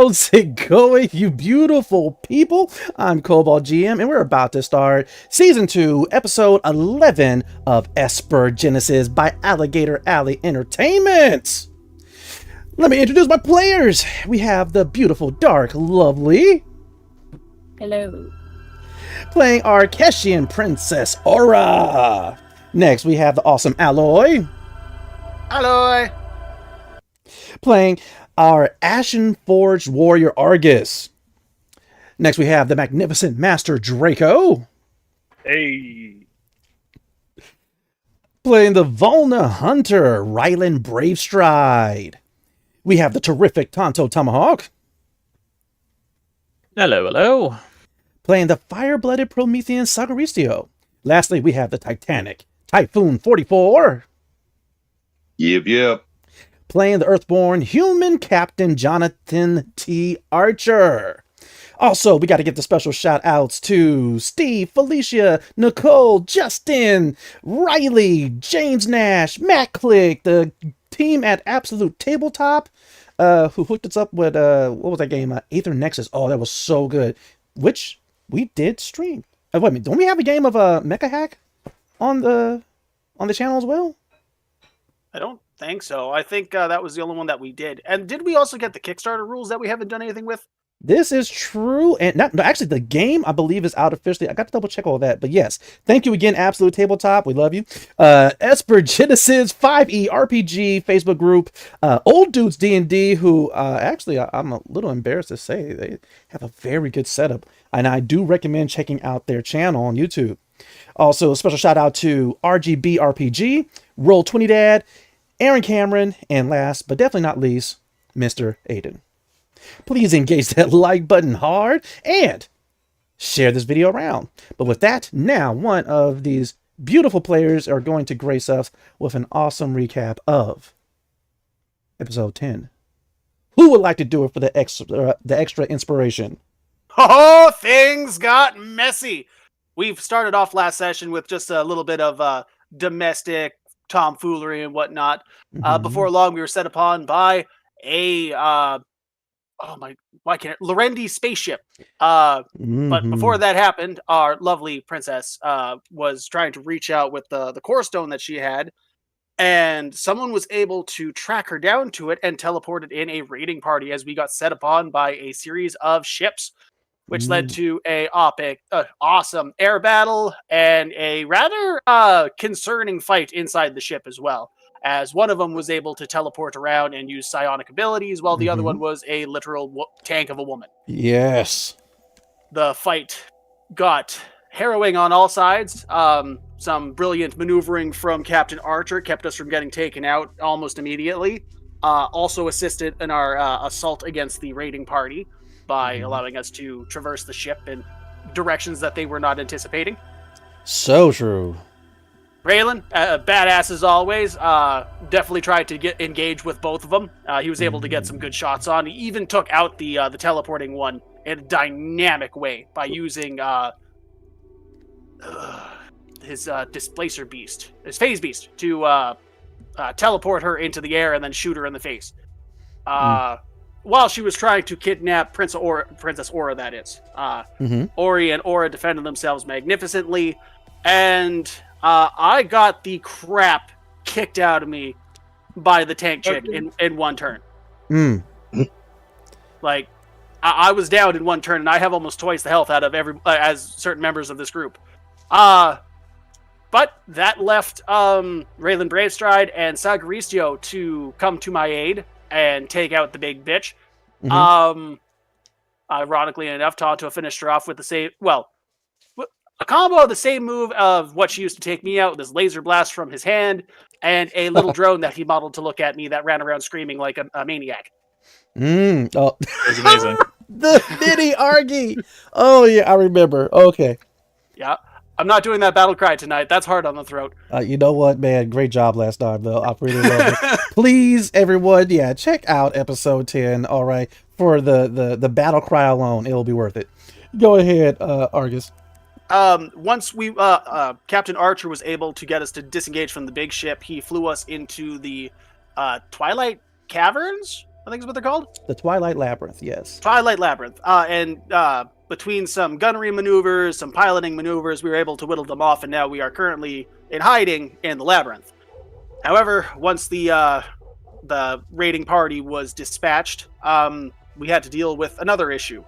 How's it going, you beautiful people? I'm Cobalt GM, and we're about to start Season 2, Episode 11 of Esper Genesis by Alligator Alley Entertainment. Let me introduce my players. We have the beautiful, dark, lovely... Hello. Playing our Keshian Princess Aura. Next, we have the awesome Alloy. Alloy. Playing our Ashen Forged Warrior Argus. Next, we have the magnificent Master Draco. Hey. Playing the Volna Hunter, Rylan Bravestride. We have the terrific Tonto Tomahawk. Hello, hello. Playing the fire-blooded Promethean Sagaristio. Lastly, we have the Titanic Typhoon 44. Yep. Playing the Earthborn human Captain Jonathan T. Archer. Also, we got to give the special shout outs to Steve, Felicia, Nicole, Justin, Riley, James Nash, Matt Click, the team at Absolute Tabletop, who hooked us up with, what was that game? Aether Nexus. Oh, that was so good. Which we did stream. Wait a minute, don't we have a game of Mecha Hack on the channel as well? I don't think so. I think that was the only one that we did. And did we also get the Kickstarter rules that we haven't done anything with? This is true, and no, actually, the game I believe is out officially. I got to double check all that, but yes, thank you again, Absolute Tabletop. We love you. Esper Genesis 5e RPG Facebook group, Old Dudes D&D, who actually I'm a little embarrassed to say they have a very good setup, and I do recommend checking out their channel on YouTube. Also, a special shout out to RGB RPG, Roll20 Dad, Aaron Cameron, and last but definitely not least, Mr. Aiden. Please engage that like button hard and share this video around. But with that, now one of these beautiful players are going to grace us with an awesome recap of episode 10. Who would like to do it for the extra inspiration? Oh, things got messy. We've started off last session with just a little bit of domestic tomfoolery and whatnot. Before long, we were set upon by a Lorendi spaceship. But before that happened, our lovely princess was trying to reach out with the core stone that she had, and someone was able to track her down to it and teleported in a raiding party as we got set upon by a series of ships, which led to a awesome air battle and a rather concerning fight inside the ship as well, as one of them was able to teleport around and use psionic abilities, while the other one was a literal tank of a woman. Yes. The fight got harrowing on all sides. Some brilliant maneuvering from Captain Archer kept us from getting taken out almost immediately. Also assisted in our assault against the raiding party by allowing us to traverse the ship in directions that they were not anticipating. So true. Raylan, badass as always, definitely tried to engage with both of them. He was able to get some good shots on. He even took out the teleporting one in a dynamic way by using his displacer beast, his phase beast, to teleport her into the air and then shoot her in the face. While she was trying to kidnap Princess Aura, that is. Ori and Aura defended themselves magnificently, and I got the crap kicked out of me by the tank chick in one turn. Like, I was down in one turn, and I have almost twice the health out of as certain members of this group. But that left Raylan Bravestride and Sagaristio to come to my aid and take out the big bitch. Ironically enough, Tonto finished her off with the same... Well, a combo of the same move of what she used to take me out with his laser blast from his hand and a little drone that he modeled to look at me that ran around screaming like a maniac. Oh, It was amazing. the mini Argy. Oh yeah, I remember. Okay. Yeah, I'm not doing that battle cry tonight. That's hard on the throat. You know what, man? Great job last time, though. I really love it. Please, everyone, check out episode 10. All right, for the battle cry alone, it'll be worth it. Go ahead, Argus. Once we, Captain Archer was able to get us to disengage from the big ship, he flew us into the Twilight Caverns, I think is what they're called. The Twilight Labyrinth, yes. Twilight Labyrinth. And between some gunnery maneuvers, some piloting maneuvers, we were able to whittle them off, and now we are currently in hiding in the labyrinth. However, once the raiding party was dispatched, we had to deal with another issue.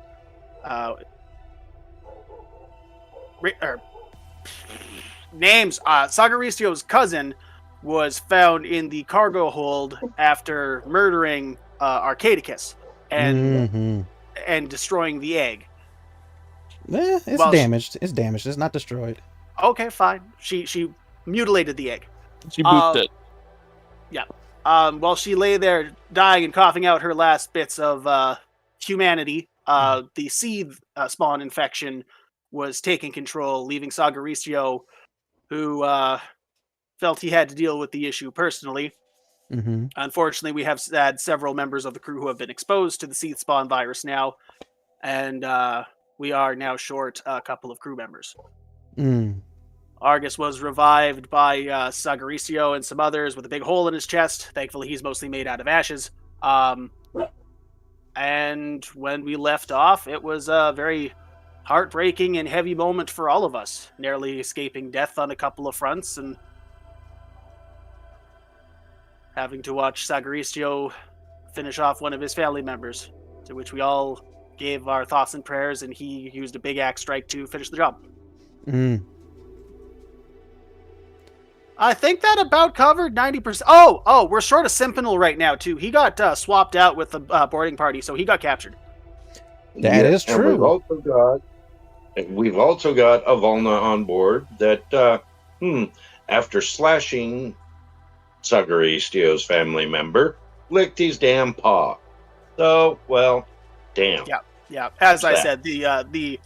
Sagaristio's cousin was found in the cargo hold after murdering Arcadicus and destroying the egg. It's damaged. It's damaged. It's not destroyed. Okay, fine. She mutilated the egg. She booped it. Yeah. While she lay there dying and coughing out her last bits of humanity, the seed spawn infection was taking control, leaving Sagaristio, who felt he had to deal with the issue personally. Mm-hmm. Unfortunately, we have had several members of the crew who have been exposed to the seed spawn virus now, and we are now short a couple of crew members. Argus was revived by Sagaristio and some others with a big hole in his chest. Thankfully, he's mostly made out of ashes. And when we left off, it was a very heartbreaking and heavy moment for all of us, narrowly escaping death on a couple of fronts and having to watch Sagaristio finish off one of his family members, to which we all gave our thoughts and prayers, and he used a big axe strike to finish the job. I think that about covered 90%. Oh, we're short of Simpinel right now, too. He got swapped out with the boarding party, so he got captured. That is true. We've also got a Volna on board that, after slashing Sagaristio's family member, licked his damn paw. So, well, damn. Yeah. As I said, the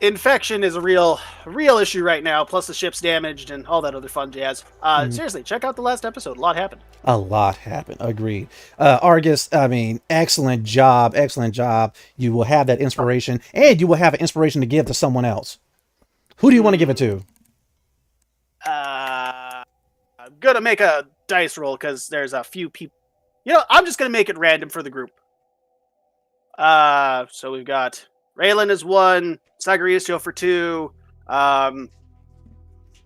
infection is a real issue right now, plus the ship's damaged and all that other fun jazz. Seriously, check out the last episode. A lot happened. Agreed. Argus, I mean, excellent job. You will have that inspiration, and you will have an inspiration to give to someone else. Who do you want to give it to? I'm gonna make a dice roll because there's a few people. I'm just gonna make it random for the group. So we've got Raylan is 1, Sagaristio for 2,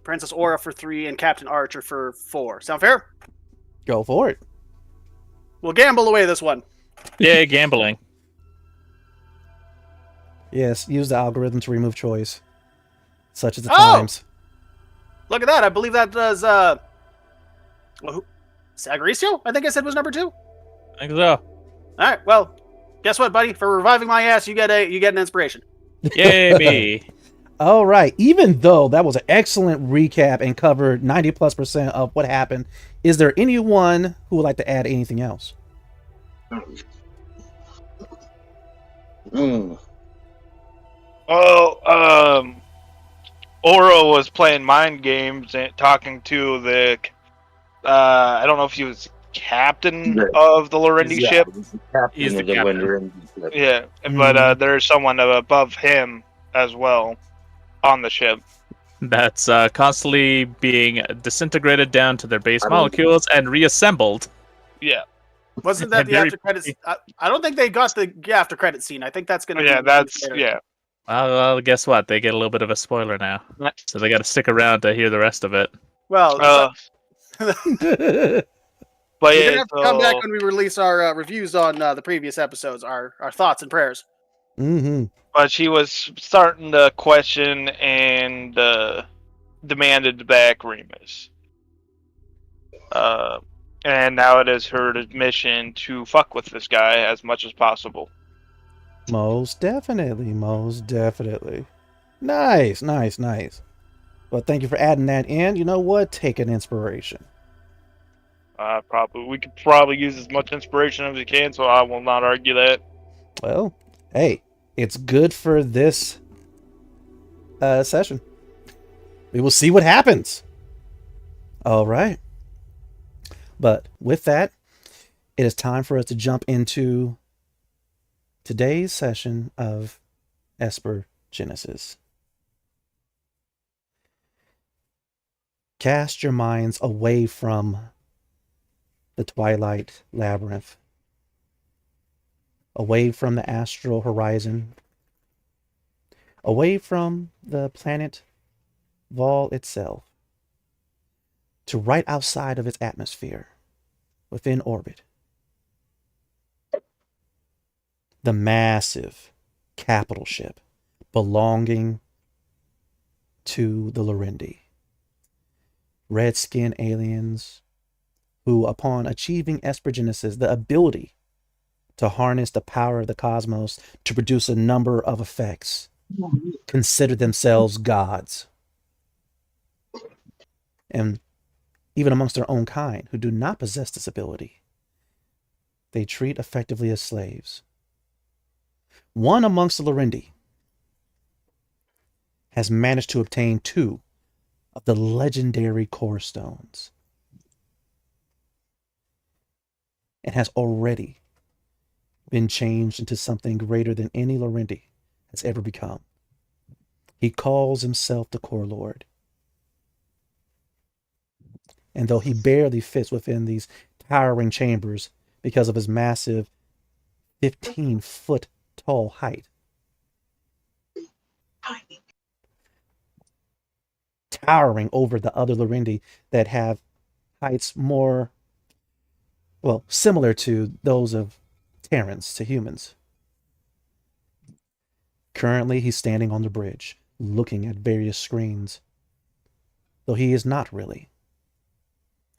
Princess Aura for 3, and Captain Archer for 4. Sound fair? Go for it. We'll gamble away this one. Yeah, gambling. Yes, use the algorithm to remove choice. Such as the times. Look at that. I believe that does, Sagaristio, I think I said was number 2. I think so. Alright, well, guess what, buddy? For reviving my ass, you get an inspiration. Yay, me. All right. Even though that was an excellent recap and covered 90+% of what happened, is there anyone who would like to add anything else? Well, Oro was playing mind games and talking to the, I don't know if he was captain of the Lorendi ship. He's the captain. Yeah, but there's someone above him as well on the ship. That's constantly being disintegrated down to their base molecules and reassembled. Yeah. Wasn't that the after credits? I don't think they got the after credit scene. I think that's going to yeah. Well, guess what? They get a little bit of a spoiler now. So they got to stick around to hear the rest of it. Well, but you're gonna have to come back when we release our reviews on the previous episodes, our thoughts and prayers. Mm-hmm. But she was starting to question and demanded back Remus. And now it is her mission to fuck with this guy as much as possible. Most definitely. Nice. Well, thank you for adding that in. You know what? Take an inspiration. We could probably use as much inspiration as we can, so I will not argue that. Well, hey, it's good for this session. We will see what happens. All right. But with that, it is time for us to jump into today's session of Esper Genesis. Cast your minds away from the Twilight Labyrinth away from the astral horizon, away from the planet Vol itself, to right outside of its atmosphere, within orbit. The massive capital ship belonging to the Lorendi. Red-skinned aliens who, upon achieving Esper Genesis, the ability to harness the power of the cosmos to produce a number of effects, consider themselves gods. And even amongst their own kind, who do not possess this ability, they treat effectively as slaves. One amongst the Lorendi has managed to obtain 2 of the legendary core stones and has already been changed into something greater than any Lorendi has ever become. He calls himself the Core Lord. And though he barely fits within these towering chambers because of his massive 15-foot tall height, towering over the other Lorendi that have heights more, well, similar to those of Terrans to humans. Currently, he's standing on the bridge, looking at various screens, though he is not really.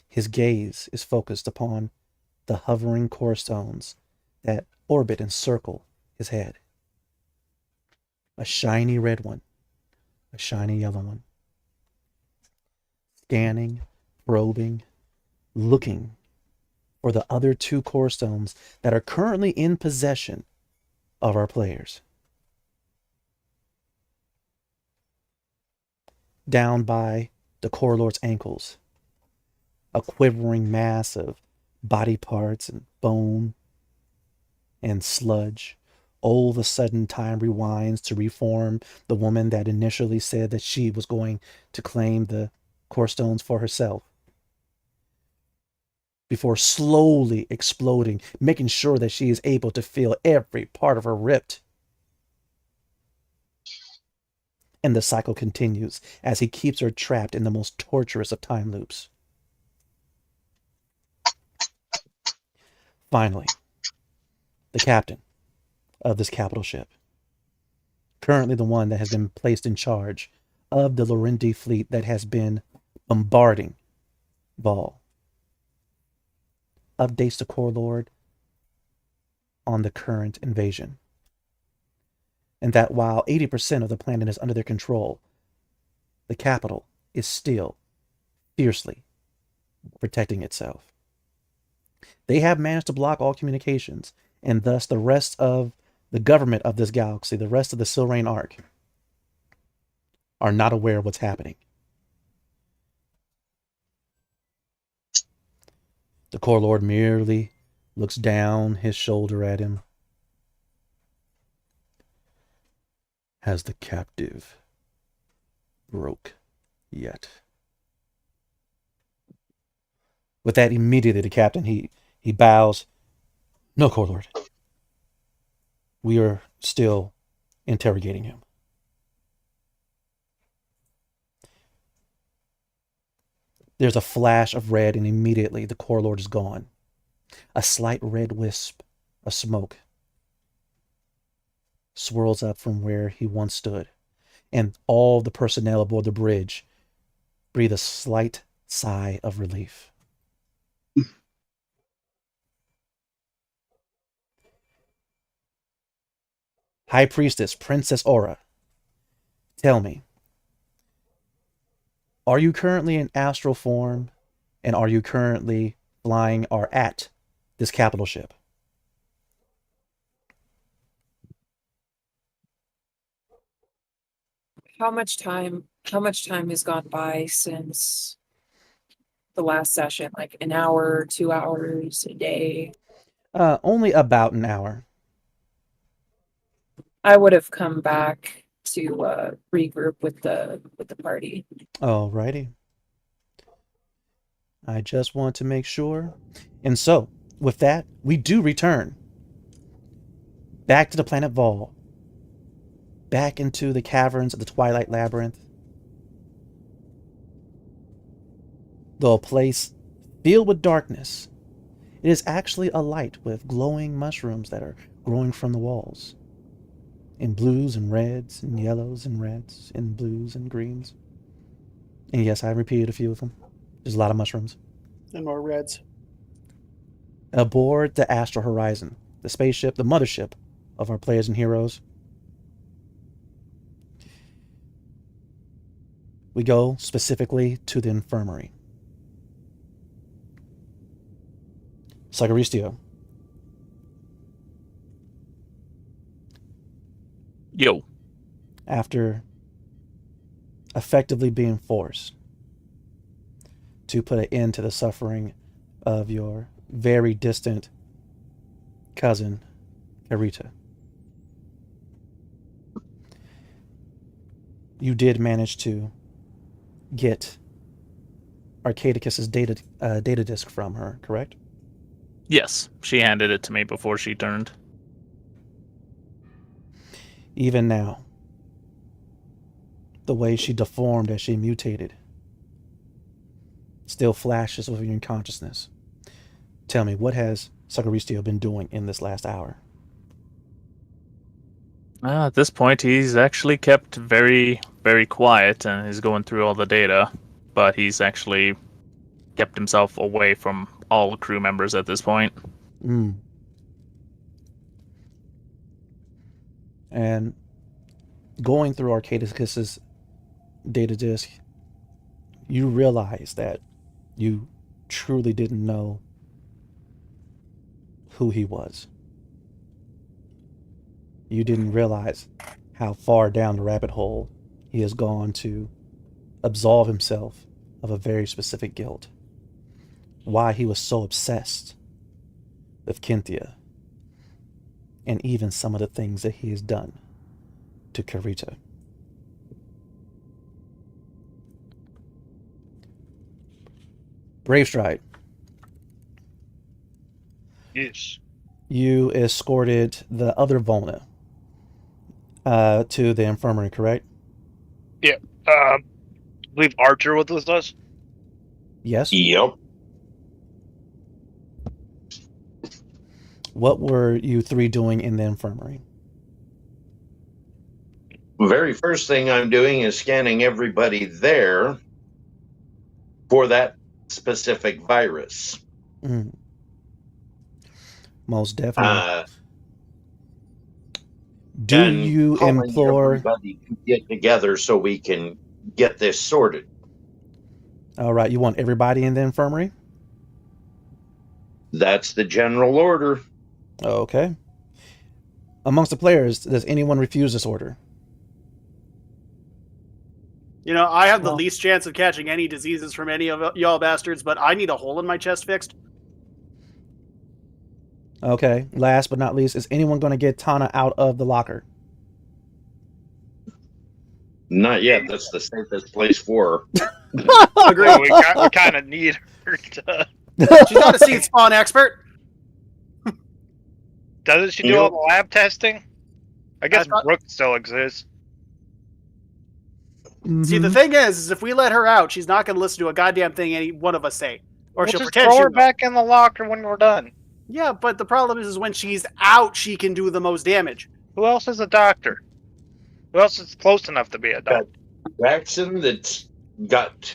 His gaze is focused upon the hovering core stones that orbit and circle his head. A shiny red one, a shiny yellow one. Scanning, probing, looking for the other 2 core stones that are currently in possession of our players. Down by the Core Lord's ankles, a quivering mass of body parts and bone and sludge. All of a sudden, time rewinds to reform the woman that initially said that she was going to claim the core stones for herself, before slowly exploding, making sure that she is able to feel every part of her ripped. And the cycle continues as he keeps her trapped in the most torturous of time loops. Finally, the captain of this capital ship, currently the one that has been placed in charge of the Lorendi fleet that has been bombarding Vol, updates the Core Lord on the current invasion, and that while 80% of the planet is under their control, the capital is still fiercely protecting itself. They have managed to block all communications, and thus the rest of the government of this galaxy, the rest of the Silrain Arc, are not aware of what's happening. The Core Lord merely looks down his shoulder at him. Has the captive broke yet? With that, immediately the captain, he bows. No, Core Lord. We are still interrogating him. There's a flash of red, and immediately the Core Lord is gone. A slight red wisp of smoke swirls up from where he once stood, and all the personnel aboard the bridge breathe a slight sigh of relief. High Priestess, Princess Aura, tell me, are you currently in astral form, and are you currently flying or at this capital ship? How much time has gone by since the last session? Like an hour, 2 hours, a day? Only about an hour. I would have come back to regroup with the party. Alrighty. I just want to make sure. And so, with that, we do return back to the planet Vol, back into the caverns of the Twilight Labyrinth. Though a place filled with darkness, it is actually a light with glowing mushrooms that are growing from the walls, in blues and reds and yellows and reds and blues and greens. And yes, I repeated a few of them. There's a lot of mushrooms. And more reds. Aboard the Astral Horizon, the spaceship, the mothership of our players and heroes, we go specifically to the infirmary. Sagaristio, Yo. after effectively being forced to put an end to the suffering of your very distant cousin, Karita, you did manage to get Arcadicus's data disk from her, correct? Yes, she handed it to me before she turned. Even now, the way she deformed as she mutated still flashes over your consciousness. Tell me, what has Sagaristio been doing in this last hour? At this point, he's actually kept very, very quiet and is going through all the data, but he's actually kept himself away from all crew members at this point. And going through Arcadicus's data disk, you realize that you truly didn't know who he was. You didn't realize how far down the rabbit hole he has gone to absolve himself of a very specific guilt. Why he was so obsessed with Cynthia, and even some of the things that he has done to Karita. Brave Stride, Yes. you escorted the other Volna to the infirmary, correct? I believe Archer was with us. Yes. Yep. What were you three doing in the infirmary? Very first thing I'm doing is scanning everybody there for that specific virus. Most definitely. Do And you calling implore... everybody to get together so we can get this sorted? All right, you want everybody in the infirmary? That's the general order. Okay. Amongst the players, does anyone refuse this order? You know, I have the Well- least chance of catching any diseases from any of y'all bastards, but I need a hole in my chest fixed. Okay. Last but not least, is anyone going to get Tana out of the locker? Not yet. That's the safest place for her. Agreed. We kind of need her to. She's not a seed spawn expert. Doesn't she do all the lab testing? I guess I thought- Brooke still exists. See, the thing is if we let her out, she's not going to listen to a goddamn thing any one of us say, or We'll she'll just pretend throw she her will. back in the locker when we're done. Yeah, but the problem is when she's out, she can do the most damage. Who else is a doctor? Who else is close enough to be a doctor? Jackson, that's got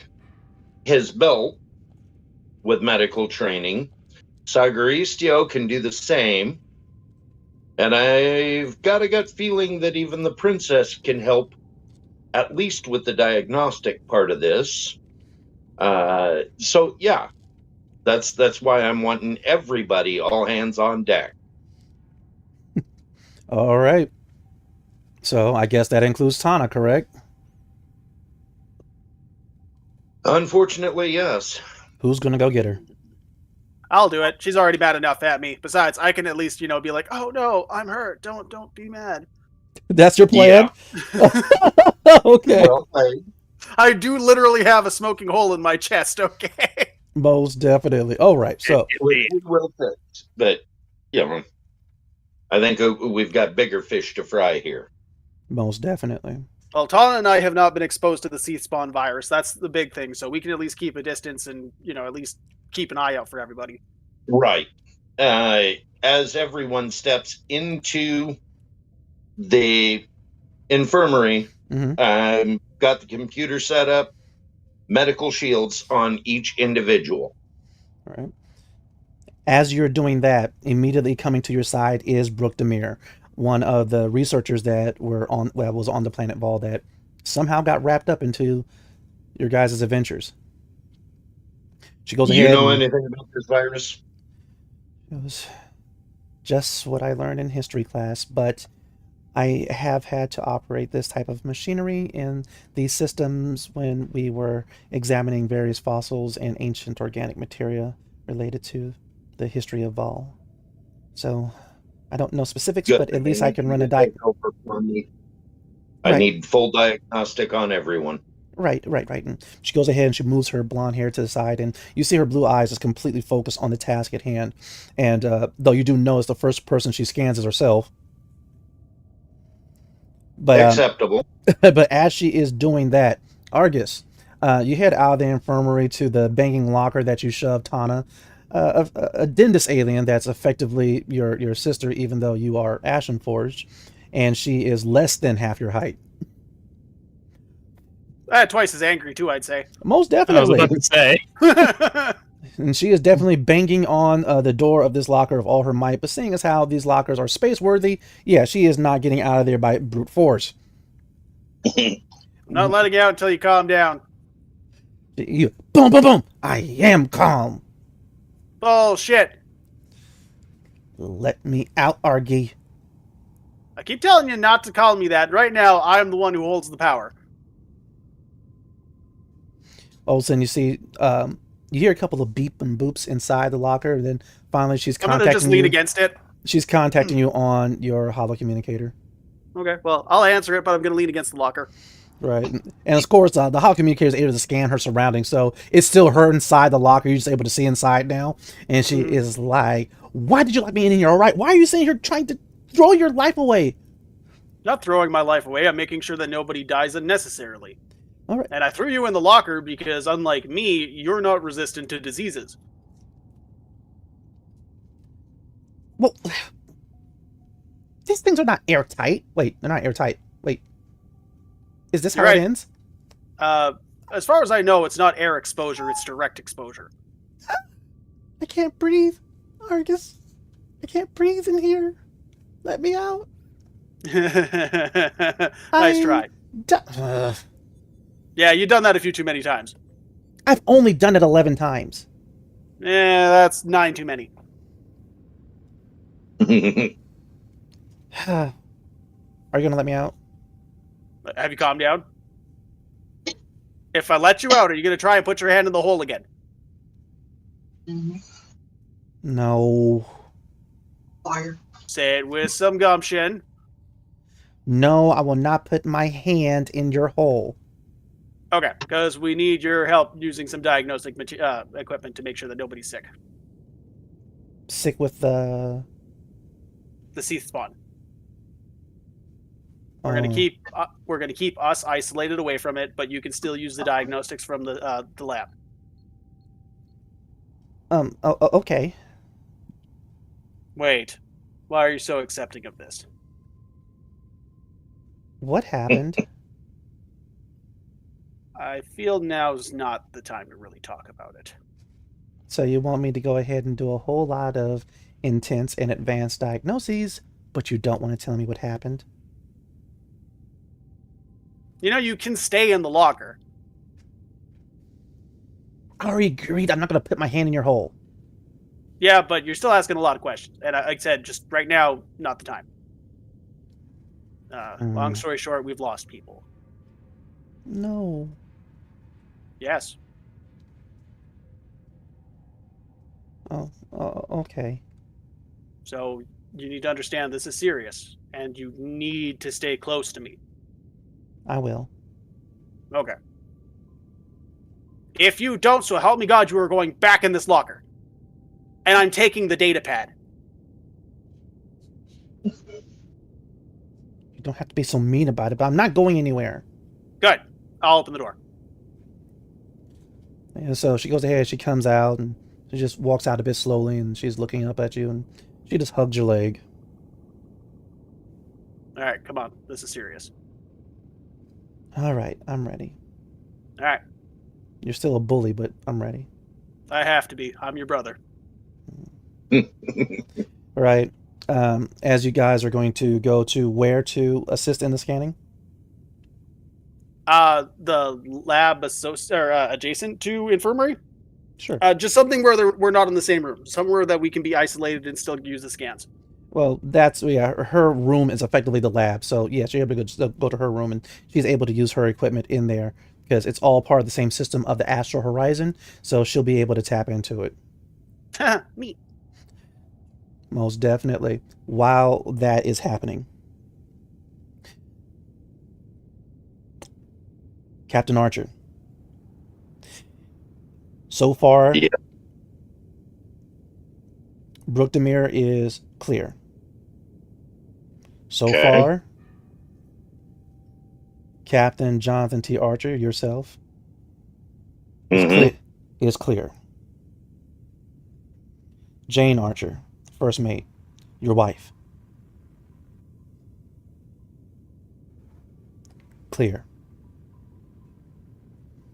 his belt with medical training. Sagaristio can do the same. And I've got a gut feeling that even the princess can help, at least with the diagnostic part of this. So, yeah, that's why I'm wanting everybody, all hands on deck. All right. So I guess that includes Tana, correct? Unfortunately, yes. Who's going to go get her? I'll do it. She's already mad enough at me. Besides, I can at least, be like, "Oh no, I'm hurt. Don't be mad." That's your plan? Okay. Well played. I do literally have a smoking hole in my chest. Okay. Most definitely. All right. So We will fix. But, I think we've got bigger fish to fry here. Most definitely. Well, Tana and I have not been exposed to the Seath Spawn virus. That's the big thing. So we can at least keep a distance and, at least keep an eye out for everybody. Right. As everyone steps into the infirmary, got the computer set up, medical shields on each individual. All right. As you're doing that, immediately coming to your side is Brooke Demir, one of the researchers that was on the planet Vol that somehow got wrapped up into your guys' adventures. She goes ahead. You know anything about this virus? It was just what I learned in history class, but I have had to operate this type of machinery in these systems when we were examining various fossils and ancient organic materia related to the history of Vol. So I don't know specifics, but at least I can run a I need full diagnostic on everyone. Right. And she goes ahead and she moves her blonde hair to the side, and you see her blue eyes is completely focused on the task at hand. And though you do notice the first person she scans is herself. But acceptable. But as she is doing that, Argus, you head out of the infirmary to the banging locker that you shoved Tana, a Dindus alien that's effectively your sister, even though you are Ashen Forged, and she is less than half your height. Twice as angry too, I'd say. Most I was definitely. about to say. And she is definitely banging on the door of this locker of all her might. But seeing as how these lockers are space worthy, yeah, she is not getting out of there by brute force. I'm not letting you out until you calm down. You boom, boom, boom. I am calm. Bullshit. Let me out, Argy. I keep telling you not to call me that. Right now, I'm the one who holds the power. All of a sudden, you see, you hear a couple of beep and boops inside the locker, and then finally she's I'm contacting gonna just lean you. against it. She's contacting you on your holo communicator. Okay, well, I'll answer it, but I'm gonna lean against the locker. Right. And of course, the holo communicator is able to scan her surroundings, so it's still her inside the locker. You're just able to see inside now. And she is like, why did you let me in here, all right? Why are you sitting here trying to throw your life away? Not throwing my life away. I'm making sure that nobody dies unnecessarily. All right. And I threw you in the locker because, unlike me, you're not resistant to diseases. Well, these things are not airtight. Wait, they're not airtight. Wait. Is this how it ends? As far as I know, it's not air exposure, it's direct exposure. I can't breathe, Argus. I can't breathe in here. Let me out. Nice try. Yeah, you've done that a few too many times. I've only done it 11 times. Yeah, that's 9 too many. Are you going to let me out? Have you calmed down? If I let you out, are you going to try and put your hand in the hole again? No. Fire. Say it with some gumption. No, I will not put my hand in your hole. Okay, because we need your help using some diagnostic equipment to make sure that nobody's sick. Sick with the Seath Spawn. We're gonna keep us isolated away from it, but you can still use the diagnostics from the lab. Okay. Wait, why are you so accepting of this? What happened? I feel now's not the time to really talk about it. So you want me to go ahead and do a whole lot of intense and advanced diagnoses, but you don't want to tell me what happened? You know, you can stay in the locker. I already agreed I'm not going to put my hand in your hole. Yeah, but you're still asking a lot of questions. And like I said, just right now, not the time. Long story short, we've lost people. No. Yes. Oh, okay. So you need to understand this is serious, and you need to stay close to me. I will. Okay. If you don't, so help me God, you are going back in this locker. And I'm taking the data pad. You don't have to be so mean about it, but I'm not going anywhere. Good. I'll open the door. And so she goes ahead, she comes out, and she just walks out a bit slowly, and she's looking up at you, and she just hugs your leg. All right, come on. This is serious. All right, I'm ready. All right. You're still a bully, but I'm ready. I have to be. I'm your brother. All right. As you guys are going to go to where to assist in the scanning? The lab adjacent to infirmary. Sure. Just something where we're not in the same room. Somewhere that we can be isolated and still use the scans. Well, that's, yeah, her room is effectively the lab. So, yes, you're able to go to her room, and she's able to use her equipment in there because it's all part of the same system of the Astral Horizon. So she'll be able to tap into it. Neat. Most definitely. While that is happening, Captain Archer. So far, Yeah. Brookdemir is clear. So Okay. far, Captain Jonathan T. Archer, yourself, Mhm. is clear. Jane Archer, first mate, your wife. Clear.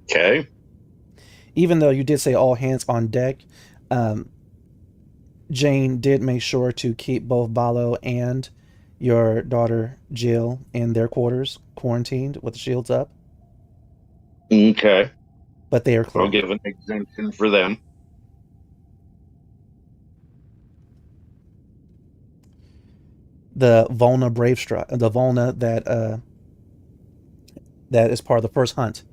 Okay. Even though you did say all hands on deck, Jane did make sure to keep both Balo and your daughter Jill in their quarters, quarantined with the shields up, Okay. but they are clear. I'll give an exemption for them. The Volna Brave Strike, the Volna that is part of the first hunt.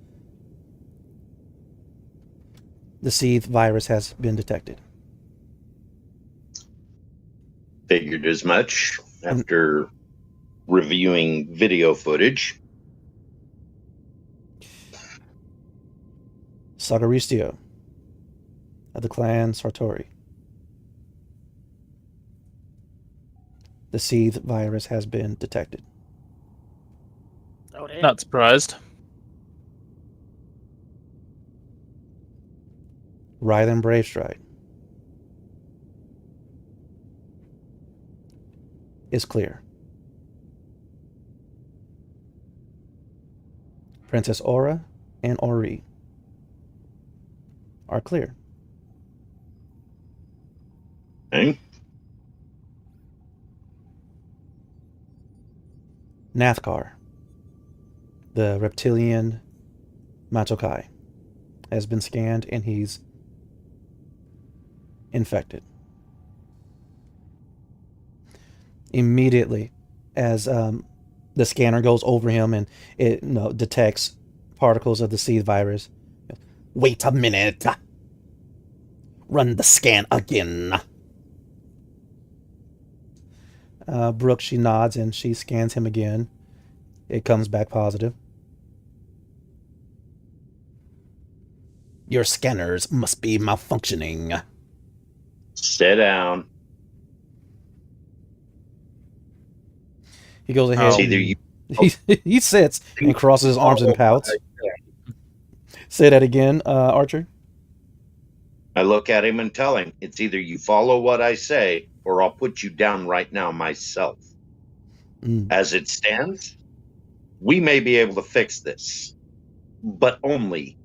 The seed virus has been detected. Figured as much after reviewing video footage. Sagaristio of the clan Sartori. The seed virus has been detected. Oh, damn. Not surprised. Rylan Bravestride is clear. Princess Aura and Ori are clear. Okay. Nathkar, the reptilian Matokai, has been scanned and he's infected. Immediately, as the scanner goes over him and it detects particles of the seed virus. Wait a minute. Run the scan again. Brooke, she nods and she scans him again. It comes back positive. Your scanners must be malfunctioning. Sit down. He goes ahead. It's either you. He sits and crosses his arms and pouts. Say that again, Archer. I look at him and tell him, it's either you follow what I say or I'll put you down right now myself. As it stands, we may be able to fix this, but only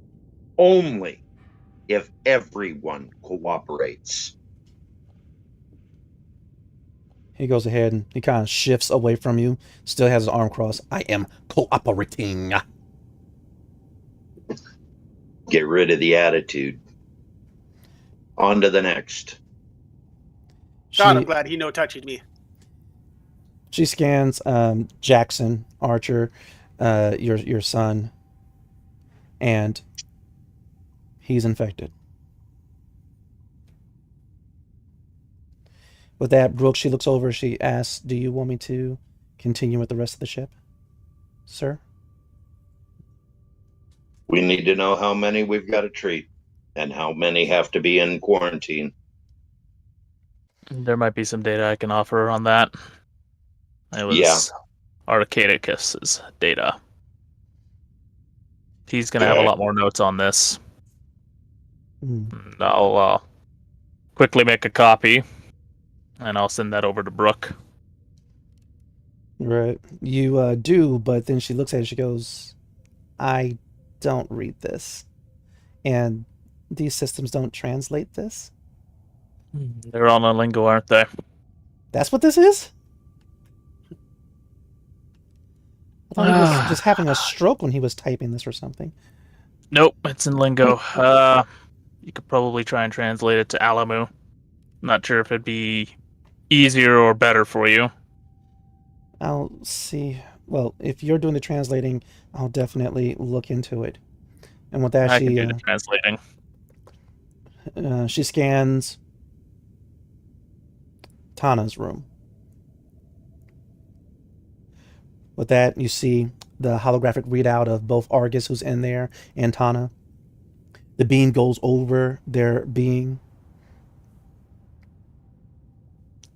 if everyone cooperates. He goes ahead and he kind of shifts away from you, still has his arm crossed. I am cooperating. Get rid of the attitude. On to the next. God, I'm glad he no-touched me. She scans Jackson Archer, your son, and he's infected. With that, Brooke, she looks over, she asks, do you want me to continue with the rest of the ship, sir? We need to know how many we've got to treat and how many have to be in quarantine. There might be some data I can offer on that. It was Yeah. Arcaticus's data. He's going to have a Okay. lot more notes on this. Hmm. And I'll quickly make a copy, and I'll send that over to Brooke. Right. You do, but then she looks at it. She goes, "I don't read this, and these systems don't translate this." They're all in lingo, aren't they? That's what this is? I thought he was just having a stroke when he was typing this or something. Nope, it's in lingo. You could probably try and translate it to Alamu. Not sure if it'd be easier or better for you. I'll see. Well, if you're doing the translating, I'll definitely look into it. And with that, I can do the translating. She scans Tana's room. With that, you see the holographic readout of both Argus, who's in there, and Tana. The beam goes over their being.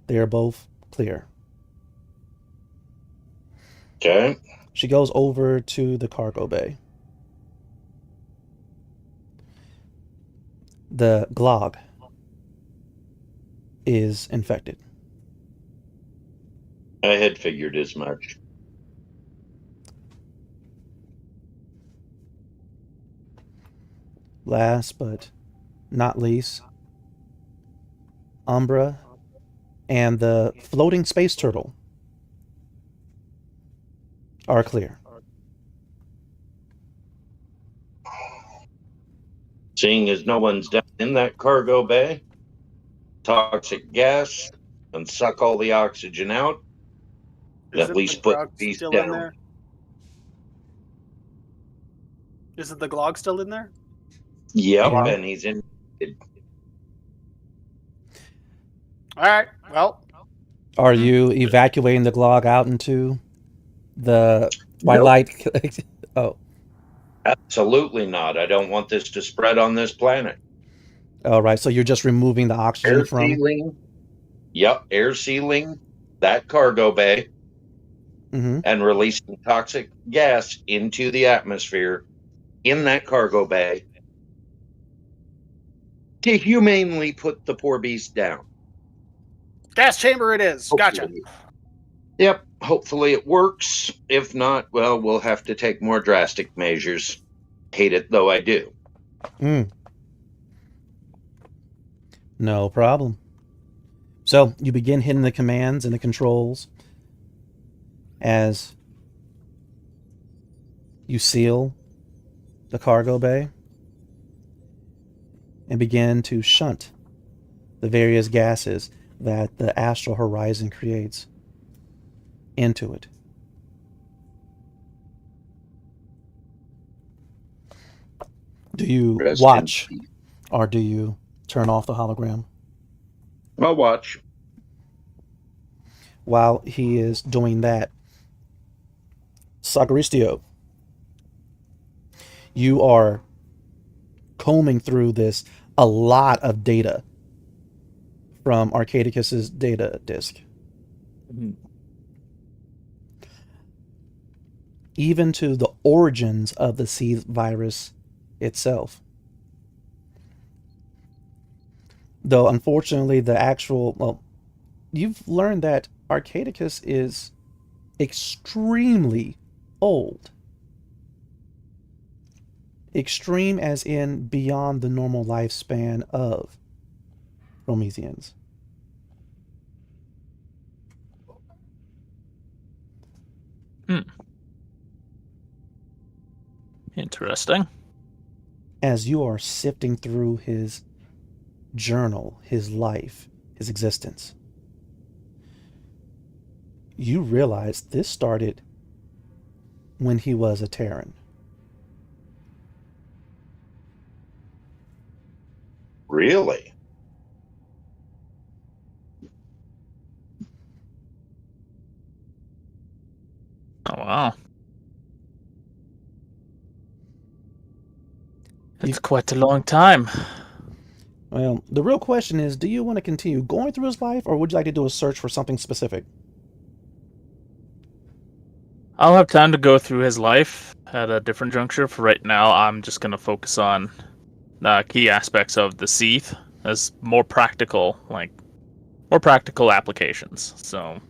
They are both clear. Okay. She goes over to the cargo bay. The Glog is infected. I had figured as much. Last but not least, Umbra and the floating space turtle are clear. Seeing as no one's down in that cargo bay, toxic gas, and suck all the oxygen out, Isn't at least the put Glog these still down. in there? Isn't the Glog still in there? Yep, Yeah. and he's in. All right. Well, Are you evacuating the Glog out into the twilight? Oh, Absolutely not. I don't want this to spread on this planet. all right. So you're just removing the oxygen Air from. sealing. Yep, air sealing that cargo bay Mm-hmm. and releasing toxic gas into the atmosphere in that cargo bay to humanely put the poor beast down. gas chamber it is. Gotcha. Hopefully. Yep, hopefully it works. If not, well, we'll have to take more drastic measures. Hate it though I do. No problem. So you begin hitting the commands and the controls as you seal the cargo bay and begin to shunt the various gases that the astral horizon creates into it. Do you Rest watch in peace. or do you turn off the hologram? I'll watch. While he is doing that, Sagaristio, you are combing through this a lot of data from Arcaticus's data disk. Even to the origins of the C virus itself. Though, unfortunately, the actual... Well, you've learned that Arcaticus is extremely old. Extreme as in beyond the normal lifespan of Prometheans. Interesting. As you are sifting through his journal, his life, his existence, you realize this started when he was a Terran. Really? Oh, wow. It's quite a long time. Well, the real question is, do you want to continue going through his life, or would you like to do a search for something specific? I'll have time to go through his life at a different juncture. For right now, I'm just going to focus on key aspects of the Seath as more practical applications. So,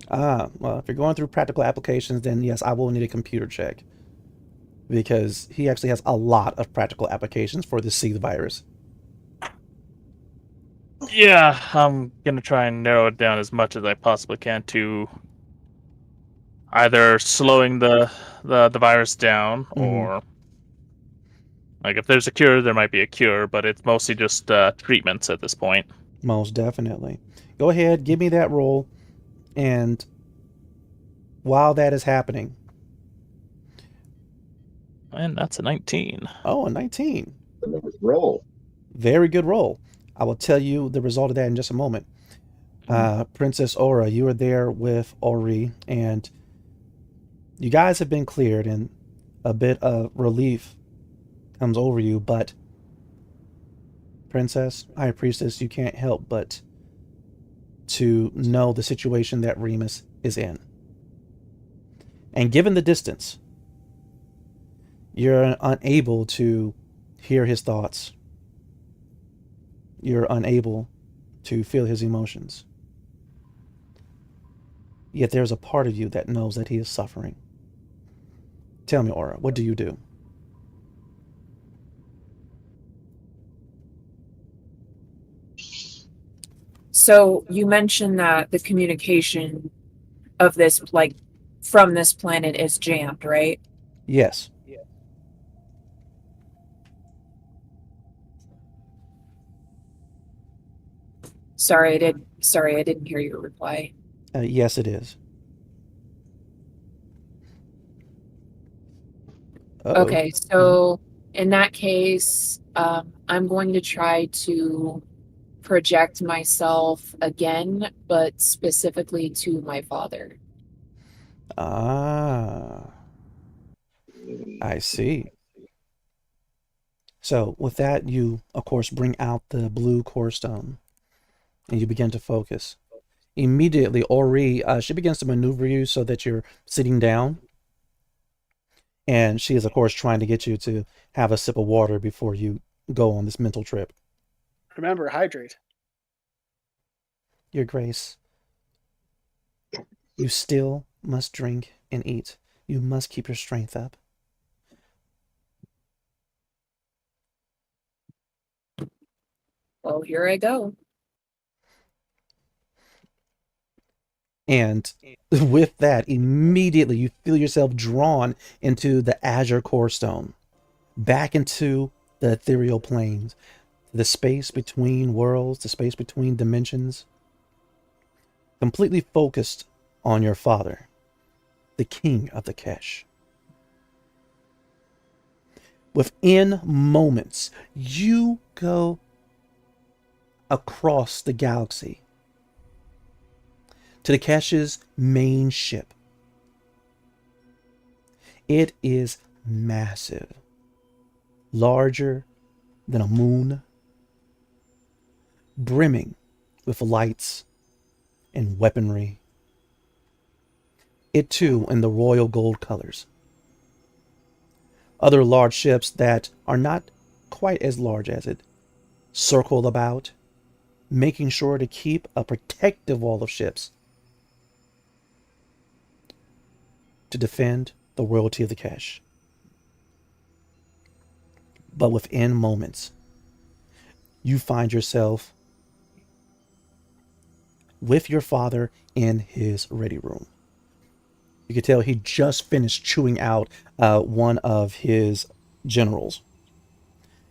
Well, if you're going through practical applications, then yes, I will need a computer check. Because he actually has a lot of practical applications for the Seath virus. yeah, I'm going to try and narrow it down as much as I possibly can to either slowing the virus down or like if there's a cure, there might be a cure, but it's mostly just treatments at this point. Most definitely. Go ahead, give me that roll. And while that is happening. And that's a 19. Oh, a 19. Roll. Very good roll. I will tell you the result of that in just a moment. Princess Aura, you are there with Ori, and you guys have been cleared, and a bit of relief comes over you, but Princess, High Priestess, you can't help but to know the situation that Remus is in. And given the distance, you're unable to hear his thoughts. You're unable to feel his emotions. Yet there's a part of you that knows that he is suffering. Tell me, Aura, what do you do? So you mentioned that the communication of this, like, from this planet is jammed, right? Yes. Sorry, I didn't hear your reply. Yes, it is. Uh-oh. Okay, so in that case, I'm going to try to project myself again, but specifically to my father. Ah, I see. So with that, you, of course, bring out the blue core stone, and you begin to focus. Immediately, Ori, she begins to maneuver you so that you're sitting down. And she is, of course, trying to get you to have a sip of water before you go on this mental trip. Remember, hydrate. Your Grace, you still must drink and eat. You must keep your strength up. Well, here I go. And with that, immediately you feel yourself drawn into the Azure Core Stone, back into the ethereal planes, the space between worlds, the space between dimensions, completely focused on your father, the king of the Kesh. Within moments, you go across the galaxy to the Kesh's main ship. It is massive, larger than a moon, brimming with lights and weaponry. It too in the royal gold colors. Other large ships that are not quite as large as it circle about, making sure to keep a protective wall of ships to defend the royalty of the Kesh. But within moments, you find yourself with your father in his ready room. You can tell he just finished chewing out one of his generals.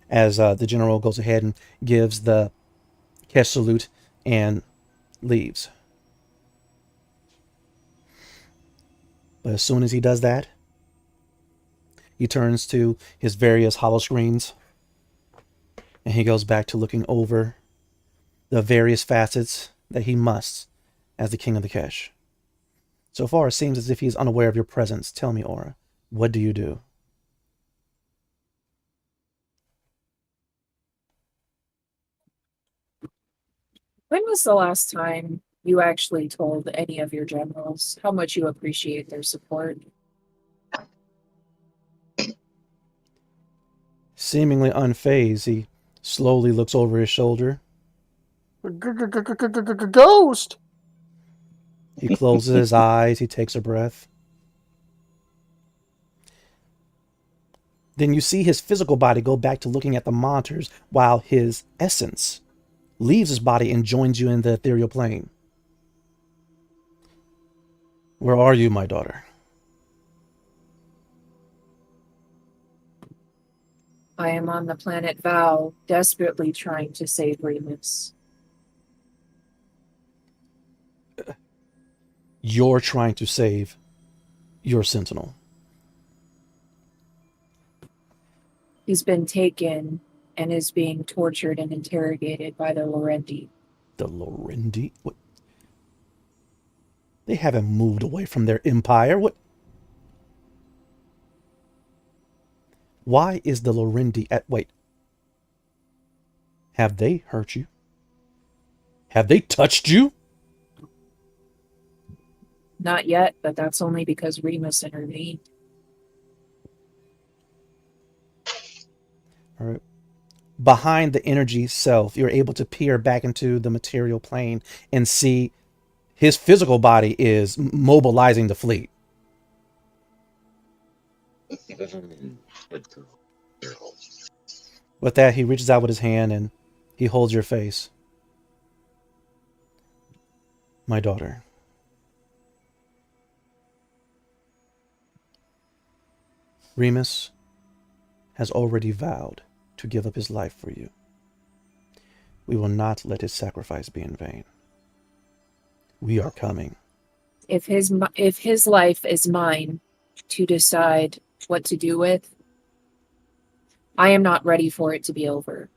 As the general goes ahead and gives the Kesh salute and leaves. But as soon as he does that, he turns to his various holoscreens and he goes back to looking over the various facets that he must as the king of the Kesh. So far, it seems as if he's unaware of your presence. Tell me, Aura, what do you do? When was the last time you actually told any of your generals how much you appreciate their support? Seemingly unfazed, he slowly looks over his shoulder. Ghost. He closes his eyes. He takes a breath. Then you see his physical body go back to looking at the monitors while his essence leaves his body and joins you in the ethereal plane. Where are you, my daughter? I am on the planet Val, desperately trying to save Remus. You're trying to save your sentinel. He's been taken and is being tortured and interrogated by the Lorendi. The Lorendi? What? They haven't moved away from their empire. What? Why is the Lorendi at... Wait. Have they hurt you? Have they touched you? Not yet, but that's only because Remus intervened. All right. Behind the energy self, you're able to peer back into the material plane and see his physical body is mobilizing the fleet. With that, he reaches out with his hand and he holds your face. My daughter. Remus has already vowed to give up his life for you. We will not let his sacrifice be in vain. We are coming. If his life is mine to decide what to do with, I am not ready for it to be over.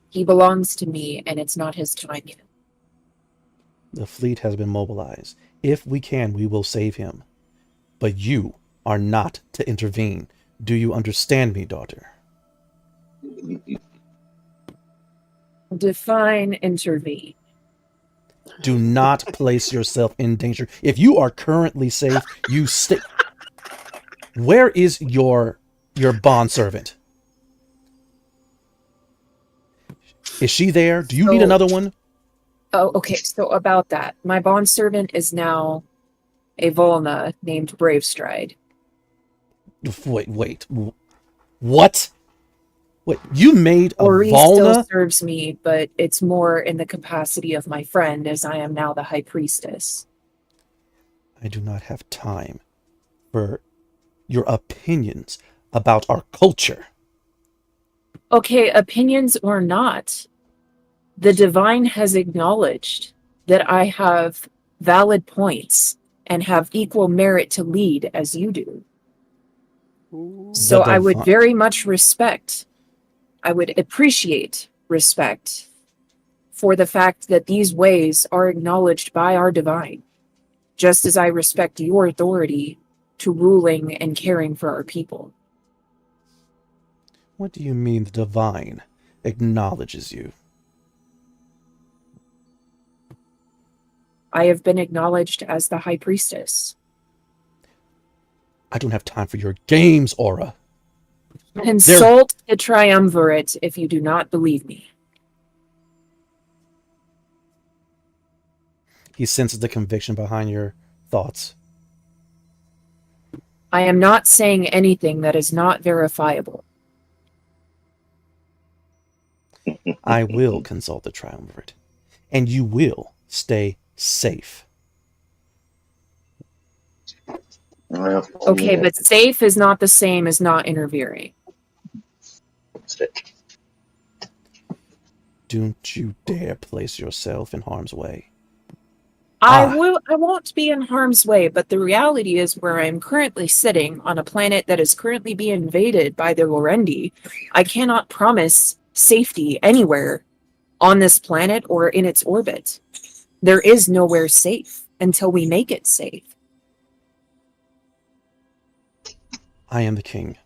He belongs to me, and it's not his time yet. The fleet has been mobilized. If we can, we will save him. But you are not to intervene. Do you understand me, daughter? Define intervene. Do not place yourself in danger. If you are currently safe, you stay. Where is your bondservant? Is she there? Do you need another one? Oh, okay. So about that, my bondservant is now a Volna named Bravestride. Wait. What? Wait, you made a Ori Volna? still serves me, but it's more in the capacity of my friend, as I am now the High Priestess. I do not have time for your opinions about our culture. Okay, opinions or not, the Divine has acknowledged that I have valid points and have equal merit to lead as you do. So I would very much I would appreciate respect for the fact that these ways are acknowledged by our Divine, just as I respect your authority to ruling and caring for our people. What do you mean the Divine acknowledges you? I have been acknowledged as the High Priestess. I don't have time for your games, Aura. Consult the Triumvirate if you do not believe me. He senses the conviction behind your thoughts. I am not saying anything that is not verifiable. I will consult the Triumvirate, and you will stay safe. Okay, but safe is not the same as not interfering. Don't you dare place yourself in harm's way. I won't be in harm's way, but the reality is where I'm currently sitting on a planet that is currently being invaded by the Lorendi, I cannot promise safety anywhere on this planet or in its orbit. There is nowhere safe until we make it safe. I am the king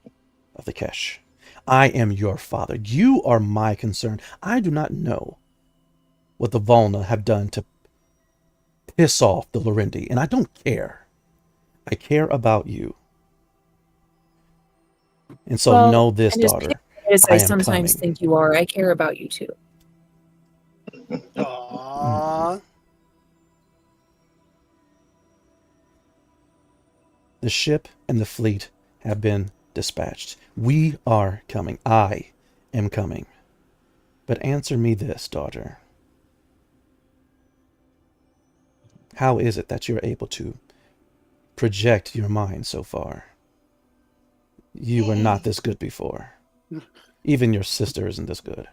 of the Kesh. I am your father. You are my concern. I do not know what the Volna have done to piss off the Lorendi, and I don't care. I care about you. And so Well, know this, and as daughter. as I I am sometimes coming. think you are, I care about you too. Aww. The ship and the fleet have been dispatched. We are coming. I am coming. But answer me this, daughter. How is it that you're able to project your mind so far? You were not this good before. Even your sister isn't this good.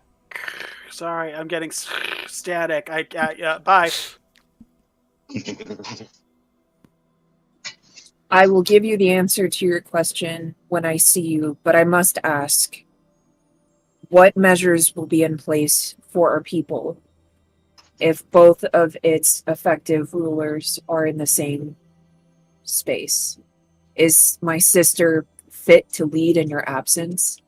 Sorry, I'm getting static. Bye. I will give you the answer to your question when I see you, but I must ask, what measures will be in place for our people if both of its effective rulers are in the same space? Is my sister fit to lead in your absence?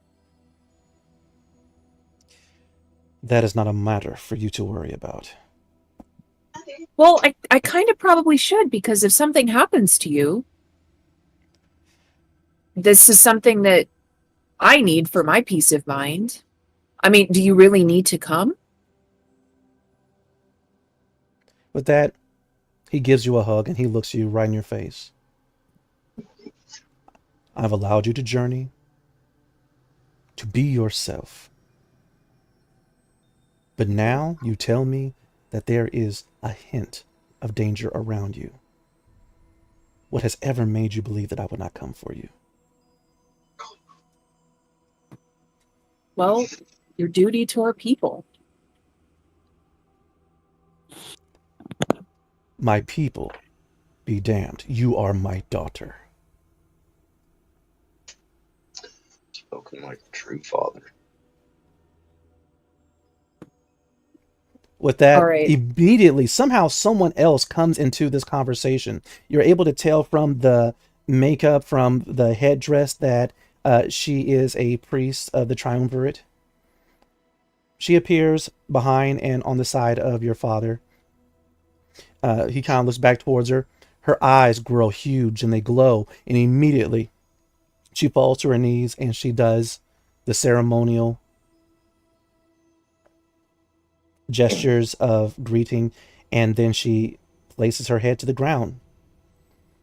That is not a matter for you to worry about. Well, I kind of probably should, because if something happens to you, this is something that I need for my peace of mind. I mean, do you really need to come? With that, he gives you a hug and he looks you right in your face. I've allowed you to journey, to be yourself. But now you tell me that there is a hint of danger around you. What has ever made you believe that I would not come for you? Well, your duty to our people. My people be damned. You are my daughter. Spoken like a true father. With that, All right. immediately, somehow someone else comes into this conversation. You're able to tell from the makeup, from the headdress, that she is a priest of the Triumvirate. She appears behind and on the side of your father. He kind of looks back towards her. Her eyes grow huge and they glow, and immediately she falls to her knees and she does the ceremonial gestures of greeting, and then she places her head to the ground.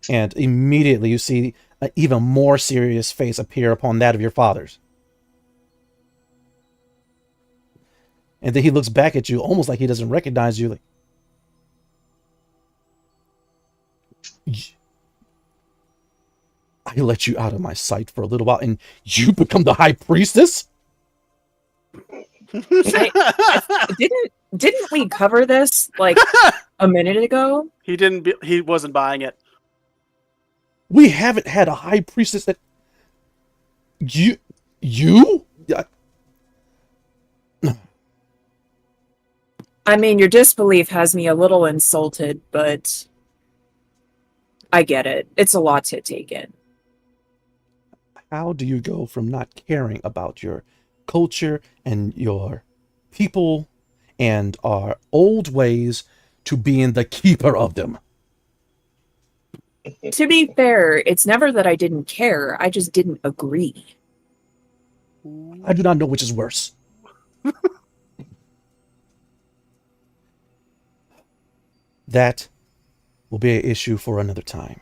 And immediately you see an even more serious face appear upon that of your father's. And then he looks back at you almost like he doesn't recognize you. Like, I let you out of my sight for a little while, and you become the high priestess? Didn't we cover this like a minute ago? He wasn't buying it. We haven't had a high priestess that... You? I mean, your disbelief has me a little insulted, but I get it. It's a lot to take in. How do you go from not caring about your culture and your people and our old ways to being the keeper of them? To be fair, it's never that I didn't care. I just didn't agree. I do not know which is worse. That will be an issue for another time.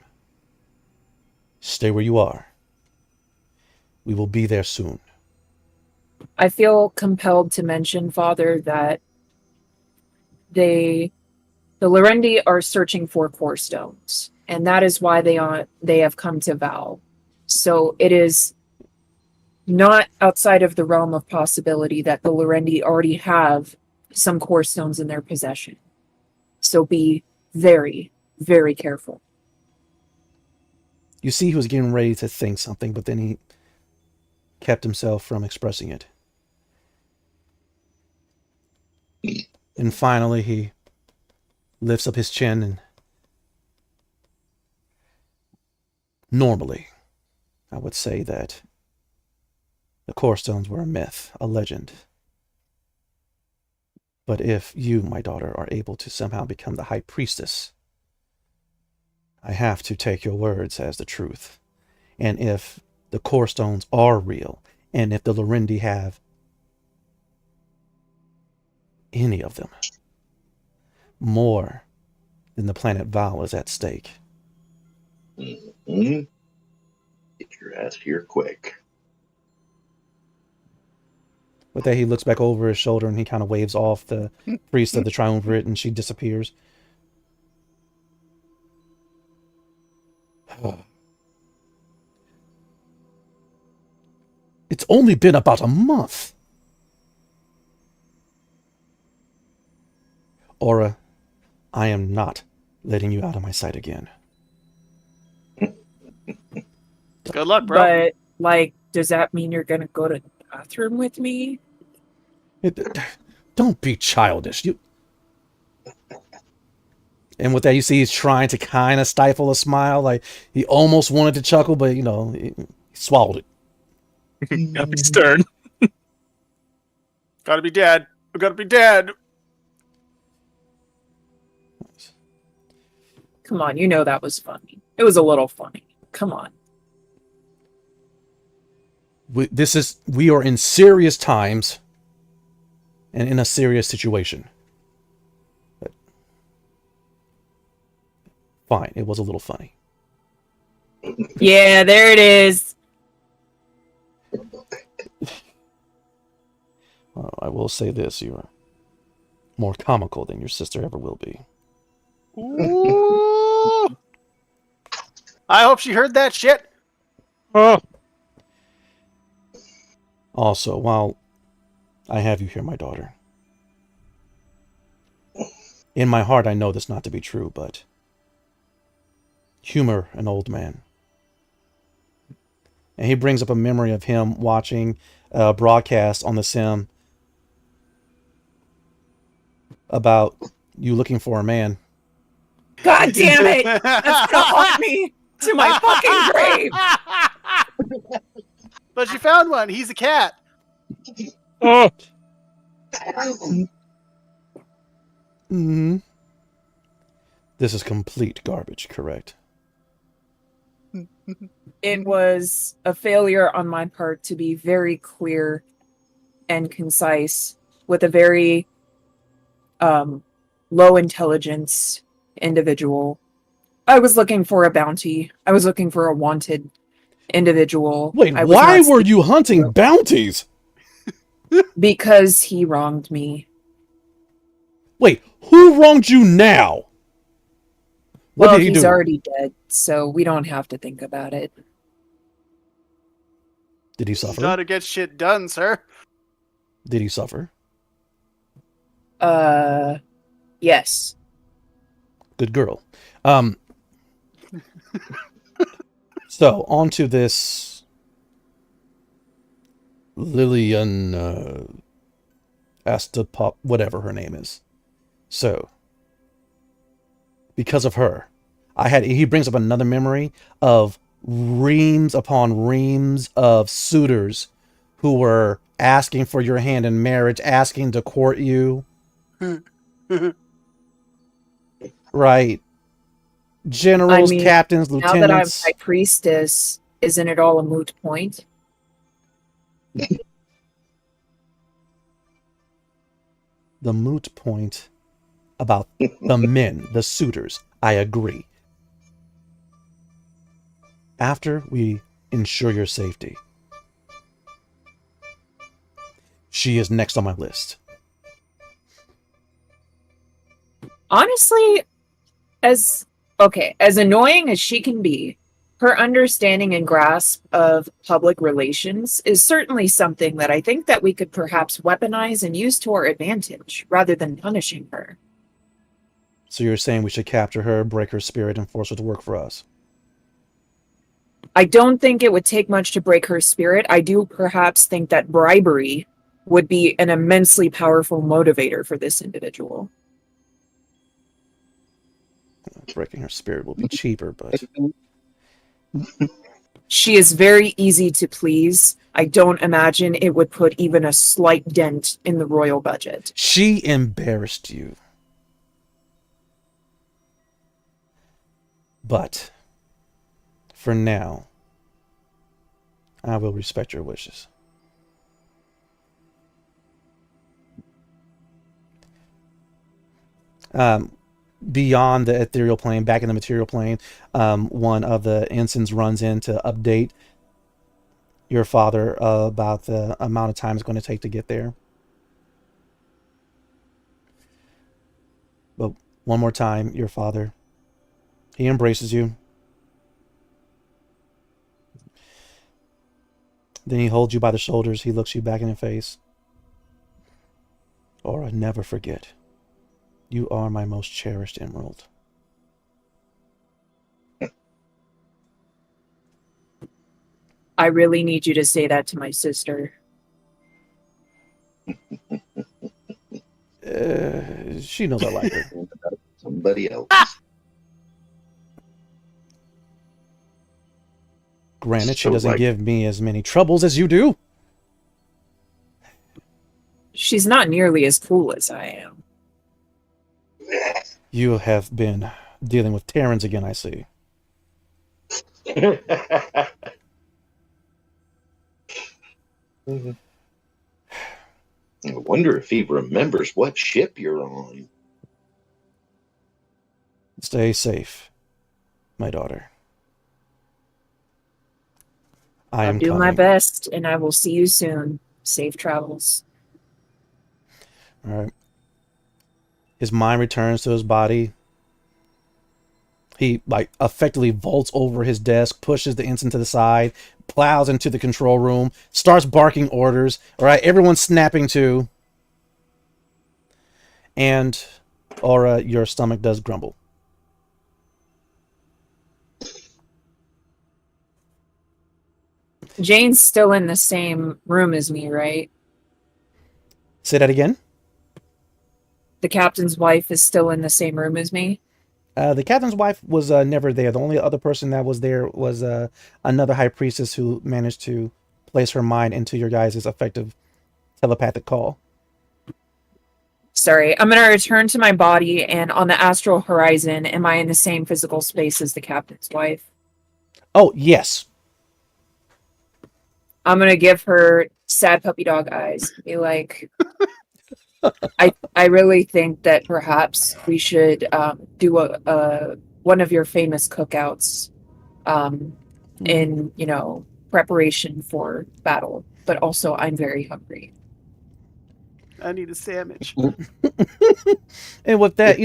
Stay where you are. We will be there soon. I feel compelled to mention, Father, that the Lorendi are searching for core stones, and that is why they have come to Val. So it is not outside of the realm of possibility that the Lorendi already have some core stones in their possession. So be very, very careful. You see, he was getting ready to think something, but then he kept himself from expressing it. And finally, he lifts up his chin and... Normally, I would say that the core stones were a myth, a legend. But if you, my daughter, are able to somehow become the high priestess, I have to take your words as the truth. And if the the core stones are real, and if the Lorendi have any of them, more than the planet Val is at stake. Mm-hmm. Get your ass here quick. With that, he looks back over his shoulder and he kind of waves off the priest of the triumvirate, and she disappears. It's only been about a month. Aura, I am not letting you out of my sight again. Good luck, bro. But, like, does that mean you're gonna go to the bathroom with me? Don't be childish. And with that, you see he's trying to kind of stifle a smile. Like, he almost wanted to chuckle, but, you know, he swallowed it. Gotta be stern. Gotta be dead. I gotta be dead. Come on, you know that was funny. It was a little funny. Come on. We are in serious times and in a serious situation. But fine, it was a little funny. Yeah, there it is. Well, I will say this, you are more comical than your sister ever will be. Ooh. I hope she heard that shit. Oh. Also, while I have you here, my daughter, in my heart I know this not to be true, but humor an old man. And he brings up a memory of him watching a broadcast on the sim about you looking for a man. God damn it! That's gonna haunt me to my fucking grave. But she found one. He's a cat. Oh. Mm-hmm. This is complete garbage, correct? It was a failure on my part to be very clear and concise with a very low intelligence individual. I was looking for a bounty. I was looking for a wanted individual. Wait, I was why not were you hunting bounties? Because he wronged me. Wait, who wronged you now? What Well, did he he's do? already dead, so we don't have to think about it. Did he You suffer? gotta get shit done, sir. Did he suffer? Yes. Good girl. So, on to this Lillian Astapop, whatever her name is. So, because of her, he brings up another memory of reams upon reams of suitors who were asking for your hand in marriage, asking to court you. Right. Generals, captains, now that I'm lieutenants. high priestess, isn't it all a moot point? The moot point about the men, the suitors, I agree. After we ensure your safety, she is next on my list. Honestly, as annoying as she can be, her understanding and grasp of public relations is certainly something that I think that we could perhaps weaponize and use to our advantage rather than punishing her. So you're saying we should capture her, break her spirit, and force her to work for us? I don't think it would take much to break her spirit. I do perhaps think that bribery would be an immensely powerful motivator for this individual. Breaking her spirit will be cheaper, but... She is very easy to please. I don't imagine it would put even a slight dent in the royal budget. She embarrassed you. But, for now, I will respect your wishes. Beyond the ethereal plane, back in the material plane, one of the ensigns runs in to update your father about the amount of time it's going to take to get there. But one more time, your father, he embraces you. Then he holds you by the shoulders. He looks you back in the face. Aura, never forget. You are my most cherished emerald. I really need you to say that to my sister. She knows I like her. Somebody else. Granted, she So, doesn't like- give me as many troubles as you do. She's not nearly as cool as I am. You have been dealing with Terrans again, I see. I wonder if he remembers what ship you're on. Stay safe, my daughter. I I'll am do my coming. best, and I will see you soon. Safe travels. All right. His mind returns to his body. He effectively vaults over his desk, pushes the ensign to the side, plows into the control room, starts barking orders. All right, everyone's snapping to. And Aura, your stomach does grumble. Jane's still in the same room as me, right? Say that again. The captain's wife is still in the same room as me. The captain's wife was never there. The only other person that was there was another high priestess who managed to place her mind into your guys' effective telepathic call. Sorry, I'm going to return to my body, and on the astral horizon, am I in the same physical space as the captain's wife? Oh, yes. I'm going to give her sad puppy dog eyes. Be like, I really think that perhaps we should do one of your famous cookouts in, preparation for battle. But also, I'm very hungry. I need a sandwich. And with that,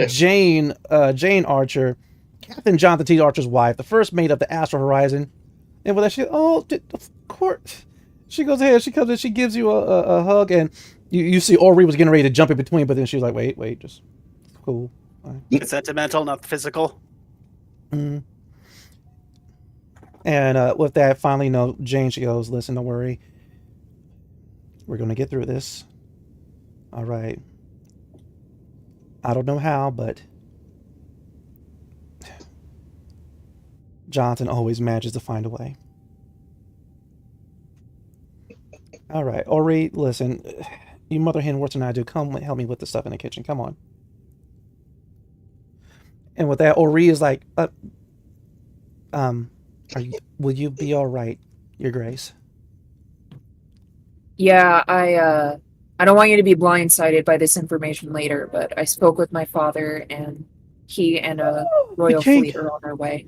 Jane Archer, Captain Jonathan T. Archer's wife, the first mate of the Astral Horizon. And with that, of course. She goes ahead, she comes in, she gives you a hug, and you see Ori was getting ready to jump in between, but then she was like, wait, just cool. It's sentimental, not physical. Mm. And with that, finally, Jane, she goes, listen, don't worry. We're going to get through this. All right. I don't know how, but Jonathan always manages to find a way. All right. Ori, listen, you mother hen worse than I do. Come help me with the stuff in the kitchen. Come on. And with that, Ori is like, will you be all right, Your Grace? Yeah, I don't want you to be blindsided by this information later, but I spoke with my father, and he and a royal fleet are on their way.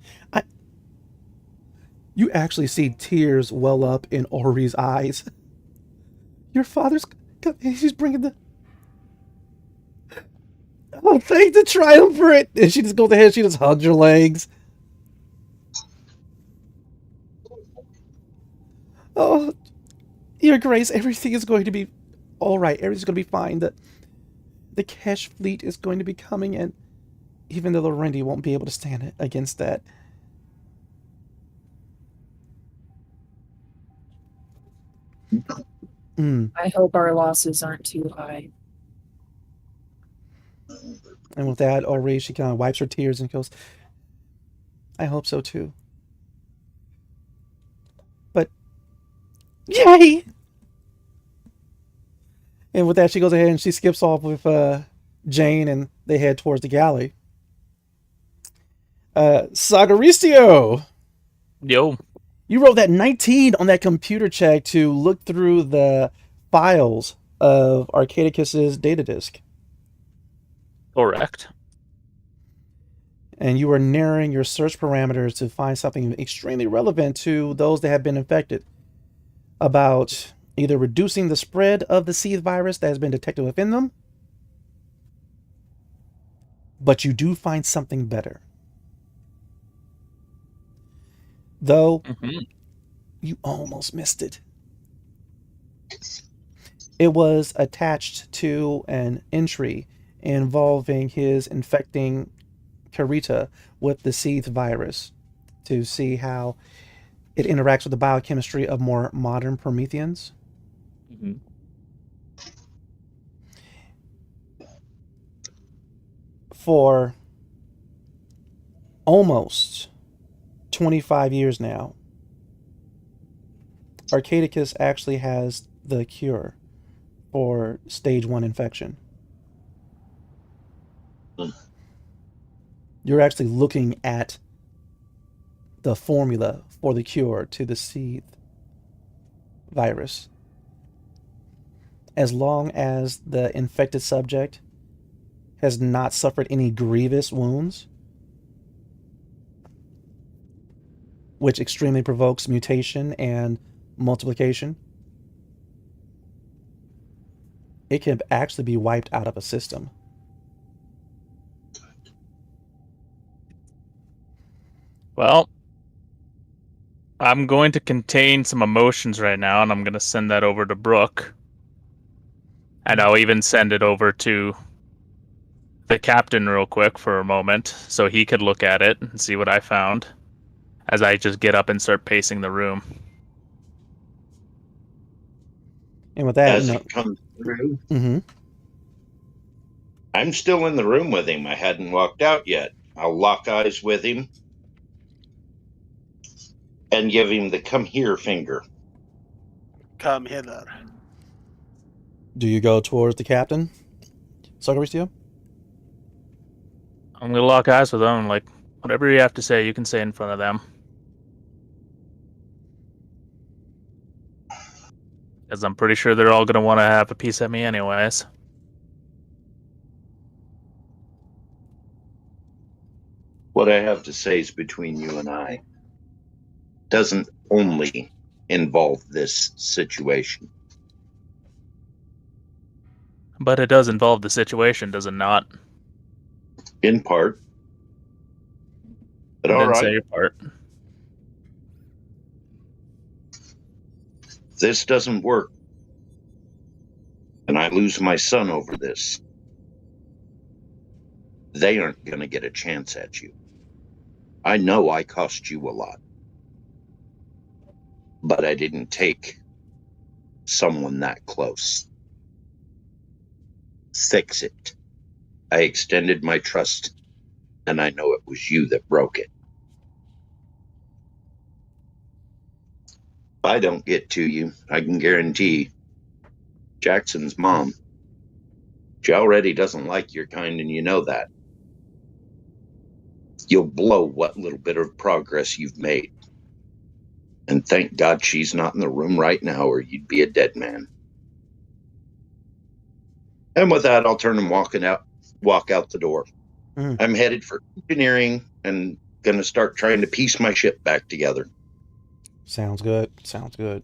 You actually see tears well up in Ori's eyes. Your father's... He's bringing the... Oh, thank the triumvirate! And she just goes ahead, she just hugs your legs. Oh, Your Grace, everything is going to be all right. Everything's going to be fine. The Kesh fleet is going to be coming, and even though the Lorendi won't be able to stand against that. I hope our losses aren't too high. And with that, Ori, she kind of wipes her tears and goes, I hope so too. But, yay! And with that, she goes ahead and she skips off with Jane, and they head towards the galley. Sagaristio! Yo. You rolled that 19 on that computer check to look through the files of Arcadicus's data disk. Correct. And you are narrowing your search parameters to find something extremely relevant to those that have been infected about either reducing the spread of the seed virus that has been detected within them, but you do find something better. Though you almost missed it. It was attached to an entry involving his infecting Karita with the seed virus to see how it interacts with the biochemistry of more modern Prometheans. For almost 25 years now, Arcadicus actually has the cure for stage 1 infection. You're actually looking at the formula for the cure to the seed virus. As long as the infected subject has not suffered any grievous wounds, which extremely provokes mutation and multiplication, it can actually be wiped out of a system. Well, I'm going to contain some emotions right now, and I'm going to send that over to Brooke. And I'll even send it over to the captain real quick for a moment, so he could look at it and see what I found, as I just get up and start pacing the room. And with that, As it comes through, mm-hmm. I'm still in the room with him. I hadn't walked out yet. I'll lock eyes with him and give him the come here finger. Come hither. Do you go towards the captain, Sagaristio? I'm going to lock eyes with them, like, whatever you have to say, you can say in front of them. Because I'm pretty sure they're all going to want to have a piece of me anyways. What I have to say is between you and I. Doesn't only involve this situation. But it does involve the situation, does it not? In part. But all Then right. say your part. This doesn't work, and I lose my son over this, they aren't going to get a chance at you. I know I cost you a lot, but I didn't take someone that close. Fix it. I extended my trust, and I know it was you that broke it. If I don't get to you, I can guarantee Jackson's mom, she already doesn't like your kind, and you know that. You'll blow what little bit of progress you've made. And thank God she's not in the room right now, or you'd be a dead man. And with that, I'll turn and walk out the door. I'm headed for engineering and going to start trying to piece my ship back together. Sounds good. Sounds good.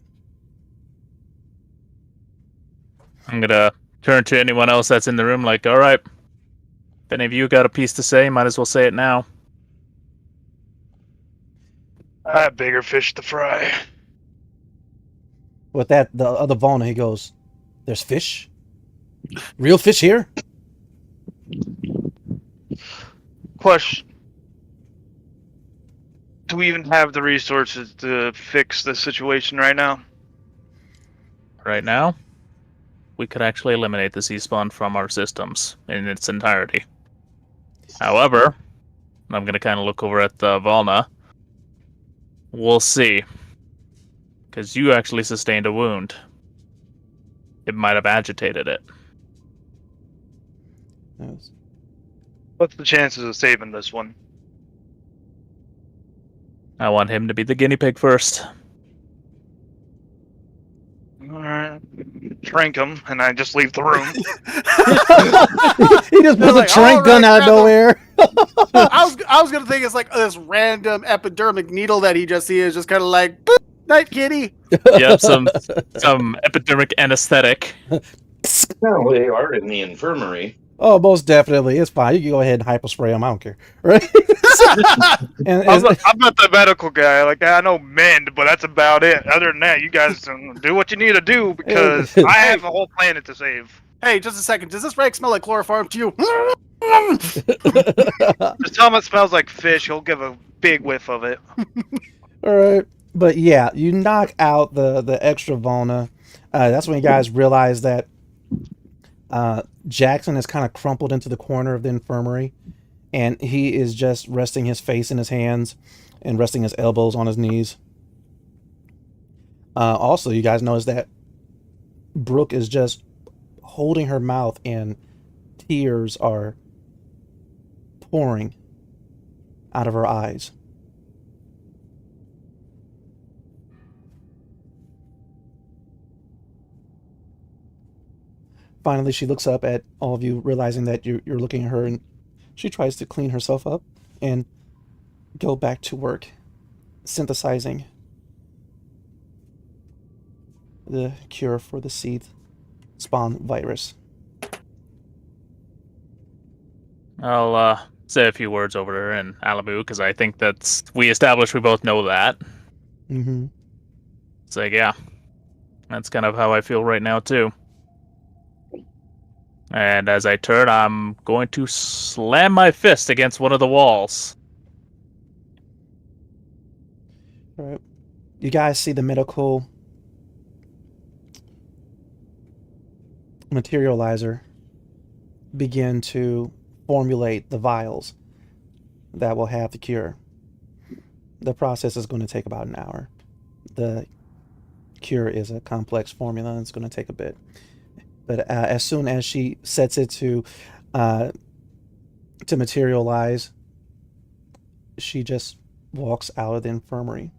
I'm going to turn to anyone else that's in the room like, all right, if any of you got a piece to say, might as well say it now. I have bigger fish to fry. With that, the other Volna, he goes, "There's fish? Real fish here?" Question. Do we even have the resources to fix the situation right now? Right now, we could actually eliminate the sea spawn from our systems in its entirety. However, I'm going to kind of look over at the Volna. We'll see. Because you actually sustained a wound. It might have agitated it. I want him to be the guinea pig first. Alright. Shrink him, and I just leave the room. He just pulls a like, trank "All gun right, out of grab him." nowhere. I was gonna think it's like this random epidermic needle that he just sees, just kind of like, "Boop, night kitty." Yep, some epidermic anesthetic. Well, they are in the infirmary. Oh, most definitely. It's fine. You can go ahead and hyperspray him. I don't care. Right? And I'm not the medical guy. Like, I know mend, but that's about it. Other than that, you guys do what you need to do because I have a whole planet to save. Hey, just a second. Does this rag smell like chloroform to you? Just tell him it smells like fish. He'll give a big whiff of it. All right. But yeah, you knock out the extra Volna. That's when you guys realize that Jackson is kind of crumpled into the corner of the infirmary, and he is just resting his face in his hands and resting his elbows on his knees. Also, you guys notice that Brooke is just holding her mouth and tears are pouring out of her eyes. Finally, she looks up at all of you, realizing that you're looking at her, and she tries to clean herself up and go back to work, synthesizing the cure for the seed spawn virus. I'll say a few words over her in Alamu because I think we established we both know that. Mm-hmm. It's like, yeah, that's kind of how I feel right now too. And as I turn, I'm going to slam my fist against one of the walls. All right. You guys see the medical materializer begin to formulate the vials that will have the cure. The process is going to take about an hour. The cure is a complex formula and it's going to take a bit. But as soon as she sets it to materialize, she just walks out of the infirmary.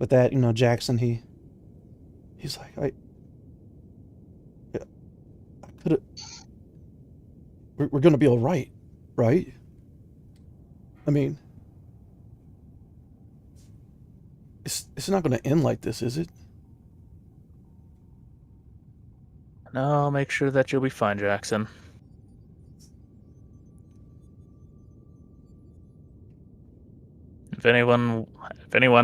With that, Jackson, he's like, I could have. We're gonna be all right, right? I mean, it's not gonna end like this, is it? No, I'll make sure that you'll be fine, Jackson. If anyone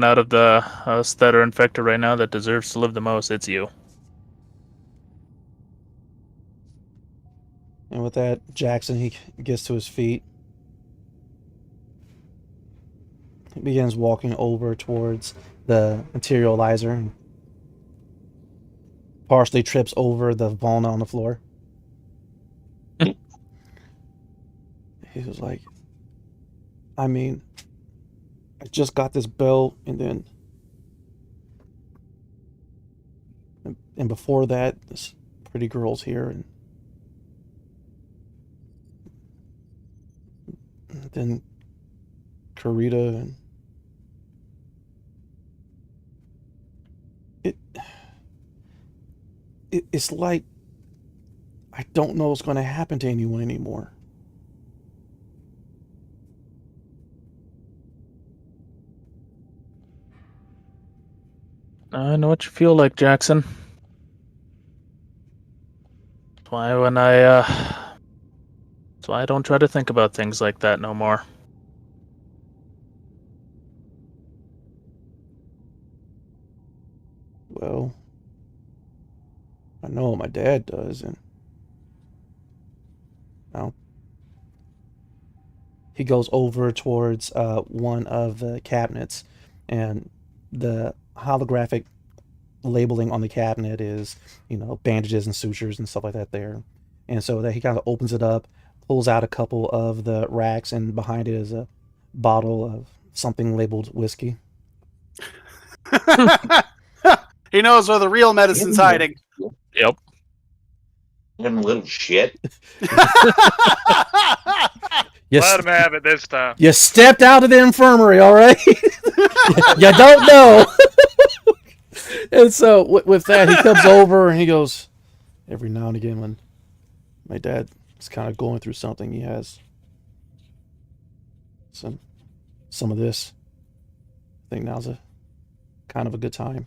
out of us that are infected right now that deserves to live the most, it's you. And with that, Jackson, he gets to his feet. He begins walking over towards the materializer and partially trips over the Volna on the floor. He was like, I mean, I just got this bell, and before that, this pretty girl's here, and then Karita, and it's like I don't know what's going to happen to anyone anymore. I know what you feel like, Jackson. That's why I don't try to think about things like that no more. Well, I know what my dad does, and he goes over towards one of the cabinets, and the holographic labeling on the cabinet is, bandages and sutures and stuff like that there. And so that he kind of opens it up, pulls out a couple of the racks, and behind it is a bottle of something labeled whiskey. He knows where the real medicine's hiding. Yep. Him little shit. Let him have it this time. You stepped out of the infirmary, all right? You don't know. And so with that, he comes over and he goes, every now and again when my dad is kind of going through something, he has some of this. I think now's a kind of a good time.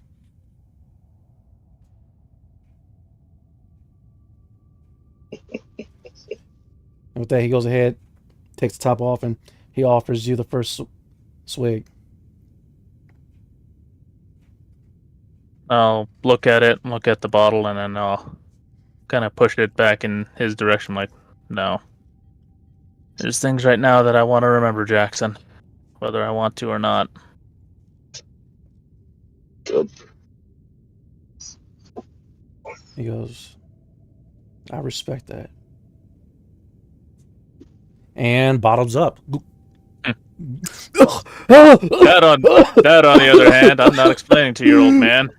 And with that, he goes ahead, takes the top off, and he offers you the first swig. I'll look at it, look at the bottle, and then I'll kind of push it back in his direction like, no. There's things right now that I want to remember, Jackson, whether I want to or not. Good. He goes, I respect that. And bottoms up. That on the other hand, I'm not explaining to your old man.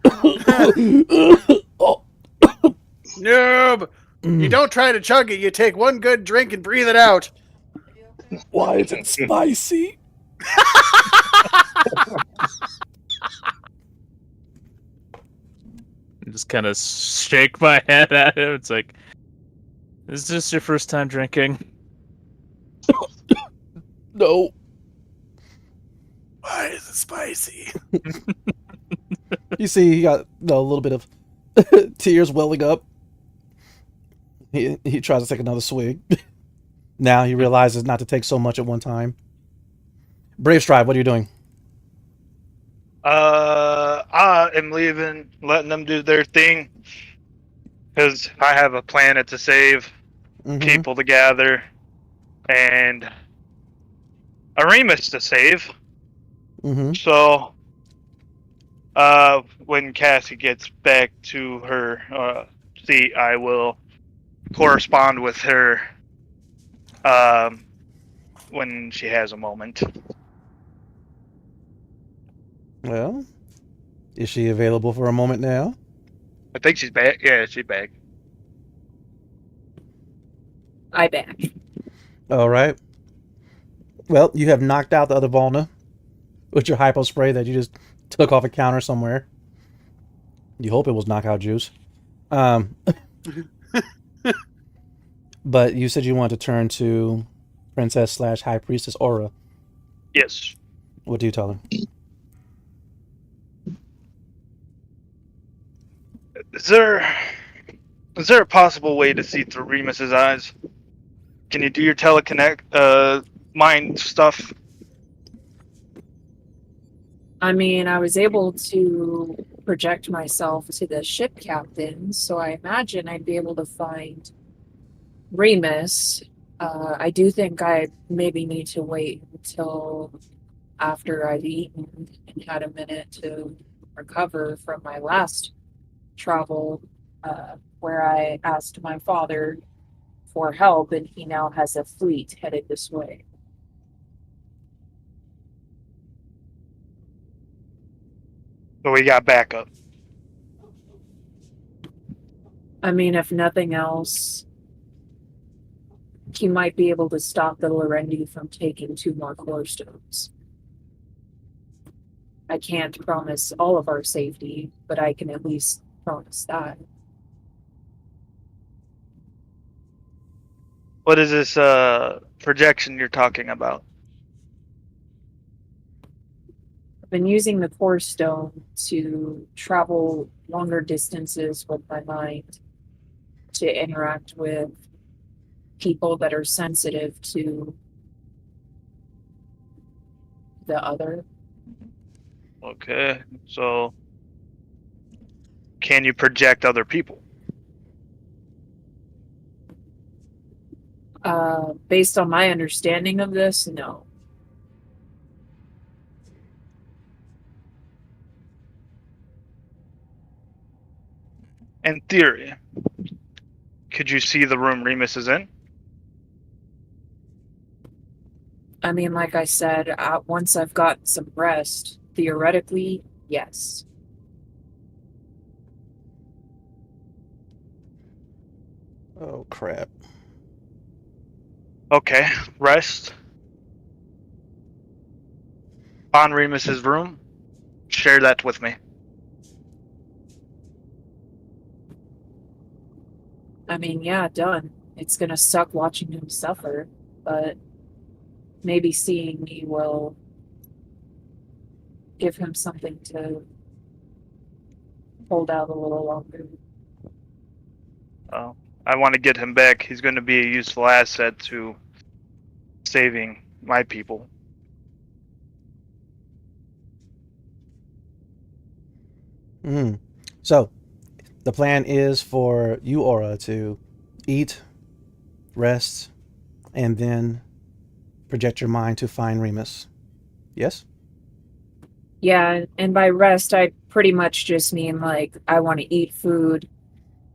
Noob! You don't try to chug it, you take one good drink and breathe it out. Why is it spicy? Just kind of shake my head at him. It's like, is this your first time drinking? No. Why is it spicy? You see, he got a little bit of tears welling up. He tries to take another swig. Now he realizes not to take so much at one time. Brave Stride, what are you doing? I am leaving, letting them do their thing, because I have a planet to save, people to gather, and a Remus to save. So, when Cassie gets back to her seat, I will correspond with her when she has a moment. Well, is she available for a moment now? I think she's back. Yeah, she's back. I back. All right. Well, you have knocked out the other Volna with your hypo spray that you just took off a counter somewhere. You hope it was knockout juice. But you said you wanted to turn to Princess/High Priestess Aura. Yes. What do you tell her? Is there a possible way to see through Remus's eyes? Can you do your teleconnect mind stuff? I mean, I was able to project myself to the ship captain, so I imagine I'd be able to find Remus. I do think I maybe need to wait until after I've eaten and had a minute to recover from my last travel, where I asked my father for help, and he now has a fleet headed this way. But we got backup. I mean, if nothing else, he might be able to stop the Lorendi from taking 2 more core stones. I can't promise all of our safety, but I can at least promise that. What is this projection you're talking about? I've been using the core stone to travel longer distances with my mind, to interact with people that are sensitive to the other. Okay, so can you project other people? Based on my understanding of this, no. In theory, could you see the room Remus is in? I mean, like I said, once I've got some rest, theoretically, yes. Oh crap. Okay, rest. On Remus's room. Share that with me. I mean, yeah, done. It's gonna suck watching him suffer, but maybe seeing me will give him something to hold out a little longer. I want to get him back. He's going to be a useful asset to saving my people. So, the plan is for you, Aura, to eat, rest, and then project your mind to find Remus. Yes? Yeah, and by rest, I pretty much just mean like I want to eat food,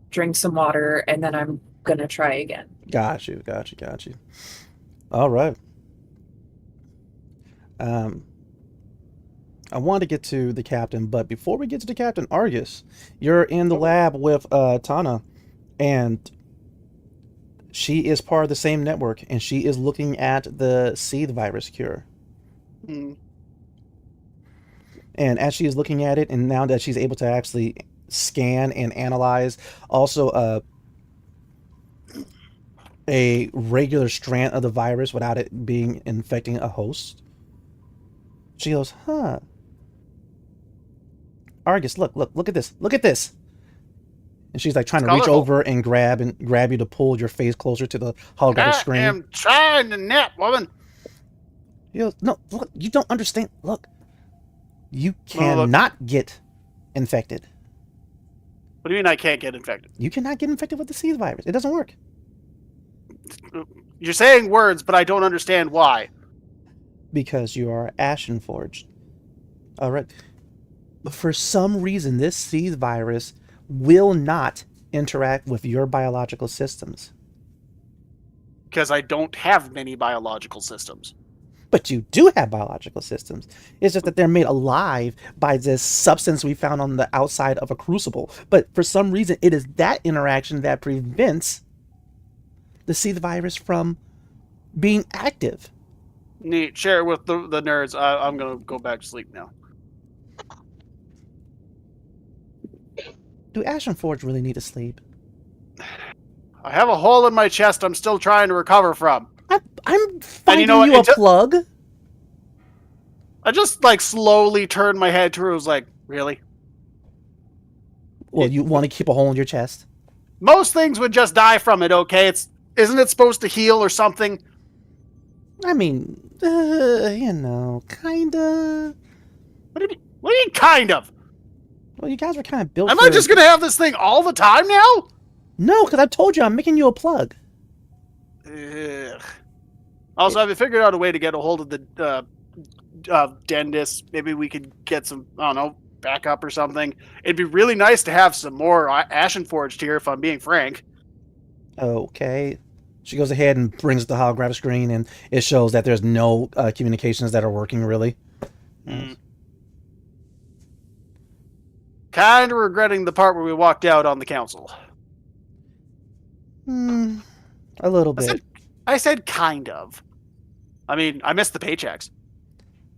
drink some water, and then I'm gonna try again. Got you. All right. I want to get to the captain, but before we get to the captain, Argus, you're in the lab with Tana, and she is part of the same network, and she is looking at the seed virus cure. Hmm. And as she is looking at it, and now that she's able to actually scan and analyze also a regular strand of the virus without it being infecting a host, she goes, huh. Argus, look at this. Look at this. And she's like trying to reach over and grab you to pull your face closer to the holographic screen. I am trying to nap, woman. He goes, no, look, you don't understand. Look, you cannot get infected. What do you mean I can't get infected? You cannot get infected with the seed virus. It doesn't work. You're saying words, but I don't understand why. Because you are ashen forged. All right. But for some reason, this seed virus will not interact with your biological systems. Because I don't have many biological systems. But you do have biological systems. It's just that they're made alive by this substance we found on the outside of a crucible. But for some reason, it is that interaction that prevents the seed virus from being active. Neat. Share it with the nerds. I'm going to go back to sleep now. Do Ashen Forge really need to sleep? I have a hole in my chest I'm still trying to recover from. I'm finding you know you a plug. I just like slowly turned my head to her. I was like, really? Well, you want to keep a hole in your chest? Most things would just die from it, okay? Isn't it supposed to heal or something? I mean, kinda. What do you mean, kind of? Well, you guys were kind of built. Am I just gonna have this thing all the time now? No, because I told you I'm making you a plug. Ugh. Also, have you figured out a way to get a hold of the dentist? Maybe we could get some, I don't know, backup or something. It'd be really nice to have some more Ashen Forged here, if I'm being frank. Okay. She goes ahead and brings the holographic screen, and it shows that there's no communications that are working, really. Kind of regretting the part where we walked out on the council. A little bit. I said kind of. I mean, I missed the paychecks.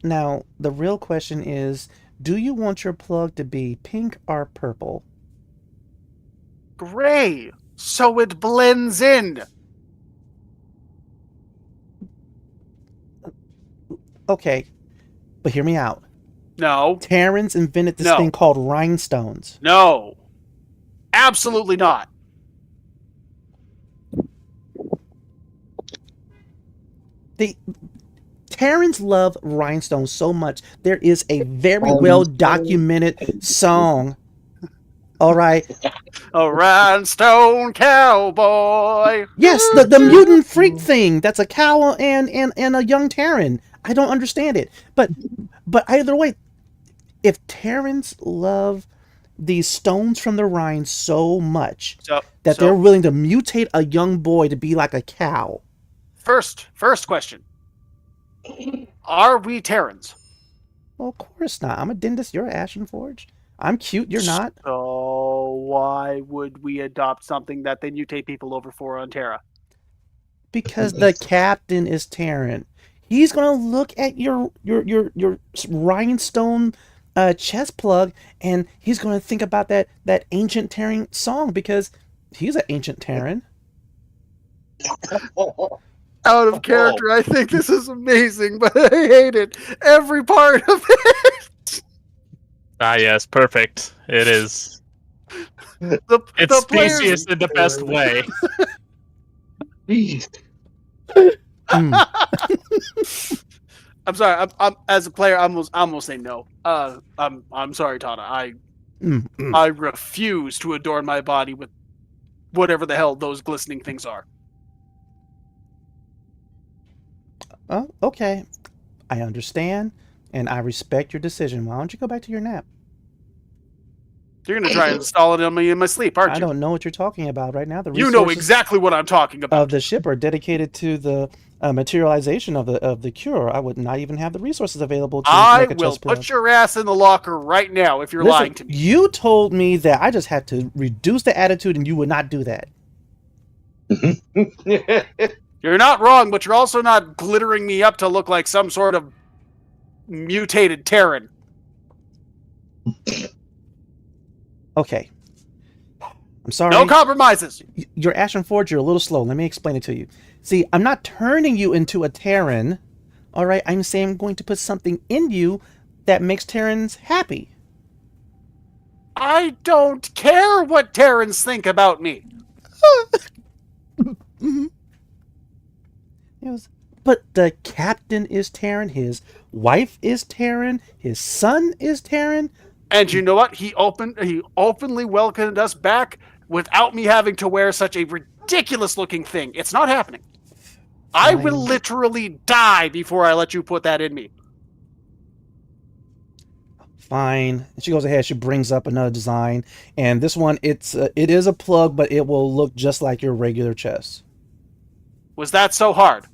Now, the real question is, do you want your plug to be pink or purple? Gray, so it blends in. Okay, but hear me out. No. Terrans invented this thing called rhinestones. No. Absolutely not. Terrans love rhinestones so much. There is a very well documented song. All right. A rhinestone cowboy. Yes, the mutant freak thing. That's a cow and a young Terran. I don't understand it. But either way, if Terrans love these stones from the Rhine so much that they're willing to mutate a young boy to be like a cow. First question. Are we Terrans? Well, of course not. I'm a dentist. You're Ashen Forge. I'm cute. You're not. So why would we adopt something that they mutate people over for on Terra? Because the captain is Terran. He's gonna look at your rhinestone chest plug, and he's gonna think about that ancient Terran song because he's an ancient Terran. Out of character, I think this is amazing, but I hate it. Every part of it. Ah, yes, perfect. It is. It's the players. specious in the best way. I'm sorry. I'm as a player. I'm gonna say no. I'm sorry, Tana. I refuse to adorn my body with whatever the hell those glistening things are. Oh, okay. I understand, and I respect your decision. Why don't you go back to your nap? You're gonna try and install it on me in my sleep, aren't you? I don't know what you're talking about right now. The You know resources exactly what I'm talking about. of the ship are dedicated to the materialization of the cure. I would not even have the resources available to I make a will chest plug. put your ass in the locker right now if you're Listen, lying to me. you told me that I just had to reduce the attitude, and you would not do that. You're not wrong, but you're also not glittering me up to look like some sort of mutated Terran. Okay. I'm sorry. No compromises. You're Ashen Forge, you're a little slow. Let me explain it to you. See, I'm not turning you into a Terran. All right, I'm saying I'm going to put something in you that makes Terrans happy. I don't care what Terrans think about me. Yes, but the captain is Terran, his wife is Terran, his son is Terran. And you know what? He openly welcomed us back without me having to wear such a ridiculous looking thing. It's not happening. I will literally die before I let you put that in me. Fine. And she goes ahead, she brings up another design, and this one it is a plug, but it will look just like your regular chest. Was that so hard?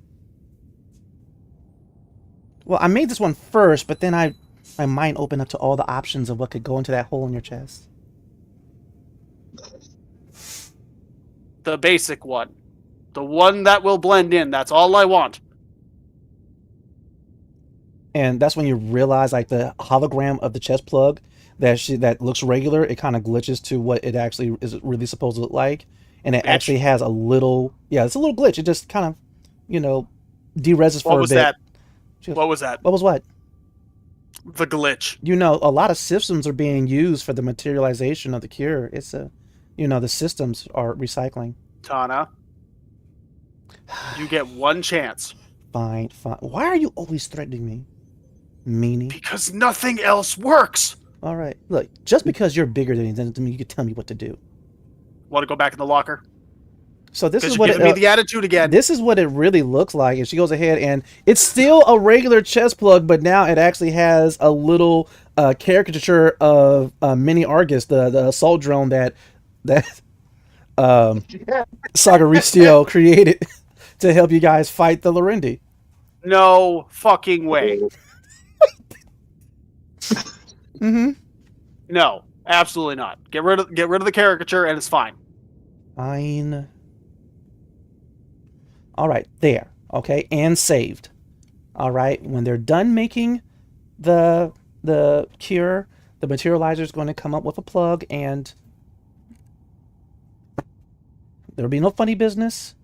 Well, I made this one first, but then my mind opened up to all the options of what could go into that hole in your chest. The basic one. The one that will blend in. That's all I want. And that's when you realize, like, the hologram of the chest plug that looks regular, it kind of glitches to what it actually is really supposed to look like. And it actually has a little, it's a little glitch. It just kind of, dereses for a bit. What was that? What was that? What was what? The glitch. A lot of systems are being used for the materialization of the cure. It's the systems are recycling. Tana, you get one chance. Fine. Why are you always threatening me? Meanie. Because nothing else works. All right. Look, just because you're bigger than me doesn't mean you can tell me what to do. Want to go back in the locker? So this is You're what giving me the attitude again. This is what it really looks like. And she goes ahead, and it's still a regular chest plug, but now it actually has a little caricature of Mini Argus, the assault drone that Sagaristio created to help you guys fight the Lorendi. No fucking way. No, absolutely not. Get rid of the caricature, and it's fine. Fine. All right, there. Okay, and saved. All right, when they're done making the cure, the materializer is going to come up with a plug, and there'll be no funny business.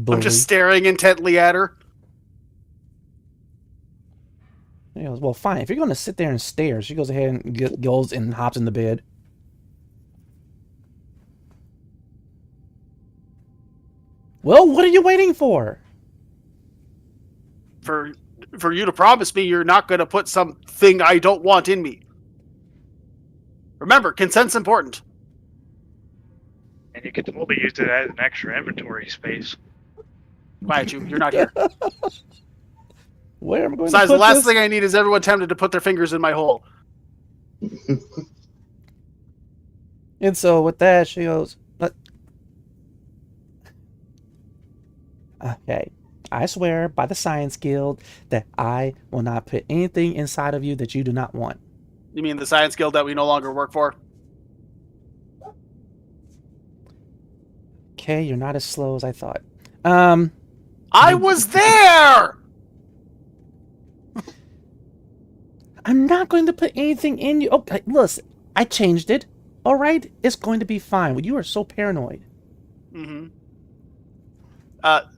I'm just staring intently at her. She goes, well, fine. If you're going to sit there and stare, she goes ahead and goes and hops in the bed. Well, what are you waiting for? For you to promise me you're not going to put something I don't want in me. Remember, consent's important. And you could totally use it as an extra inventory space. Quiet you. You're not here. Where am I going Besides, to put the last this? thing I need is everyone tempted to put their fingers in my hole. And so with that, she goes, okay. I swear by the Science Guild that I will not put anything inside of you that you do not want. You mean the Science Guild that we no longer work for? Okay, you're not as slow as I thought. I was there! I'm not going to put anything in you. Okay, listen, I changed it. All right? It's going to be fine. Well, you are so paranoid. Mm-hmm.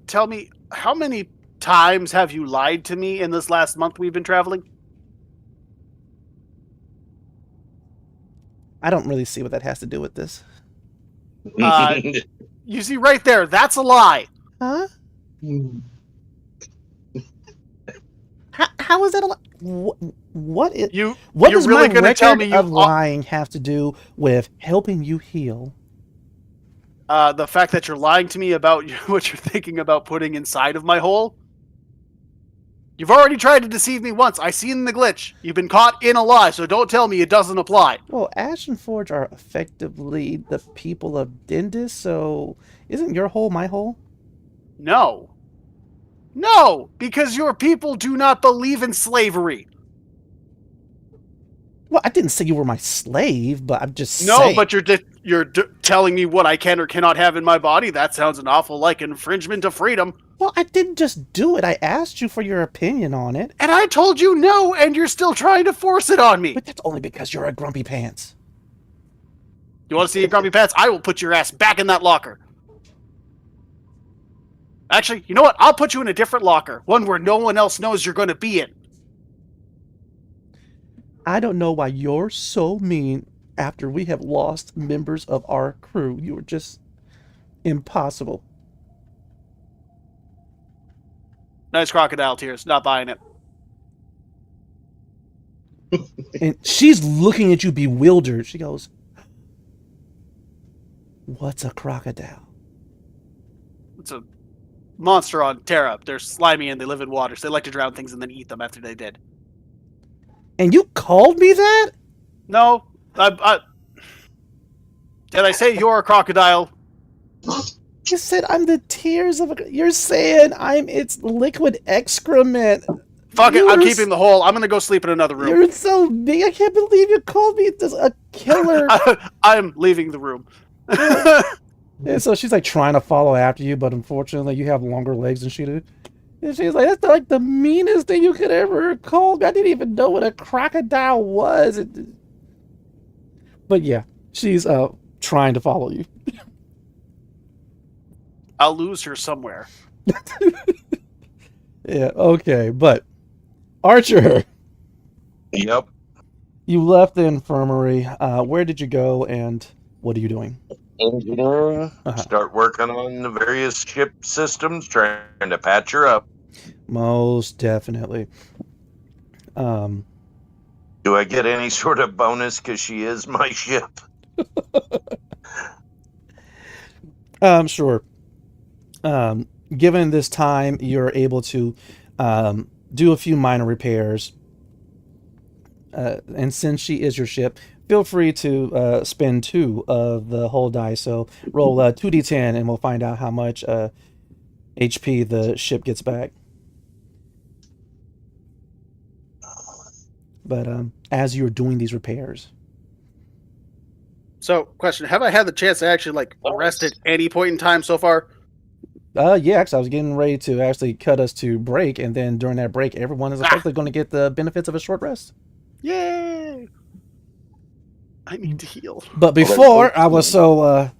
Tell me, how many times have you lied to me in this last month we've been traveling? I don't really see what that has to do with this. You see right there, that's a lie. Huh? How is that a lie? What is... What you're does really my gonna tell record me of lying have to do with helping you heal? The fact that you're lying to me about what you're thinking about putting inside of my hole? You've already tried to deceive me once. I seen the glitch. You've been caught in a lie, so don't tell me it doesn't apply. Well, Ash and Forge are effectively the people of Dindis, so isn't your hole my hole? No. No, because your people do not believe in slavery. Well, I didn't say you were my slave, but I'm just No, saying. but you're telling me what I can or cannot have in my body. That sounds an awful like infringement of freedom. Well, I didn't just do it. I asked you for your opinion on it. And I told you no, and you're still trying to force it on me. But that's only because you're a grumpy pants. You want to see your grumpy pants? I will put your ass back in that locker. Actually, you know what? I'll put you in a different locker. One where no one else knows you're going to be in. I don't know why you're so mean after we have lost members of our crew. You were just impossible. Nice crocodile tears. Not buying it. And she's looking at you bewildered. She goes, "What's a crocodile?" It's a monster on Terra. They're slimy and they live in water, so they like to drown things and then eat them after they did. And you called me that? No. Did I say you're a crocodile? You said I'm the tears of a... You're saying I'm its liquid excrement. Fuck it, I'm keeping the hole. I'm gonna go sleep in another room. You're so big. I can't believe you called me a killer. I'm leaving the room. And so she's like trying to follow after you, but unfortunately you have longer legs than she did. And she's like, that's like the meanest thing you could ever call me. I didn't even know what a crocodile was. But yeah, she's trying to follow you. I'll lose her somewhere. Yeah, okay, but Archer. Yep. You left the infirmary. Where did you go and what are you doing? Engineering. Start working on the various ship systems, trying to patch her up. Most definitely. Do I get any sort of bonus because she is my ship? Sure. Given this time, you're able to do a few minor repairs. And since she is your ship, feel free to spend 2 of the whole die. So roll 2d10 and we'll find out how much HP the ship gets back. But as you're doing these repairs. So, question, have I had the chance to actually, like, rest at any point in time so far? Yeah, actually, I was getting ready to actually cut us to break, and then during that break, everyone is effectively going to get the benefits of a short rest. Yay! I need to heal. But before, I was so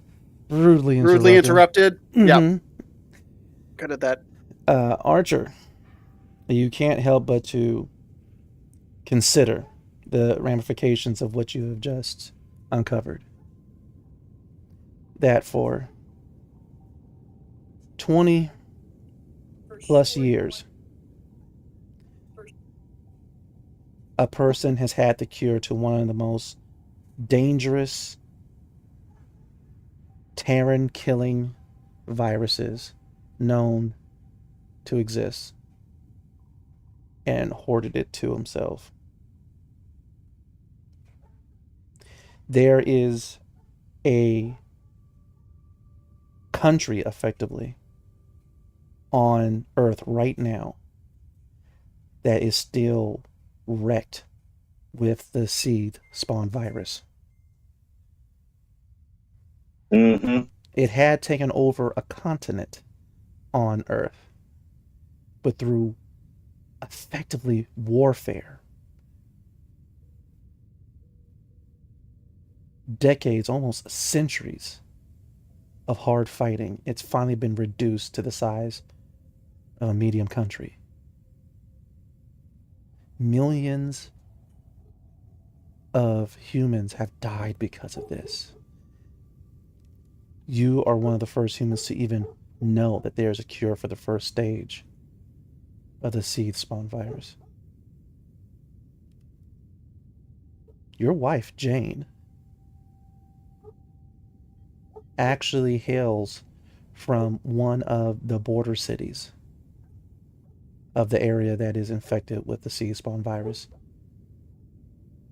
rudely interrupted. Mm-hmm. Yeah. Good at that. Archer, you can't help but to consider the ramifications of what you have just uncovered. That for 20 plus years, a person has had the cure to one of the most dangerous, Terran-killing viruses known to exist, and hoarded it to himself. There is a country, effectively, on Earth right now that is still wrecked with the seed spawn virus. Mm-hmm. It had taken over a continent on Earth, but through effectively warfare, decades, almost centuries of hard fighting, it's finally been reduced to the size of a medium country. Millions of humans have died because of this. You are one of the first humans to even know that there's a cure for the first stage of the seed spawn virus. Your wife, Jane, actually hails from one of the border cities of the area that is infected with the seed spawn virus.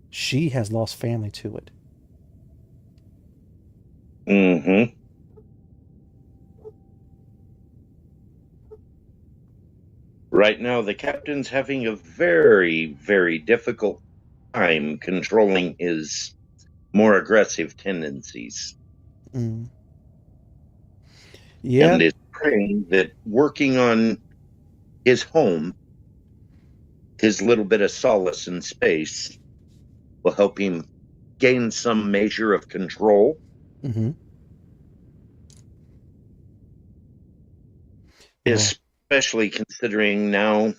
She has lost family to it. Mm-hmm. Right now, the captain's having a very, very difficult time controlling his more aggressive tendencies. Mm. Yeah. And is praying that working on his home, his little bit of solace in space, will help him gain some measure of control. Mm-hmm. Especially considering now,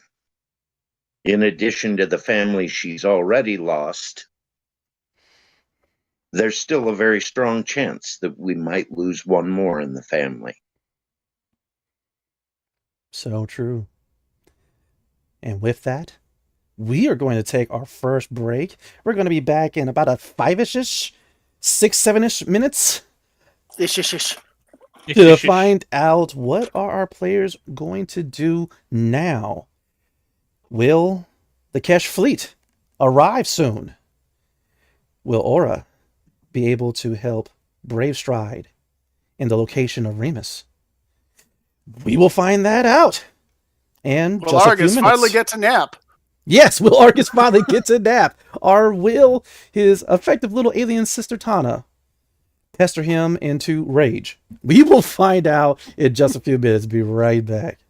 in addition to the family she's already lost, there's still a very strong chance that we might lose one more in the family. So true. And with that, we are going to take our first break. We're going to be back in about a 5-ish, 6-7-ish minutes Ish. to find out what are our players going to do now. Will the Kesh fleet arrive soon? Will Aura be able to help Brave Stride in the location of Remus? We will find that out. And Will just a few Argus minutes. finally get to nap? Yes, will Argus finally get to nap? Or will his effective little alien sister Tana pester him into rage? We will find out in just a few minutes. Be right back.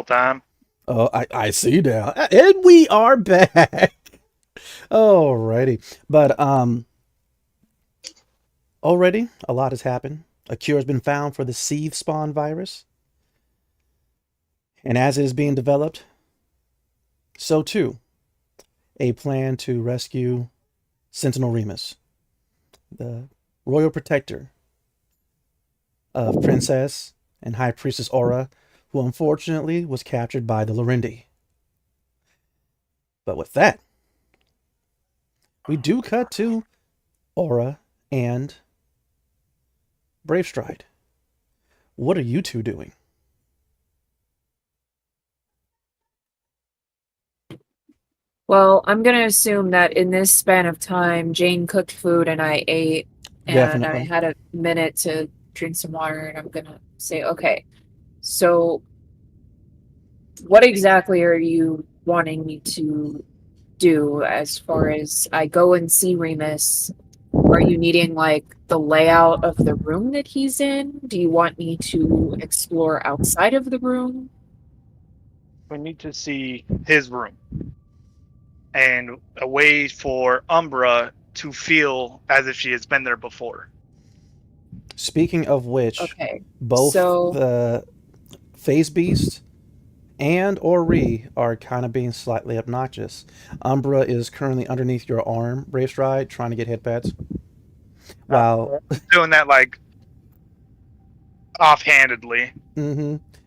time. Oh, I see now. And we are back. Alrighty. But already a lot has happened. A cure has been found for the seed spawn virus. And as it is being developed, so too a plan to rescue Sentinel Remus, the royal protector of Princess and High Priestess Aura, who unfortunately was captured by the Lorendi. But with that, we do cut to Aura and Brave Stride. What are you two doing? Well, I'm going to assume that in this span of time, Jane cooked food and I ate, and Definitely. I had a minute to drink some water, and I'm going to say, okay, so what exactly are you wanting me to do as far as I go and see Remus? Are you needing like the layout of the room that he's in? Do you want me to explore outside of the room? We need to see his room and a way for Umbra to feel as if she has been there before. Speaking of which, Okay. both So the Phase Beast and Ori are kind of being slightly obnoxious. Umbra is currently underneath your arm, Brave Stride, trying to get hit pets. While Doing that like offhandedly.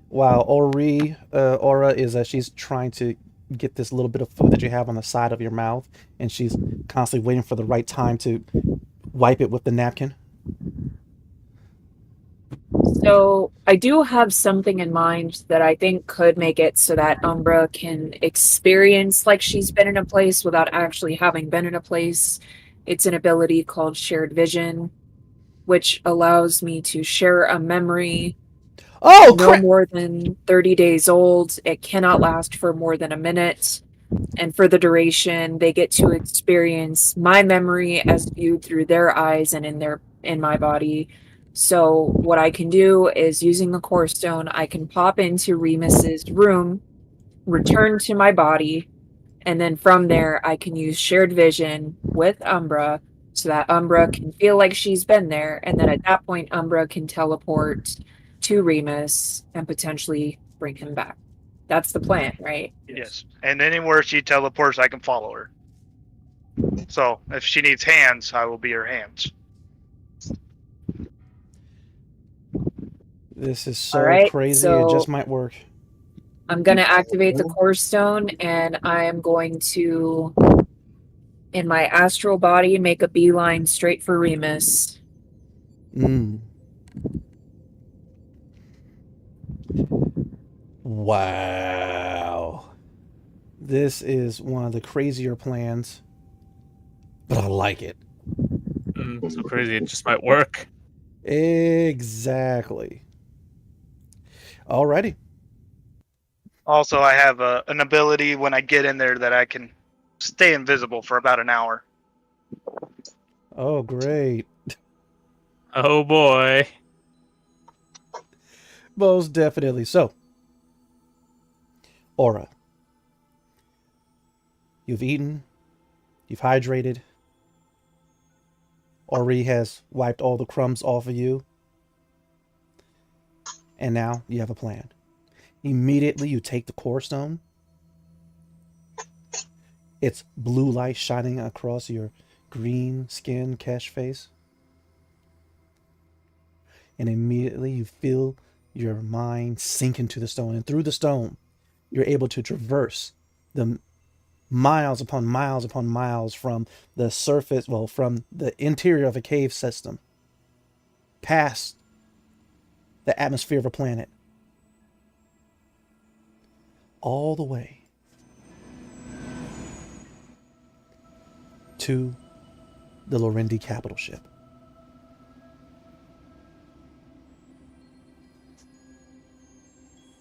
while Aura is she's trying to get this little bit of food that you have on the side of your mouth, and she's constantly waiting for the right time to wipe it with the napkin. So I do have something in mind that I think could make it so that Umbra can experience like she's been in a place without actually having been in a place. It's an ability called Shared Vision, which allows me to share a memory Oh, no crap! more than 30 days old. It cannot last for more than a minute. And for the duration, they get to experience my memory as viewed through their eyes and in my body. So what I can do is using the core stone, I can pop into Remus's room, return to my body, and then from there I can use shared vision with Umbra so that Umbra can feel like she's been there, and then at that point Umbra can teleport to Remus and potentially bring him back. That's the plan, right? Yes. And anywhere she teleports, I can follow her. So if she needs hands, I will be her hands. This is so All right, crazy, so it just might work. I'm going to activate the core stone, and I am going to, in my astral body, make a beeline straight for Remus. Wow. This is one of the crazier plans, but I like it. So crazy, it just might work. Exactly. Alrighty. Also, I have an ability when I get in there that I can stay invisible for about an hour. Oh, great. Oh boy. Most definitely. So, Aura. You've eaten. You've hydrated. Ori has wiped all the crumbs off of you. And now you have a plan. Immediately you take the core stone. It's blue light shining across your green skin Kesh face. And immediately you feel your mind sink into the stone. And through the stone, you're able to traverse the miles upon miles upon miles from the surface, from the interior of a cave system, past the atmosphere of a planet, all the way to the Lorendi capital ship.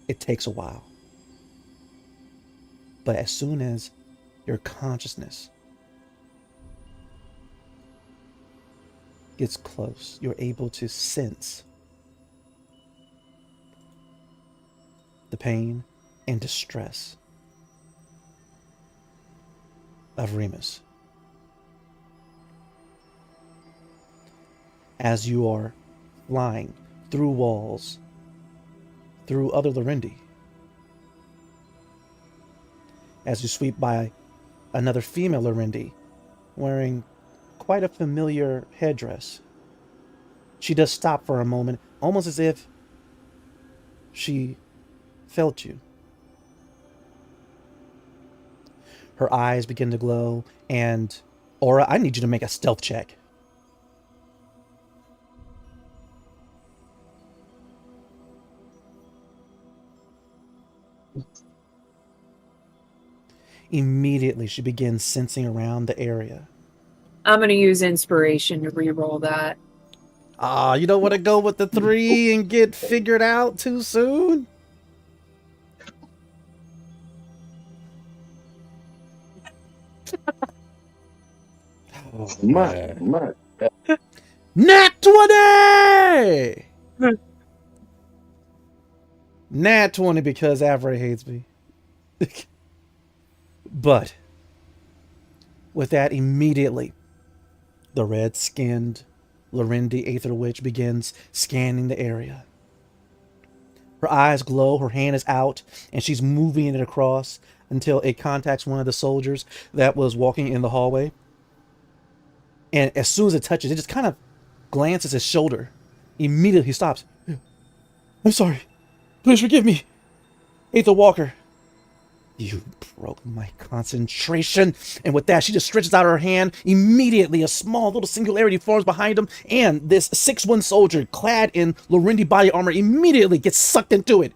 It takes a while. But as soon as your consciousness gets close, you're able to sense the pain, and distress of Remus. As you are flying through walls, through other Lorendi, as you sweep by another female Lorendi wearing quite a familiar headdress. She does stop for a moment, almost as if she felt you. Her eyes begin to glow, and Aura, I need you to make a stealth check. Immediately, she begins sensing around the area. I'm going to use inspiration to reroll that. Ah, you don't want to go with the 3 and get figured out too soon? My. Nat 20! Nat 20 because Avery hates me. But with that, immediately, the red-skinned Lorendi Aether Witch begins scanning the area. Her eyes glow, her hand is out, and she's moving it across until it contacts one of the soldiers that was walking in the hallway. And as soon as it touches, it just kind of glances his shoulder. Immediately he stops. I'm sorry. Please forgive me. Aether Walker. You broke my concentration. And with that, she just stretches out her hand. Immediately, a small little singularity forms behind him. And this 6'1" soldier, clad in Lorendi body armor, immediately gets sucked into it.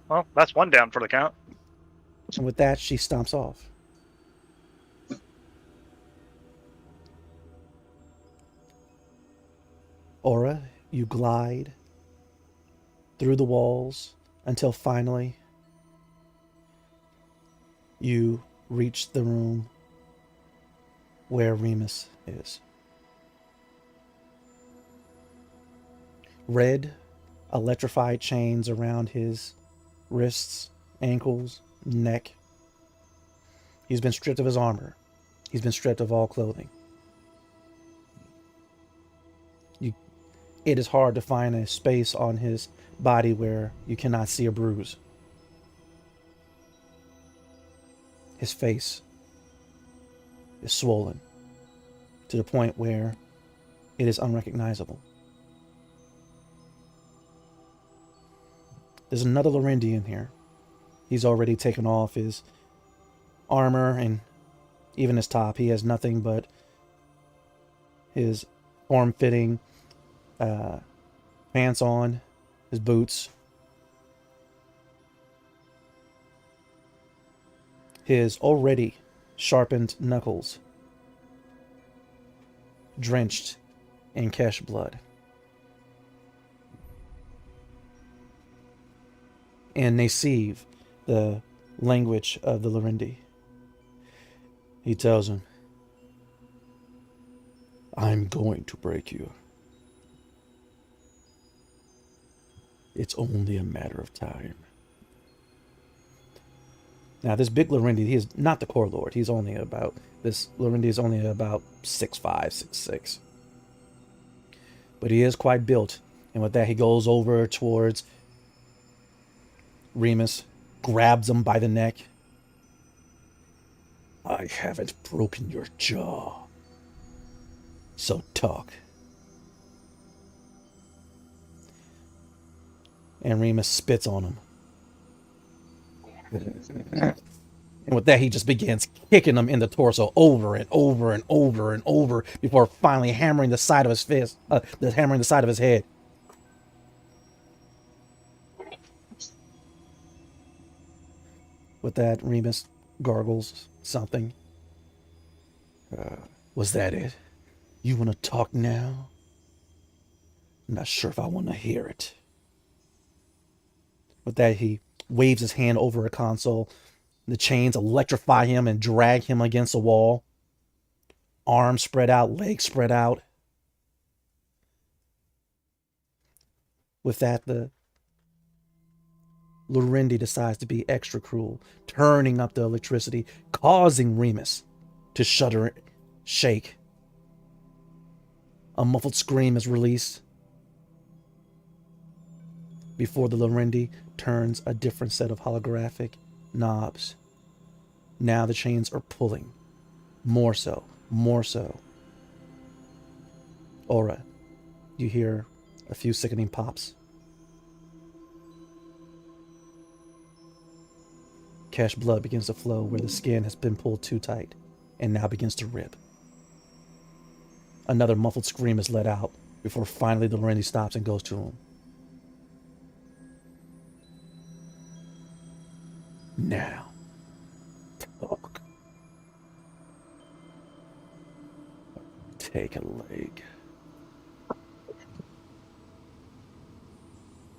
Well, that's one down for the count. And with that, she stomps off. Aura, you glide through the walls until finally you reach the room where Remus is. Red, electrified chains around his wrists, ankles, neck. He's been stripped of his armor. He's been stripped of all clothing. It is hard to find a space on his body where you cannot see a bruise. His face is swollen to the point where it is unrecognizable. There's another Lorendi in here. He's already taken off his armor and even his top. He has nothing but his form-fitting pants on, his boots, his already sharpened knuckles drenched in Kesh blood. And Nasiv, the language of the Lorendi. He tells him, I'm going to break you. It's only a matter of time. Now, this big Lorendi, he is not the core lord. This Lorendi is only about 6'5", 6'6". But he is quite built. And with that, he goes over towards Remus, grabs him by the neck. I haven't broken your jaw. So talk. And Remus spits on him. And with that, he just begins kicking him in the torso over and over and over and over before finally hammering the side of his fist, hammering the side of his head. With that, Remus gargles something. Was that it? You want to talk now? I'm not sure if I want to hear it. With that, he waves his hand over a console. The chains electrify him and drag him against a wall. Arms spread out, legs spread out. With that, the Lorendi decides to be extra cruel, turning up the electricity, causing Remus to shudder, shake. A muffled scream is released before the Lorendi turns a different set of holographic knobs. Now the chains are pulling. More so, more so. Aura, you hear a few sickening pops. Cash blood begins to flow where the skin has been pulled too tight and now begins to rip. Another muffled scream is let out before finally the Lorendi stops and goes to him. Now, talk. Take a leg.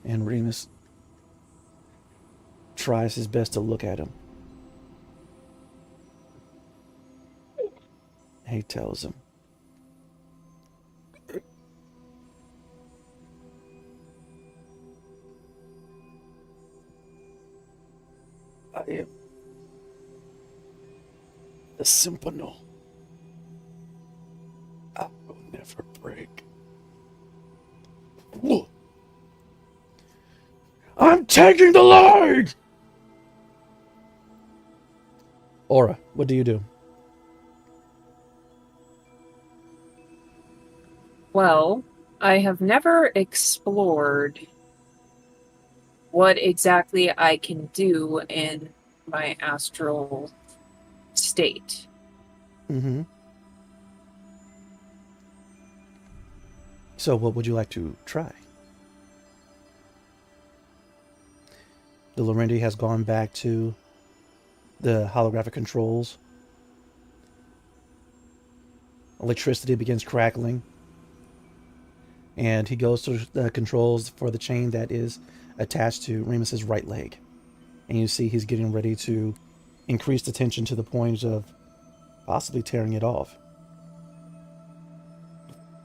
And Remus tries his best to look at him. He tells him, I am the Symphonal. I will never break. I'm taking the lead! Aura, what do you do? Well, I have never explored what exactly I can do in my astral state. Mm-hmm. So what would you like to try? The Lorendi has gone back to the holographic controls. Electricity begins crackling. And he goes to the controls for the chain that is attached to Remus's right leg. And you see he's getting ready to increase the tension to the point of possibly tearing it off.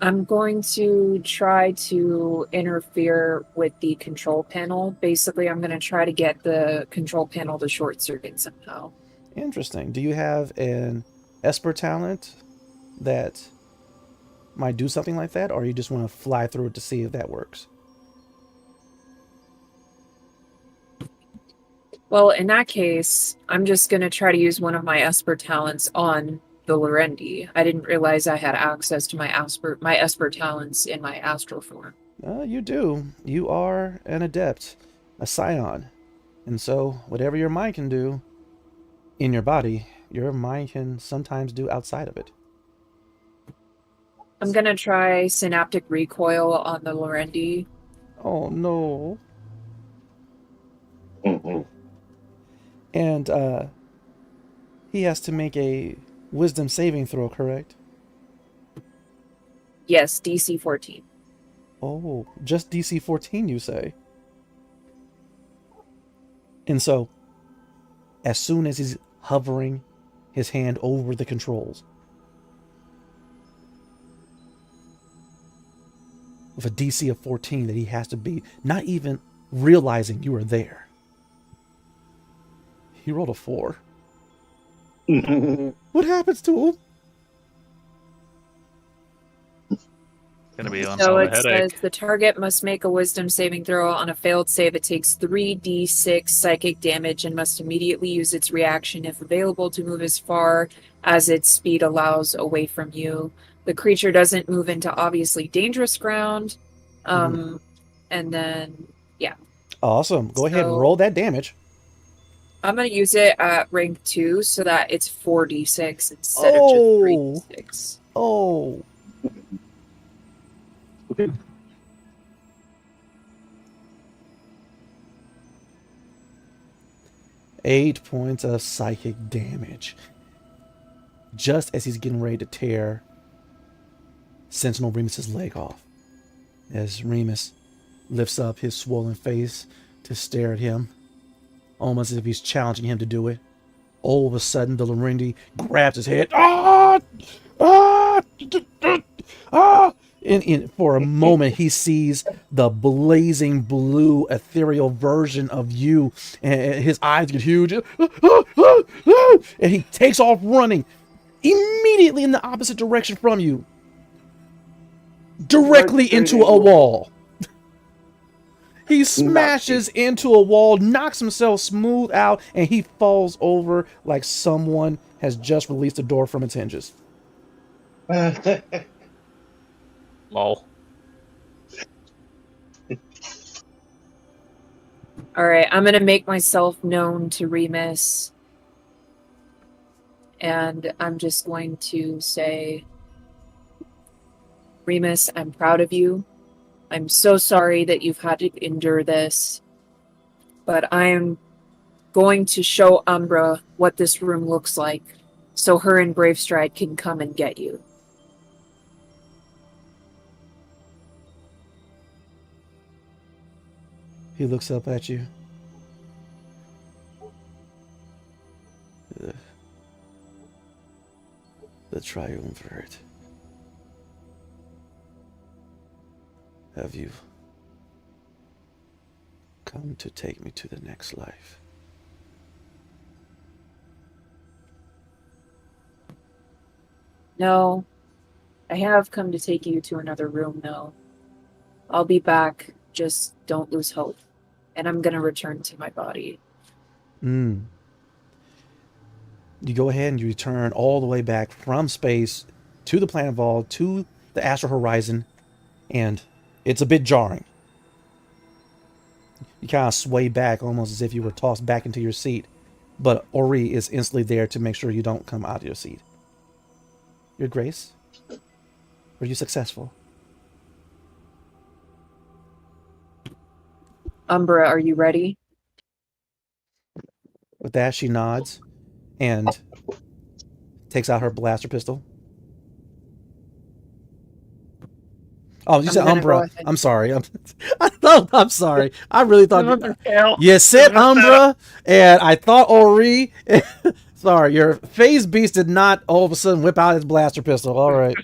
I'm going to try to interfere with the control panel. Basically, I'm going to try to get the control panel to short circuit somehow. Interesting. Do you have an Esper talent that might do something like that, or you just want to fly through it to see if that works? Well, in that case, I'm just going to try to use one of my Esper talents on the Lorendi. I didn't realize I had access to my Esper talents in my astral form. You do. You are an adept, a scion. And so, whatever your mind can do in your body, your mind can sometimes do outside of it. I'm going to try synaptic recoil on the Lorendi. Oh, no. Mhm. And, he has to make a wisdom saving throw, correct? Yes, DC 14. Oh, just DC 14, you say? And so, as soon as he's hovering his hand over the controls, with a DC of 14 that he has to beat, not even realizing you are there, he rolled a 4. What happens to him? Gonna be on So some it headache. says the target must make a wisdom saving throw. On a failed save, it takes 3d6 psychic damage and must immediately use its reaction, if available, to move as far as its speed allows away from you. The creature doesn't move into obviously dangerous ground. And then, yeah. Awesome. Go ahead and So- roll that damage. I'm going to use it at rank 2 so that it's 4d6 instead of Oh. just 3d6. Oh. Eight points of psychic damage. Just as he's getting ready to tear Sentinel Remus's leg off. As Remus lifts up his swollen face to stare at him, almost as if he's challenging him to do it. All of a sudden, the Lorendi grabs his head. Ah! Ah! Ah! For a moment, he sees the blazing blue ethereal version of you, and his eyes get huge, and he takes off running immediately in the opposite direction from you, directly into a wall. He smashes into a wall, knocks himself smooth out, and he falls over like someone has just released a door from its hinges. Lol. All right, I'm going to make myself known to Remus. And I'm just going to say, Remus, I'm proud of you. I'm so sorry that you've had to endure this. But I'm going to show Umbra what this room looks like, so her and Bravestride can come and get you. He looks up at you. The triumvirate. Have you come to take me to the next life? No, I have come to take you to another room, though. I'll be back, just don't lose hope. And I'm gonna return to my body. You go ahead and you return all the way back from space to the planet Vol, to the astral horizon, and it's a bit jarring. You kind of sway back almost as if you were tossed back into your seat, but Ori is instantly there to make sure you don't come out of your seat. Your Grace? Were you successful? Umbra, are you ready? With that, she nods and takes out her blaster pistol. Oh, you said Umbra. I'm sorry. I'm sorry. I really thought you said Umbra, and I thought Ori. Sorry, your phase beast did not all of a sudden whip out his blaster pistol. All right.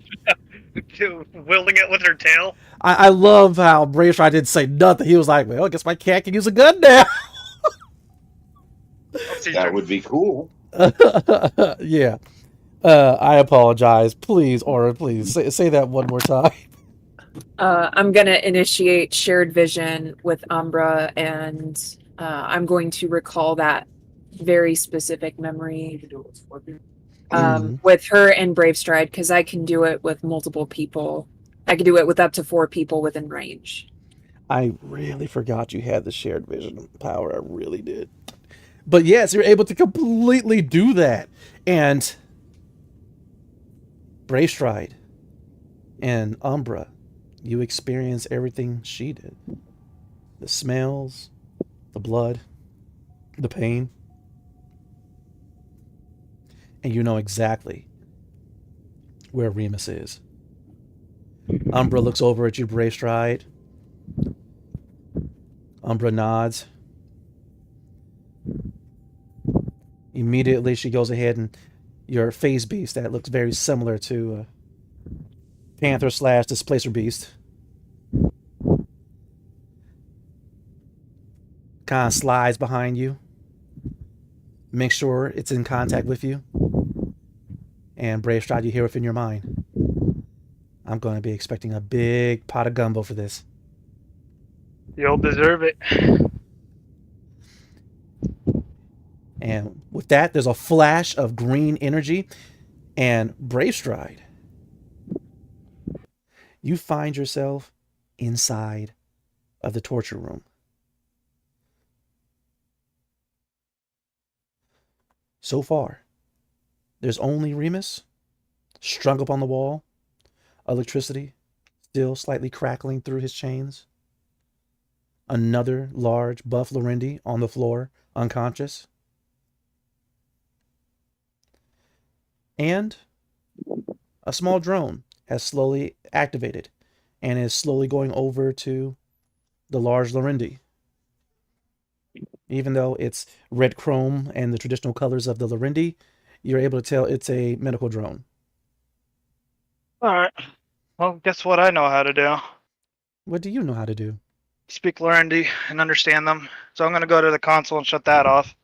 Wielding it with her tail. I love how Bravestride didn't say nothing. He was like, well, I guess my cat can use a gun now. That would be cool. Yeah. I apologize. Please, Ori, please say that one more time. I'm going to initiate shared vision with Umbra, and I'm going to recall that very specific memory with her and Bravestride, because I can do it with multiple people. I can do it with up to 4 people within range. I really forgot you had the shared vision power. I really did. But yes, you're able to completely do that. And Bravestride and Umbra, you experience everything she did. The smells, the blood, the pain. And you know exactly where Remus is. Umbra looks over at you, Bravestride. Umbra nods. Immediately, she goes ahead and your phase beast that looks very similar to Panther / Displacer Beast. Kind of slides behind you. Make sure it's in contact with you. And Bravestride, you hear within your mind, I'm going to be expecting a big pot of gumbo for this. You'll deserve it. And with that, there's a flash of green energy. And Bravestride, you find yourself inside of the torture room. So far, there's only Remus strung up on the wall, electricity still slightly crackling through his chains, another large buff Lorendi on the floor, unconscious, and a small drone has slowly activated and is slowly going over to the large Lorendi. Even though it's red chrome and the traditional colors of the Lorendi, you're able to tell it's a medical drone. All right. Well, guess what I know how to do? What do you know how to do? Speak Lorendi and understand them. So I'm going to go to the console and shut that off.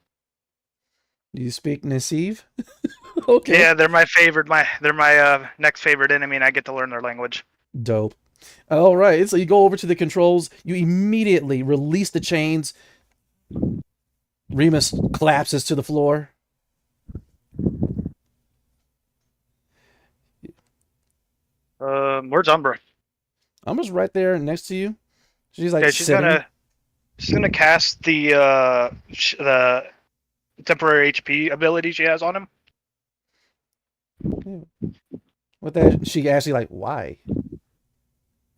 Do you speak Nasiv? Okay. Yeah, they're my favorite. They're my next favorite enemy, and I get to learn their language. Dope. All right, so you go over to the controls. You immediately release the chains. Remus collapses to the floor. Where's Umbra? Umbra's right there next to you. She's like Okay, she's sitting. gonna cast the temporary HP ability she has on him. With that, she actually like, why?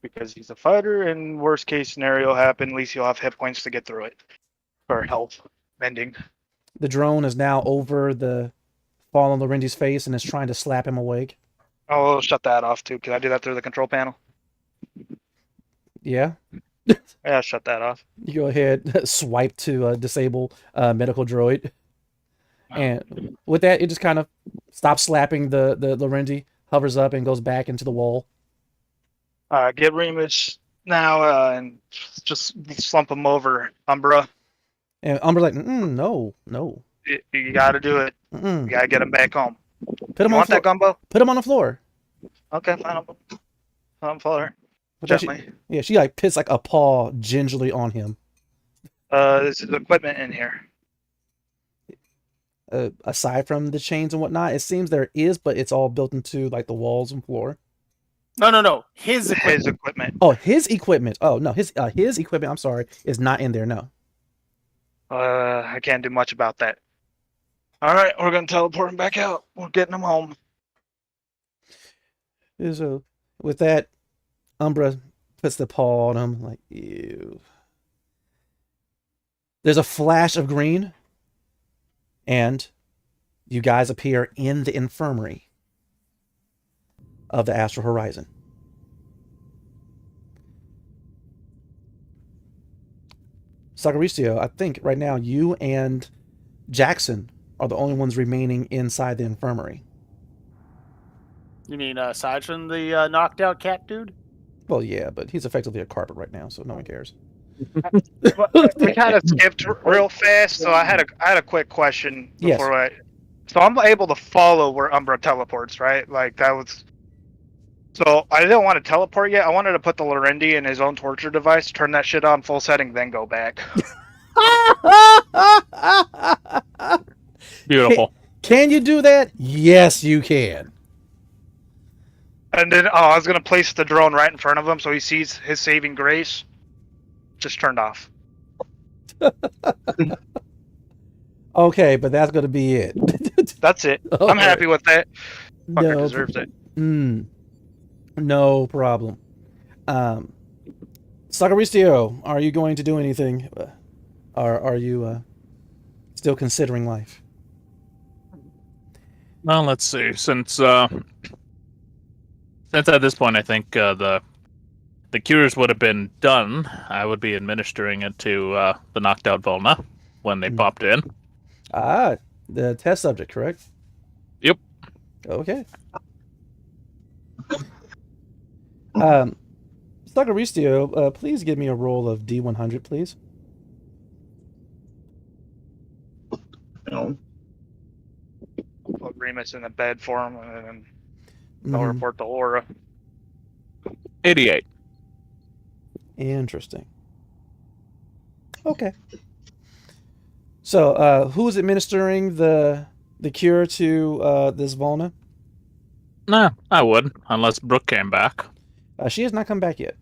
Because he's a fighter, and worst case scenario happen, at least you'll have hit points to get through it. Or health mending. The drone is now over the fallen Lorendi's face and is trying to slap him awake. I'll shut that off too. Can I do that through the control panel? Yeah. Yeah, shut that off. You go ahead, swipe to disable medical droid. And with that, it just kind of stops slapping the Lorendi, hovers up, and goes back into the wall. Get Remus now and just slump him over, Umbra. And Umbra's like, no. You gotta do it. Mm-mm. You gotta get him back home. Put him You on want that gumbo? Put him on the floor. Okay, fine. I'll follow her. With that, Gently. she like pits like a paw gingerly on him. There's equipment in here. Aside from the chains and whatnot, it seems there is, but it's all built into like the walls and floor. No. His equipment. His equipment. Oh, his equipment. Oh no, his equipment. I'm sorry, is not in there. No. I can't do much about that. All right, we're gonna teleport him back out. We're getting him home. So with that, Umbra puts the paw on him. Like, ew. There's a flash of green, and you guys appear in the infirmary of the Astral Horizon. Sagaricio, I think right now you and Jackson are the only ones remaining inside the infirmary. You mean aside from the knocked out cat dude? Well, yeah, but he's effectively a carpet right now, so no one cares. We kind of skipped real fast, so I had a quick question before So I'm able to follow where Umbra teleports, right? Like that was. So I didn't want to teleport yet. I wanted to put the Lorendi in his own torture device, turn that shit on full setting, then go back. Beautiful. Can you do that? Yes, you can. And then I was gonna place the drone right in front of him so he sees his saving grace. Just turned off. Okay, but that's gonna be it. That's it. Okay. I'm happy with that. Fucker No, deserves it. No problem. Sagaricio, are you going to do anything? Are you still considering life? Well, let's see. Since at this point, I think the cures would have been done. I would be administering it to the knocked out Volna when they popped in. Ah, the test subject, correct? Yep. Okay. Sagaricio, please give me a roll of D100, please. No. Put Remus in the bed for him, and then I'll report to Laura. 88. Interesting. Okay. So, who's administering the cure to this Volna? Nah, I would, unless Brooke came back. She has not come back yet.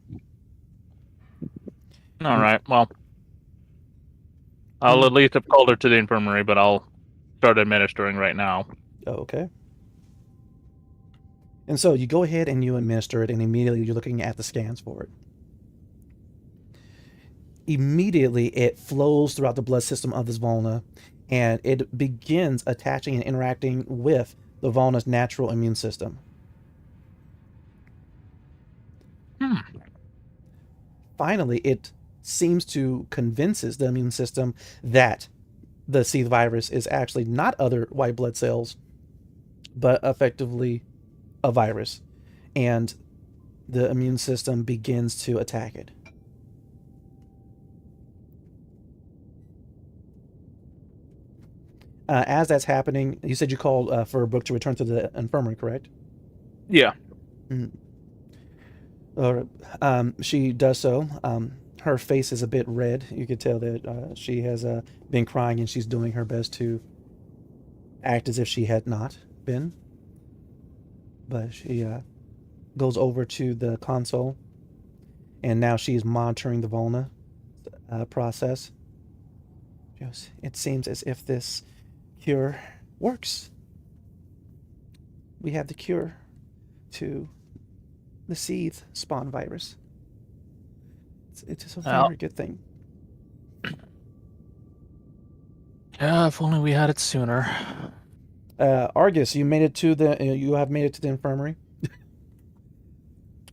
All right, well, I'll at least have called her to the infirmary, but I'll start administering right now. Oh, okay. And so you go ahead and you administer it, and immediately you're looking at the scans for it. Immediately, it flows throughout the blood system of this Volna, and it begins attaching and interacting with the Volna's natural immune system. Finally, it seems to convinces the immune system that the C virus is actually not other white blood cells, but effectively a virus. And the immune system begins to attack it. As that's happening, you said you called for Brooke to return to the infirmary, correct? Yeah. She does so. Her face is a bit red. You could tell that she has been crying, and she's doing her best to act as if she had not been. But she goes over to the console, and now she's monitoring the Volna process. It seems as if this cure works. We have the cure to the seed spawn virus. It's a very good thing. Yeah, if only we had it sooner. Argus, you have made it to the infirmary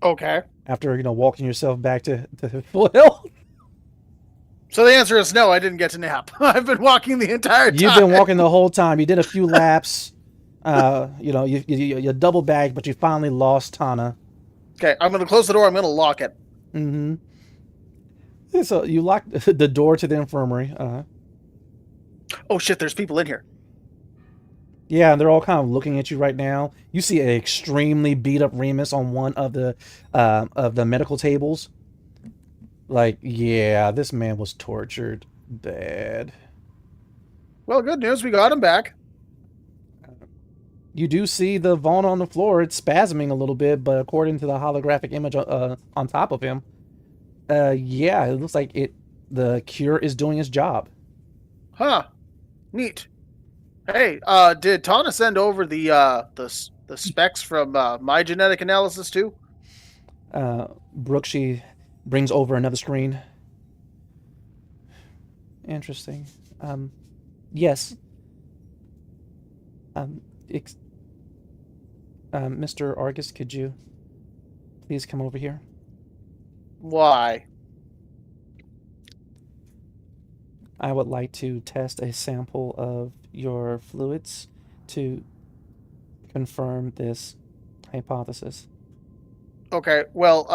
Okay. after walking yourself back to full health. So the answer is no, I didn't get to nap. I've been walking the entire time. You've been walking the whole time. You did a few laps. You double bagged, but you finally lost Tana. Okay, I'm going to close the door. I'm going to lock it. Mm-hmm. So you lock the door to the infirmary. Oh shit, there's people in here. Yeah, and they're all kind of looking at you right now. You see an extremely beat up Remus on one of the medical tables. Like, yeah, this man was tortured bad. Well, good news, we got him back. You do see the Vaughn on the floor. It's spasming a little bit, but according to the holographic image on top of him, yeah, it looks like the cure is doing its job. Huh. Neat. Hey, did Tana send over the specs from my genetic analysis too? Brooke, she brings over another screen. Interesting. Yes. Mr. Argus, could you please come over here? Why? I would like to test a sample of your fluids to confirm this hypothesis. Okay, well,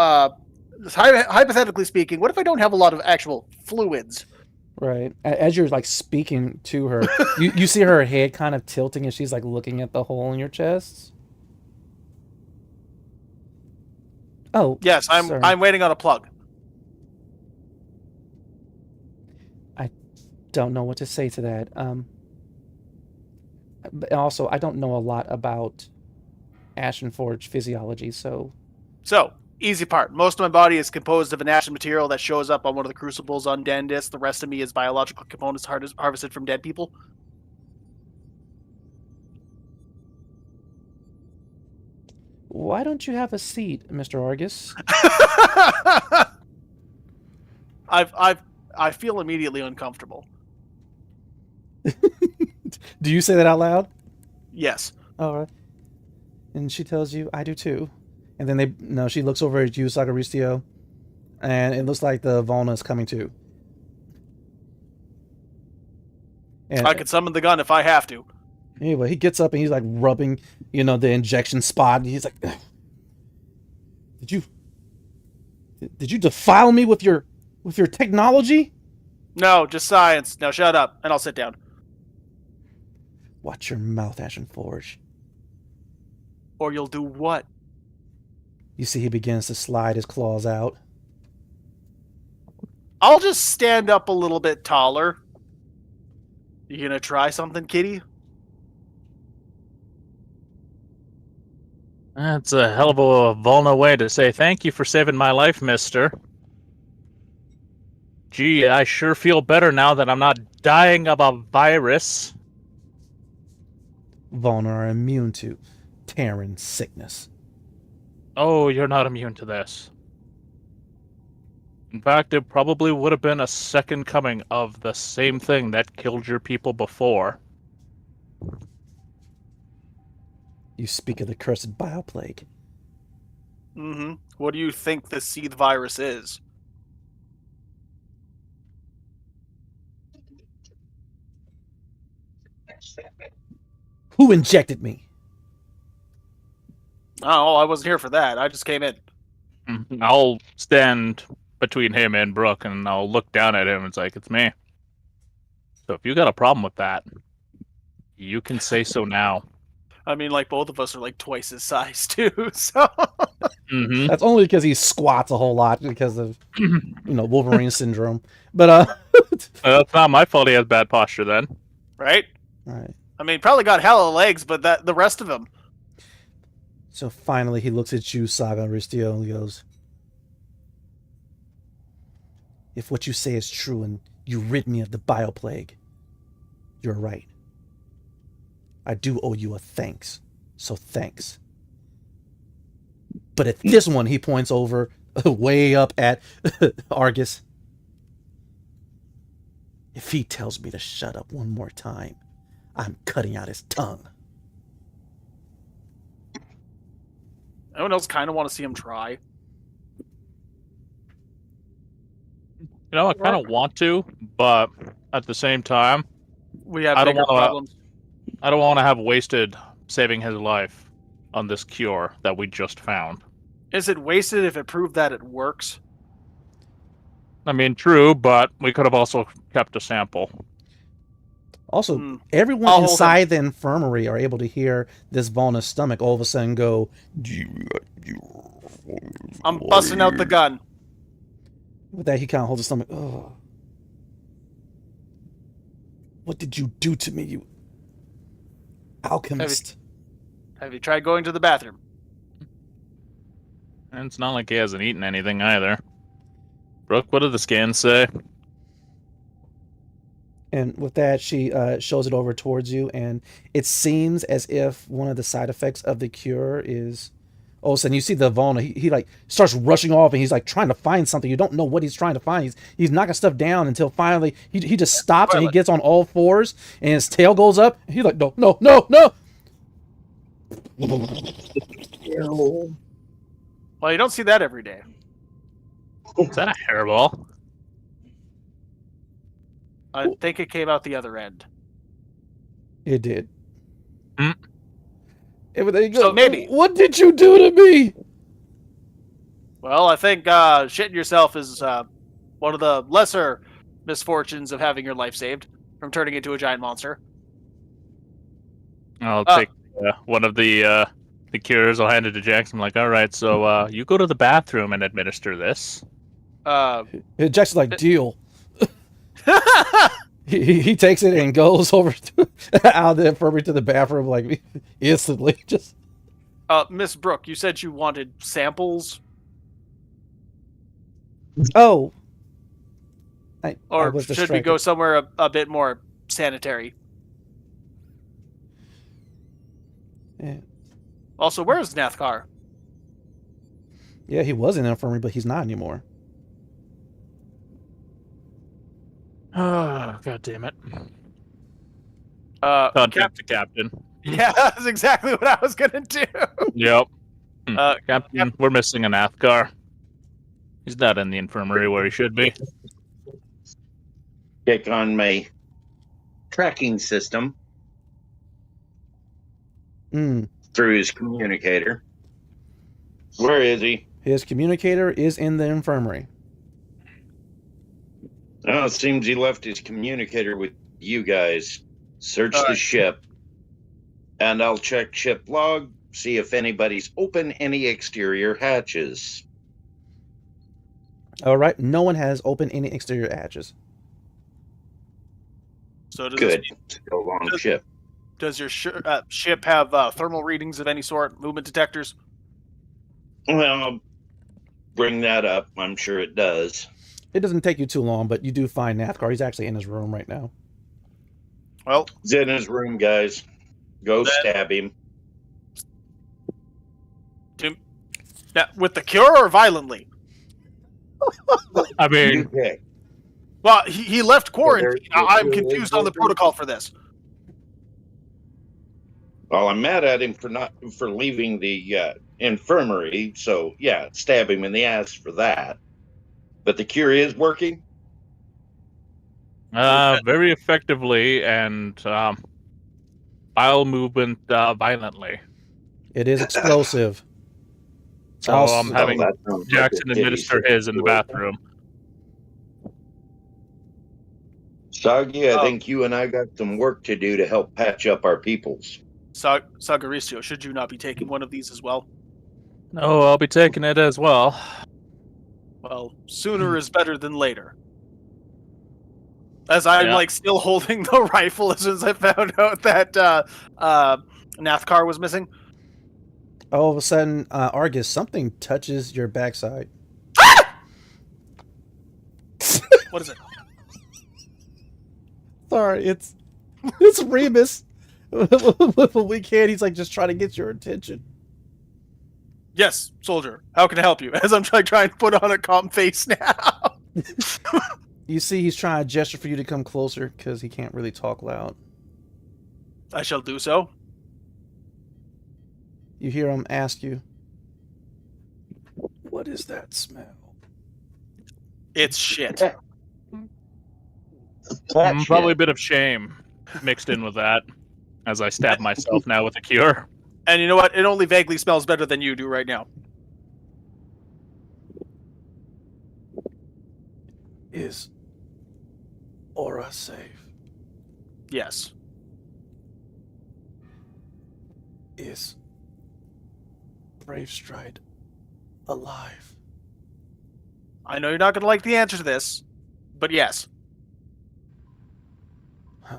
hypothetically speaking, what if I don't have a lot of actual fluids? Right. As you're like speaking to her, you see her head kind of tilting and she's like looking at the hole in your chest. Oh, yes, I'm waiting on a plug. I don't know what to say to that. But also, I don't know a lot about Ashen Forge physiology, so... So, easy part. Most of my body is composed of an ashen material that shows up on one of the crucibles on Dendis. The rest of me is biological components harvested from dead people. Why don't you have a seat, Mr. Argus? I feel immediately uncomfortable. Do you say that out loud? Yes. All right. And she tells you, I do too. And then she looks over at you, Sagaristio, and it looks like the Volna is coming too. And I could summon the gun if I have to. Anyway, he gets up and he's like rubbing, the injection spot. And he's like, did you defile me with your technology? No, just science. Now shut up, and I'll sit down. Watch your mouth, Ashen Forge. Or you'll do what? You see he begins to slide his claws out. I'll just stand up a little bit taller. You gonna try something, kitty? That's a hell of a Volna way to say thank you for saving my life, mister. Gee, I sure feel better now that I'm not dying of a virus. Volna are immune to Terran sickness. Oh, you're not immune to this. In fact, it probably would have been a second coming of the same thing that killed your people before. You speak of the cursed bioplague. Mm-hmm. What do you think the seed virus is? Who injected me? Oh, I wasn't here for that. I just came in. I'll stand between him and Brooke, and I'll look down at him. It's like, it's me. So if you got a problem with that, you can say so now. I mean, like, both of us are like twice his size too, so That's only because he squats a whole lot because of Wolverine syndrome. But That's not my fault. He has bad posture then. right? all right. I mean, probably got hella legs, but the rest of him. So finally, he looks at you, Saga Ristio, and he goes, "If what you say is true and you rid me of the bioplague, you're right. I do owe you a thanks, so thanks. But at this one," he points over way up at Argus, "if he tells me to shut up one more time, I'm cutting out his tongue." Anyone else kind of want to see him try? I kind of want to, but at the same time, We have I don't bigger wanna- problems. I don't want to have wasted saving his life on this cure that we just found. Is it wasted if it proved that it works? I mean, true, but we could have also kept a sample. Also, everyone I'll hold inside the infirmary are able to hear this Volna's stomach all of a sudden go, I'm busting out the gun. with that, he kind of holds his stomach. "Oh, what did you do to me, you alchemist?" Have you tried going to the bathroom? And it's not like he hasn't eaten anything either. Brooke, what did the scans say? And with that, she shows it over towards you, and it seems as if one of the side effects of the cure is, all of a sudden you see the Volna, he like starts rushing off, and he's like trying to find something. You don't know what he's trying to find. He's knocking stuff down until finally he just stops and he gets on all fours, and his tail goes up. And he's like, no, no, no, no. Well, you don't see that every day. Is that a hairball? I think it came out the other end. It did. Hmm. Everything So maybe. What did you do to me? Well, I think shitting yourself is one of the lesser misfortunes of having your life saved from turning into a giant monster. I'll take one of the cures. I'll hand it to Jackson. I'm like, all right, so you go to the bathroom and administer this. Jackson's like, deal. He takes it and goes over out of the infirmary to the bathroom like instantly. Just Miss Brooke, you said you wanted samples, oh, I or was should we distracted. go somewhere a bit more sanitary? Yeah. Also, where's Nathkar? Yeah, he was in the infirmary, but he's not anymore. Oh, God damn it. Cap- to Captain. yeah, that's exactly what I was gonna do. Yep. Captain, Captain, we're missing an Athkar. He's not in the infirmary where he should be. Check on my tracking system through his communicator. Where is he? His communicator is in the infirmary. Oh, it seems he left his communicator with you guys. Search the ship. And I'll check ship log, see if anybody's opened any exterior hatches. All right, no one has opened any exterior hatches. so does Good. this- Go on ship. Does your ship have thermal readings of any sort, movement detectors? Well, I'll bring that up. I'm sure it does. It doesn't take you too long, but you do find Nathkar. He's actually in his room right now. Well, He's in his room, guys. Go stab him. now, with the cure or violently? I You mean, pick. Well, he left quarantine. There- I'm confused on the protocol for this. Well, I'm mad at him for leaving the infirmary. So yeah, stab him in the ass for that. But the cure is working. very effectively and bowel movement violently. It is explosive. So Awesome. I'm having that sounds like Jackson a shitty administer his in the situation. bathroom. Soggy, I Oh. think you and I got some work to do to help patch up our peoples. Sagaristio, should you not be taking one of these as well? Oh, I'll be taking it as well. Well, sooner is better than later. As I'm like still holding the rifle as soon as I found out that Nathkar was missing. All of a sudden, Argus, something touches your backside. What is it? Sorry, it's Remus. When we can, he's like just trying to get your attention. Yes, soldier. How can I help you? As I'm trying to put on a calm face now. You see, he's trying to gesture for you to come closer because he can't really talk loud. I shall do so. You hear him ask you, "What is that smell?" It's shit. Probably a bit of shame mixed in with that, as I stab myself now with a cure. And you know what? It only vaguely smells better than you do right now. Is Aura safe? Yes. Is Brave Stride alive? I know you're not going to like the answer to this, but yes. Huh.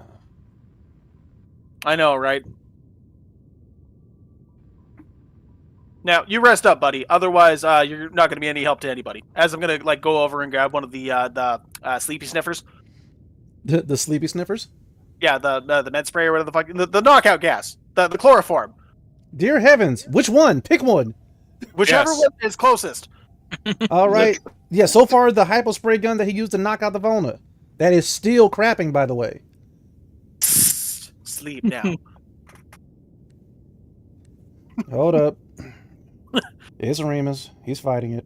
I know, right? Now, you rest up, buddy. Otherwise, you're not going to be any help to anybody. As I'm going to like go over and grab one of the sleepy sniffers. The sleepy sniffers? Yeah, the med spray or whatever the fuck. The knockout gas. The chloroform. Dear heavens, which one? Pick one. Whichever Yes. one is closest. All right. Yeah, so far the hypo spray gun that he used to knock out the Volna. That is still crapping, by the way. Sleep now. Hold up. It's Remus. He's fighting it.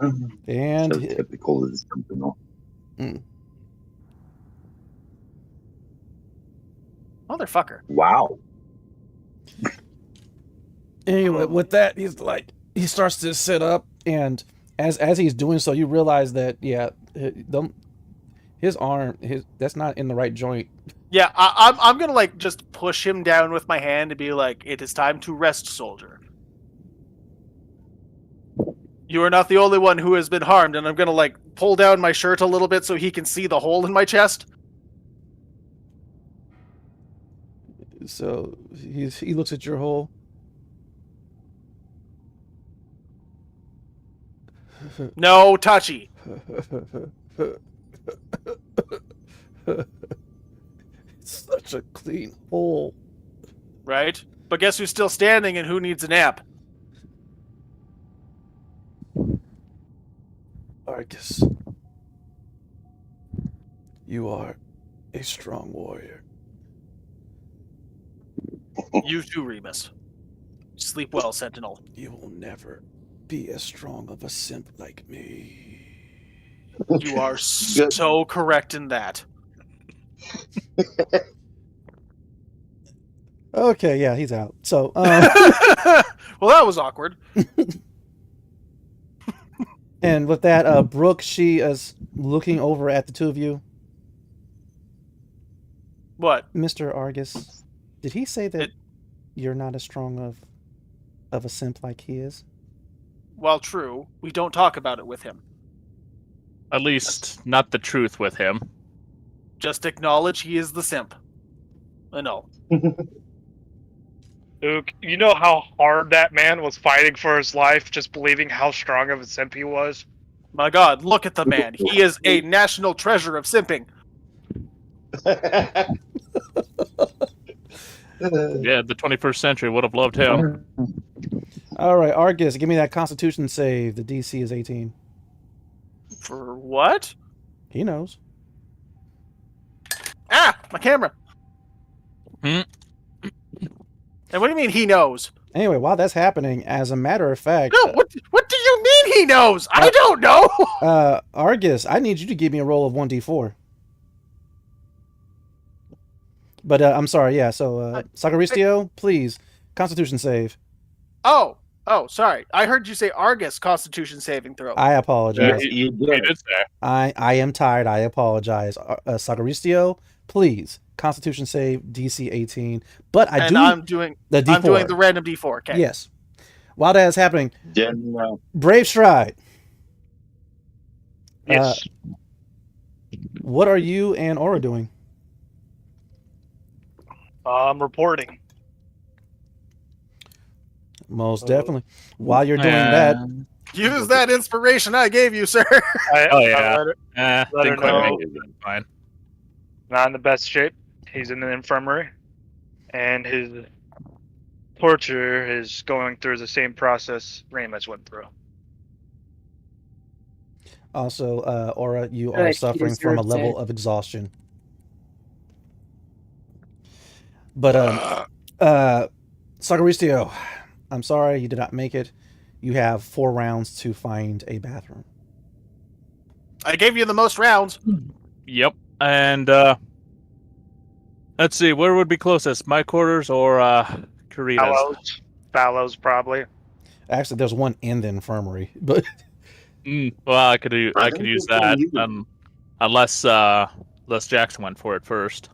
And So typical is something. Motherfucker. Wow. anyway, with that, he's like, he starts to sit up, and as he's doing so, you realize that his arm, that's not in the right joint. Yeah, I'm gonna like just push him down with my hand and be like, "It is time to rest, soldier. You are not the only one who has been harmed." And I'm gonna like pull down my shirt a little bit so he can see the hole in my chest. So he looks at your hole. No touchy. It's such a clean hole. Right? But guess who's still standing and who needs a nap? Argus, you are a strong warrior. You too, Remus. Sleep well, Sentinel. You will never be as strong of a simp like me. You are so correct in that. Okay, yeah, he's out. So, Well, that was awkward. and with that, Brooke, she is looking over at the two of you. What? Mr. Argus, did he say that you're not as strong of a simp like he is? While true, we don't talk about it with him. At least, not the truth with him. Just acknowledge he is the simp. And all. Luke, you know how hard that man was fighting for his life, just believing how strong of a simp he was? My God, look at the man. He is a national treasure of simping. Yeah, the 21st century would have loved him. All right, Argus, give me that Constitution save. The DC is 18. For what? He knows. Ah, my camera. Hmm? And what do you mean he knows? Anyway, while that's happening, as a matter of fact, No, what do you mean he knows? I don't know. Argus, I need you to give me a roll of 1d4. But I'm sorry. Yeah. So Sagaristio, please, Constitution save. Oh, sorry. I heard you say Argus Constitution saving throw. I apologize. You You did. did say. I am tired. I apologize. Sagaristio, please, Constitution save DC 18. But I'm doing the D4. I'm doing the random D4. Okay. Yes. While that is happening, Then, Brave Stride. Yes. What are you and Aura doing? I'm reporting. Most definitely. While you're doing that, Use that inspiration I gave you, sir. Oh, yeah. Let her Didn't quite know. make it. Fine. Not in the best shape. He's in the infirmary, and his torture is going through the same process Ramus went through. also, Aura, you Good, are he suffering from a deserves level it. of exhaustion. But Sagaristio, I'm sorry you did not make it. You have 4 rounds to find a bathroom. I gave you the most rounds. Yep. And let's see, where would be closest? My quarters or Karita's? Fallows, probably. Actually, there's one in the infirmary, but Well, I could use think that. you- Unless Jackson went for it first.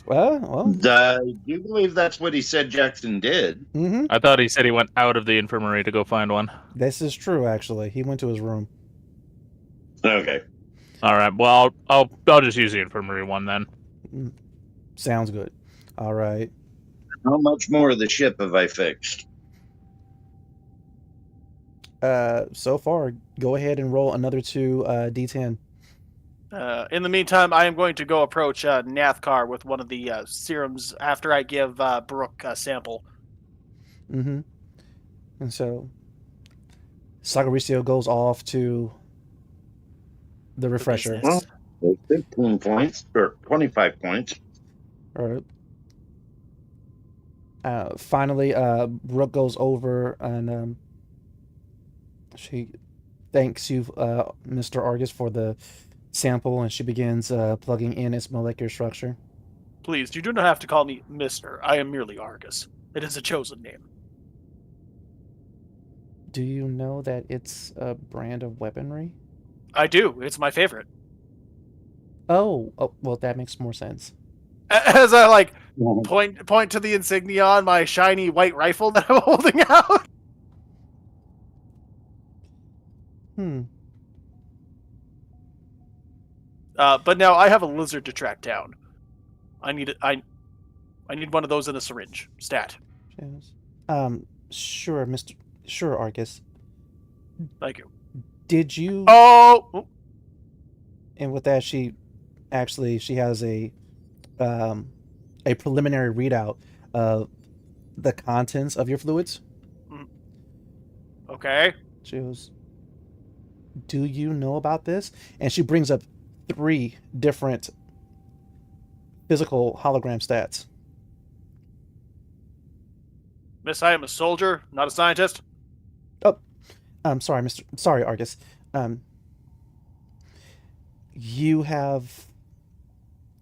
well, do you believe that's what he said Jackson did? I thought he said he went out of the infirmary to go find one. this is true. Actually, he went to his room. Okay. All right. Well, I'll just use the infirmary one then. Sounds good. All right. How much more of the ship have I fixed? So far, go ahead and roll another 2 D10. In the meantime, I am going to go approach Nathkar with one of the serums after I give Brooke a sample. And so Sagaristio goes off to the refresher. business. Well, 15 points or 25 points. All right. Finally, Brooke goes over and she thanks you, Mr. Argus, for the sample, and she begins plugging in its molecular structure. Please, you do not have to call me Mr. I am merely Argus. It is a chosen name. Do you know that it's a brand of weaponry? I do. It's my favorite. Oh, well, that makes more sense. As I point to the insignia on my shiny white rifle that I'm holding out. But now I have a lizard to track down. I need one of those in a syringe. Stat. Yes. Sure, Mr. Sure, Argus. Thank you. Did you? Oh. And with that, she has a preliminary readout of the contents of your fluids. Okay. She goes, do you know about this? And she brings up 3 different physical hologram stats. Miss, I am a soldier, not a scientist. Oh, sorry, Argus. You have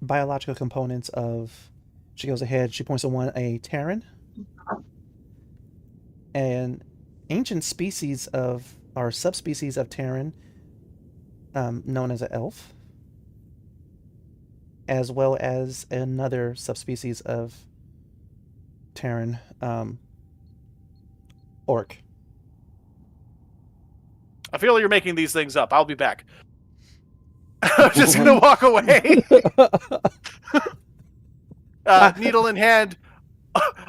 biological components of. She goes ahead. She points to one, a Terran, an ancient species of, or subspecies of Terran, known as an elf, as well as another subspecies of Terran, orc. I feel you're making these things up. I'll be back. I'm just gonna walk away. Needle in hand.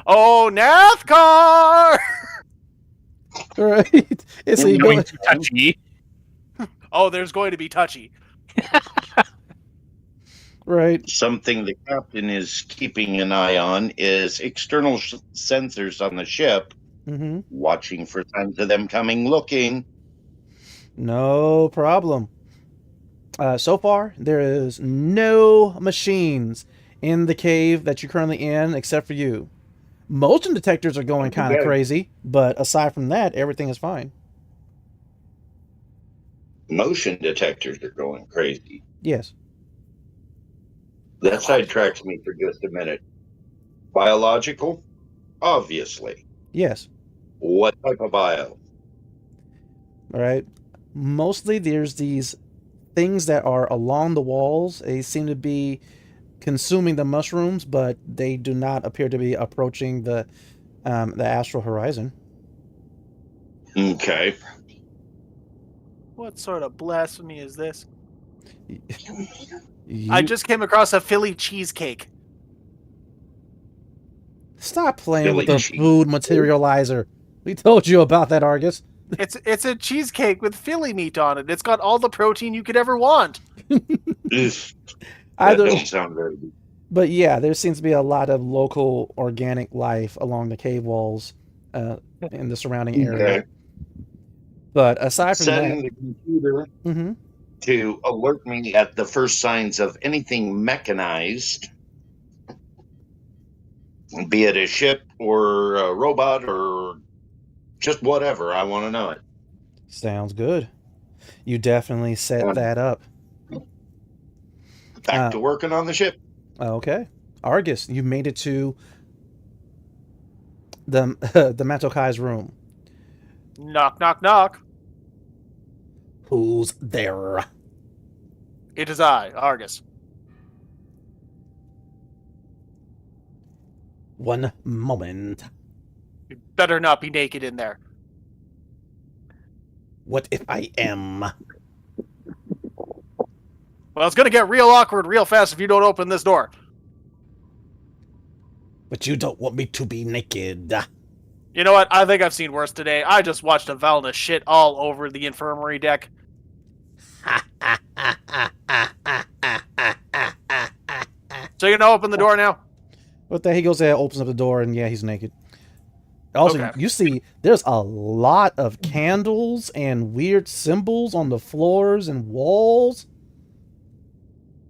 Oh, Nathkar! Right. So you go. Touchy. Oh, there's going to be touchy. Right. Something the captain is keeping an eye on is external sensors on the ship, watching for signs of them coming looking. No problem. So far, there is no machines in the cave that you're currently in except for you. Motion detectors are going kind of crazy, but aside from that, everything is fine. Motion detectors are going crazy. Yes. That sidetracks me for just a minute. Biological? Obviously. Yes. What type of bio? All right. Mostly there's these things that are along the walls. They seem to be consuming the mushrooms, but they do not appear to be approaching the astral horizon. Okay. What sort of blasphemy is this? You, I just came across a Philly cheesecake. stop playing Philly with the cheese. food materializer. We told you about that, Argus. It's a cheesecake with Philly meat on it. It's got all the protein you could ever want. Ugh, that Either, doesn't sound very good. but yeah, there seems to be a lot of local organic life along the cave walls in the surrounding area. Okay. But aside from Setting the computer that, mm-hmm. to alert me at the first signs of anything mechanized, be it a ship or a robot or just whatever. I want to know it. Sounds good. You definitely set that up. Back to working on the ship. Okay. Argus, you made it to the Matokai's room. Knock, knock, knock. Who's there? It is I, Argus. One moment. You better not be naked in there. What if I am? Well, it's gonna get real awkward real fast if you don't open this door. But you don't want me to be naked. You know what? I think I've seen worse today. I just watched a Valna shit all over the infirmary deck. So you're gonna open the door now? But then he goes there, opens up the door, and yeah, he's naked. Also, Okay. you see, there's a lot of candles and weird symbols on the floors and walls.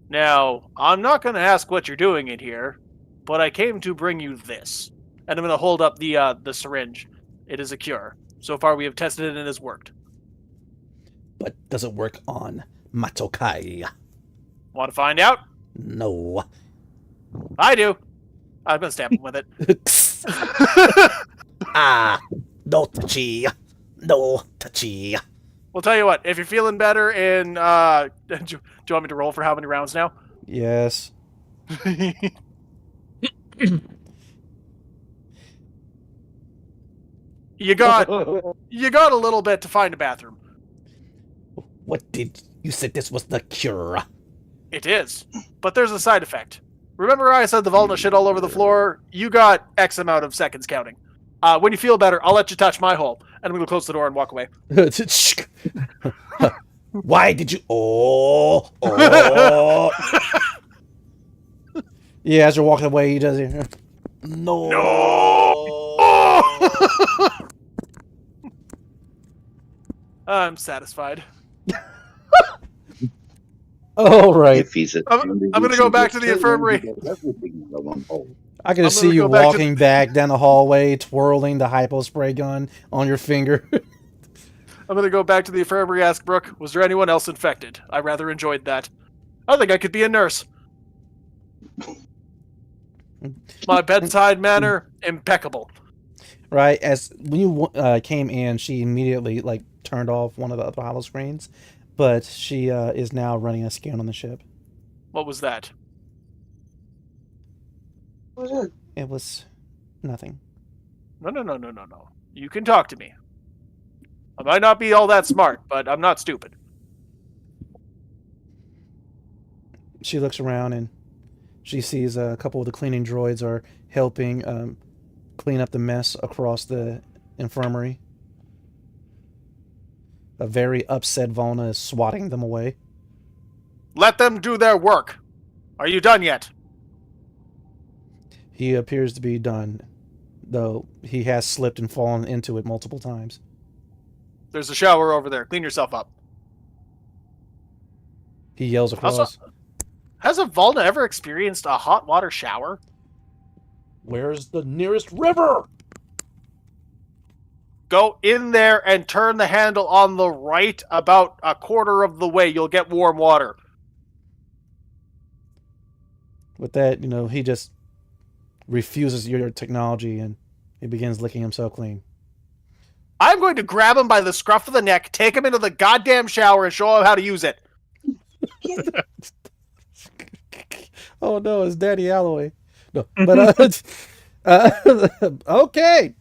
Now, I'm not gonna ask what you're doing in here, but I came to bring you this. And I'm gonna hold up the syringe. It is a cure. So far we have tested it and it has worked. But does it work on Matokai? Want to find out? No. I do. I'm gonna stab him with it. No touchy. No touchy. We'll tell you what, if you're feeling better in do you want me to roll for how many rounds now? Yes. You got a little bit to find a bathroom. What did you said this was the cure? It is. But there's a side effect. Remember I said the Volna shit all over the floor? You got X amount of seconds counting. When you feel better, I'll let you touch my hole. And I'm going to close the door and walk away. Why did you... Oh. Yeah, as you're walking away, he does it. No. I'm satisfied. All right. If he's I'm gonna go back to the infirmary. I can I'm see gonna you go back to walking back down the hallway, twirling the hypo spray gun on your finger. I'm gonna go back to the infirmary, ask Brooke, was there anyone else infected? I rather enjoyed that. I think I could be a nurse. My bedside manner, impeccable. Right, as when you came in, she immediately turned off one of the other holo screens, but she is now running a scan on the ship. What was that? It was nothing. No. You can talk to me. I might not be all that smart, but I'm not stupid. She looks around and she sees a couple of the cleaning droids are helping clean up the mess across the infirmary. A very upset Volna is swatting them away. Let them do their work. Are you done yet? He appears to be done, though he has slipped and fallen into it multiple times. There's a shower over there. Clean yourself up. He yells across. Also, has a Volna ever experienced a hot water shower? Where's the nearest river? Go in there and turn the handle on the right about a quarter of the way. You'll get warm water. With that, he just refuses your technology, and he begins licking himself clean. I'm going to grab him by the scruff of the neck, take him into the goddamn shower, and show him how to use it. Oh no, it's Daddy Alloway. No, but okay.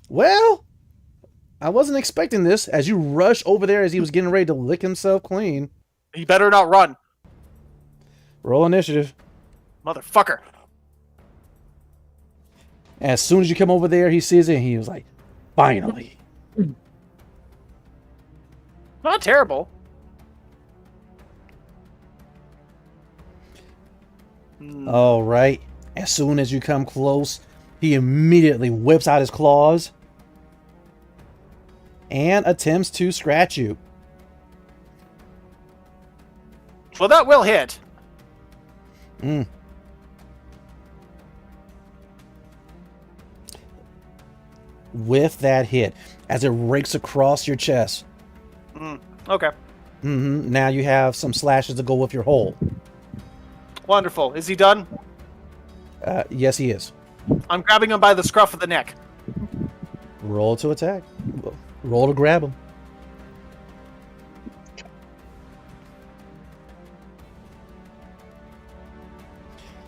Well, I wasn't expecting this. As you rush over there as he was getting ready to lick himself clean. He better not run. Roll initiative. Motherfucker. As soon as you come over there, he sees it and he was like, finally. Not terrible. All right. As soon as you come close, he immediately whips out his claws and attempts to scratch you. Well, that will hit. With that hit, as it rakes across your chest. Okay. Now you have some slashes to go with your hole. Wonderful. Is he done? Yes, he is. I'm grabbing him by the scruff of the neck. Roll to attack. Roll to grab him.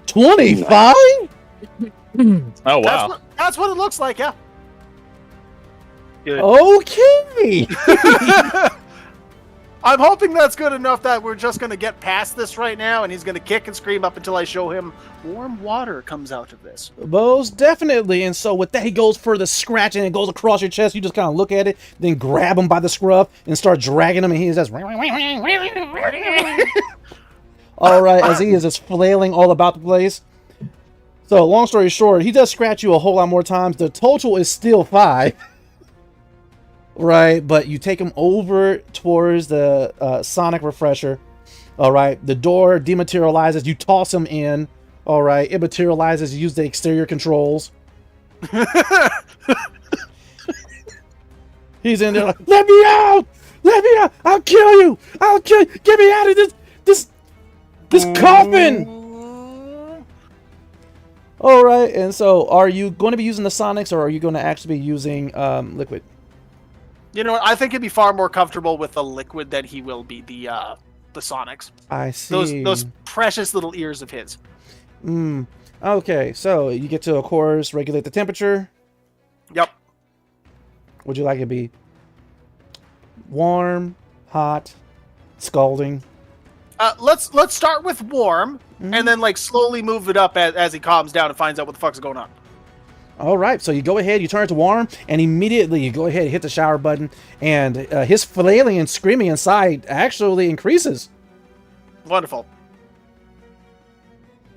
$25? Oh wow! That's what it looks like, yeah. Good. Okay. I'm hoping that's good enough that we're just going to get past this right now, and he's going to kick and scream up until I show him warm water comes out of this. Most definitely. And so with that, he goes for the scratch and it goes across your chest. You just kind of look at it, then grab him by the scruff and start dragging him, and he says, all right, as he is just flailing all about the place. So long story short, he does scratch you a whole lot more times. The total is still 5. Right, but you take him over towards the sonic refresher. All right, the door dematerializes. You toss him in. All right, it materializes. You use the exterior controls. He's in there like, let me out! Let me out! I'll kill you! I'll kill you! Get me out of this coffin! All right, and so are you going to be using the sonics, or are you going to actually be using liquid? You know what? I think he'd be far more comfortable with the liquid than he will be the sonics. I see. Those precious little ears of his. Okay, so you get to, of course, regulate the temperature. Yep. Would you like it to be warm, hot, scalding? Let's start with warm, and then like slowly move it up as he calms down and finds out what the fuck's going on. All right, so you go ahead, you turn it to warm, and immediately you go ahead and hit the shower button, and his flailing and screaming inside actually increases. Wonderful.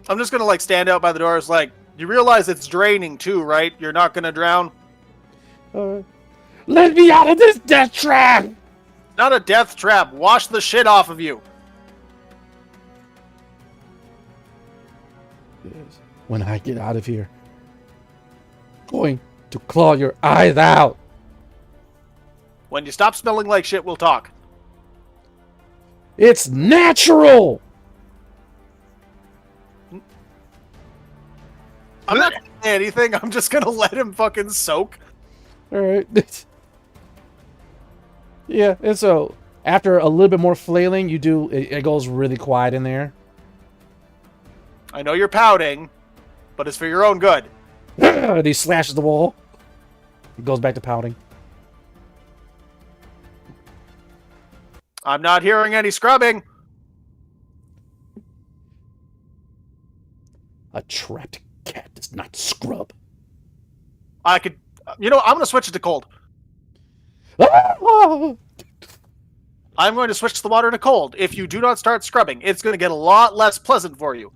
I'm just gonna like stand out by the door. It's like, you realize it's draining too, right? You're not gonna drown. Let me out of this death trap! Not a death trap. Wash the shit off of you. When I get out of here, going to claw your eyes out. When you stop smelling like shit, we'll talk. It's natural. I'm not gonna say anything. I'm just gonna let him fucking soak. All right. Yeah, and so after a little bit more flailing, it goes really quiet in there. I know you're pouting, but it's for your own good. And he slashes the wall. He goes back to pouting. I'm not hearing any scrubbing. A trapped cat does not scrub. I could, I'm gonna switch it to cold. I'm going to switch the water to cold. If you do not start scrubbing, it's going to get a lot less pleasant for you.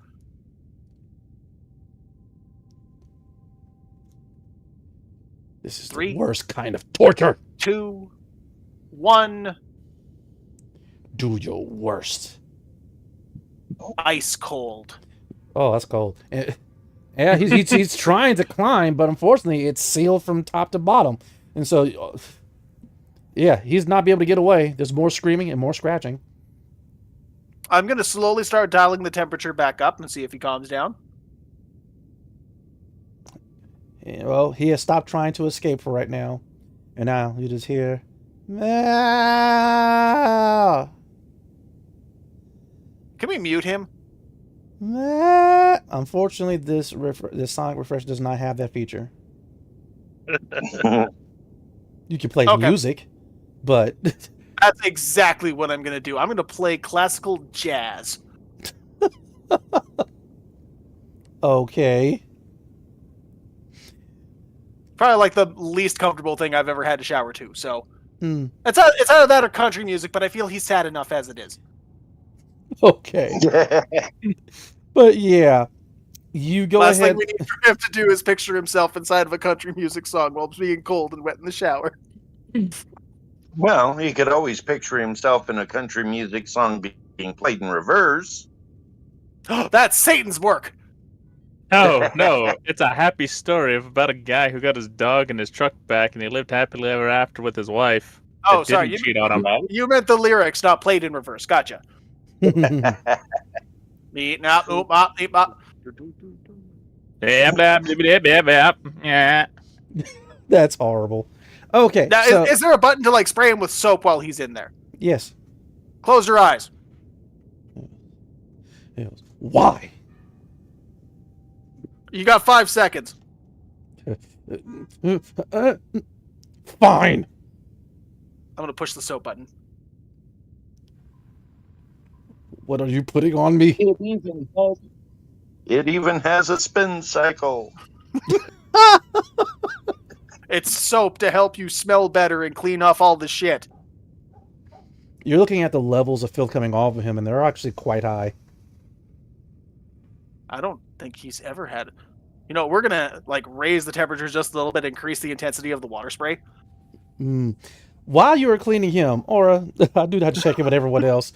This is 3, the worst kind of torture. 2, 1. Do your worst. Ice cold. Oh, that's cold. Yeah, he's trying to climb, but unfortunately, it's sealed from top to bottom. And so, yeah, he's not be able to get away. There's more screaming and more scratching. I'm going to slowly start dialing the temperature back up and see if he calms down. Well, he has stopped trying to escape for right now. And now you just hear... Meow! Can we mute him? Meow. Unfortunately, this Sonic Refresh does not have that feature. You can play Okay. music, but... That's exactly what I'm going to do. I'm going to play classical jazz. Okay. Probably like the least comfortable thing I've ever had to shower to. So Hmm. it's either that or country music, but I feel he's sad enough as it is. Okay. But yeah, you go Last ahead. thing we need for him to do is picture himself inside of a country music song while being cold and wet in the shower. Well, he could always picture himself in a country music song being played in reverse. That's Satan's work. No, it's a happy story about a guy who got his dog and his truck back, and he lived happily ever after with his wife. Oh, that sorry. didn't cheat on him. You meant the lyrics, not played in reverse. Gotcha. Beep, nop, oop, bop, beep, bop. Yeah. That's horrible. Okay, Now, so is there a button to like spray him with soap while he's in there? yes. Close your eyes. Why? You got 5 seconds. Fine. I'm gonna push the soap button. What are you putting on me? It even has a spin cycle. It's soap to help you smell better and clean off all the shit. You're looking at the levels of filth coming off of him, and they're actually quite high. I don't think he's ever had. You know, we're gonna like raise the temperature just a little bit, increase the intensity of the water spray. While you were cleaning him, Aura, I do not check in with everyone else.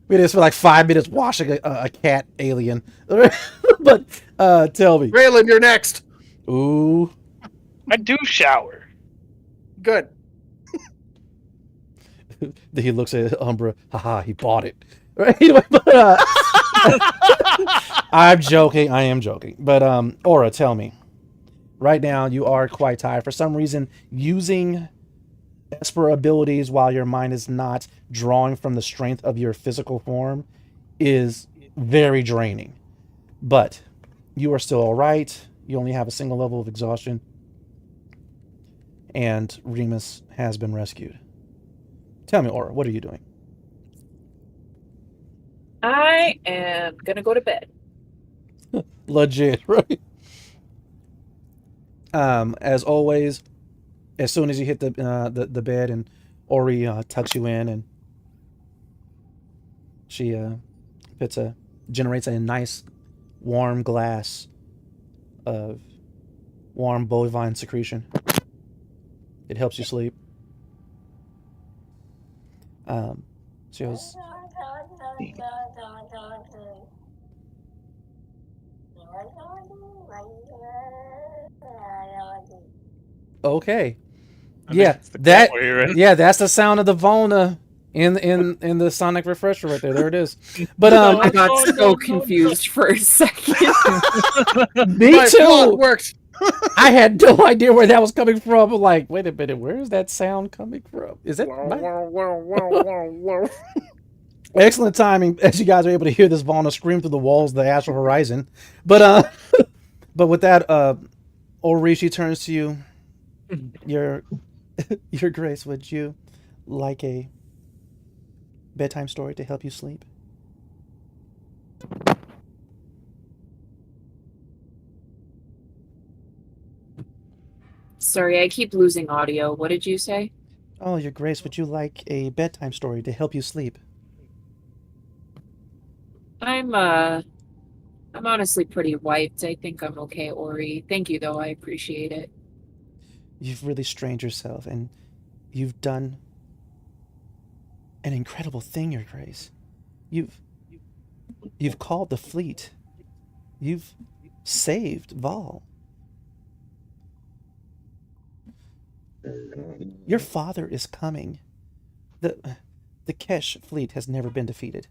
We just for like 5 minutes washing a cat alien. But tell me. Raylan, you're next. Ooh. I do shower. Good. Then he looks at Umbra. Haha, he bought it. Right? Anyway, but, I'm joking. I am joking. But Aura, tell me. Right now, you are quite tired. For some reason, using Esper abilities while your mind is not drawing from the strength of your physical form is very draining. But you are still all right. You only have a single level of exhaustion. And Remus has been rescued. Tell me, Aura, what are you doing? I am gonna go to bed. Legit, right? As always, as soon as you hit the bed and Ori tucks you in, and she generates a nice warm glass of warm bovine secretion. It helps you sleep. She goes, okay. Yeah, that's the sound of the Volna in the Sonic Refresher right there. There it is. But I got so confused for a second. me My plot too. worked. I had no idea where that was coming from. I'm like, wait a minute, where is that sound coming from? Is it excellent timing as you guys are able to hear this Volna scream through the walls of the Astral Horizon. But but with that, Ori, she turns to you. Your Grace, would you like a bedtime story to help you sleep? Sorry, I keep losing audio. What did you say? Oh, Your Grace, would you like a bedtime story to help you sleep? I'm honestly pretty wiped. I think I'm okay, Ori. Thank you though, I appreciate it. You've really strained yourself, and you've done an incredible thing, Your Grace. You've called the fleet. You've saved Vol. Your father is coming. The Kesh fleet has never been defeated.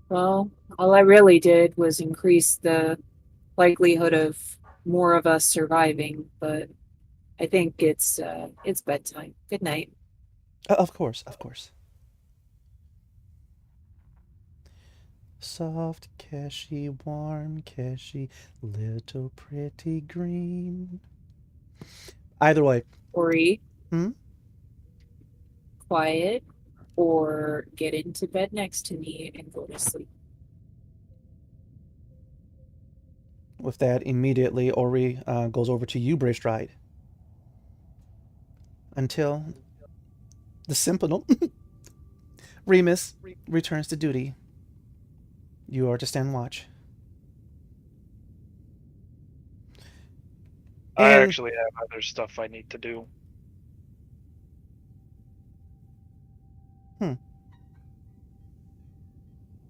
Well, all I really did was increase the likelihood of more of us surviving, but I think it's bedtime. Good night. Of course, of course. Soft cashy, warm cashy, little pretty green. Either way. Ori, Hmm? quiet, or get into bed next to me and go to sleep. With that, immediately Ori goes over to you, Brave Stride. Until the Simple Remus returns to duty. You are to stand watch. I And actually have other stuff I need to do.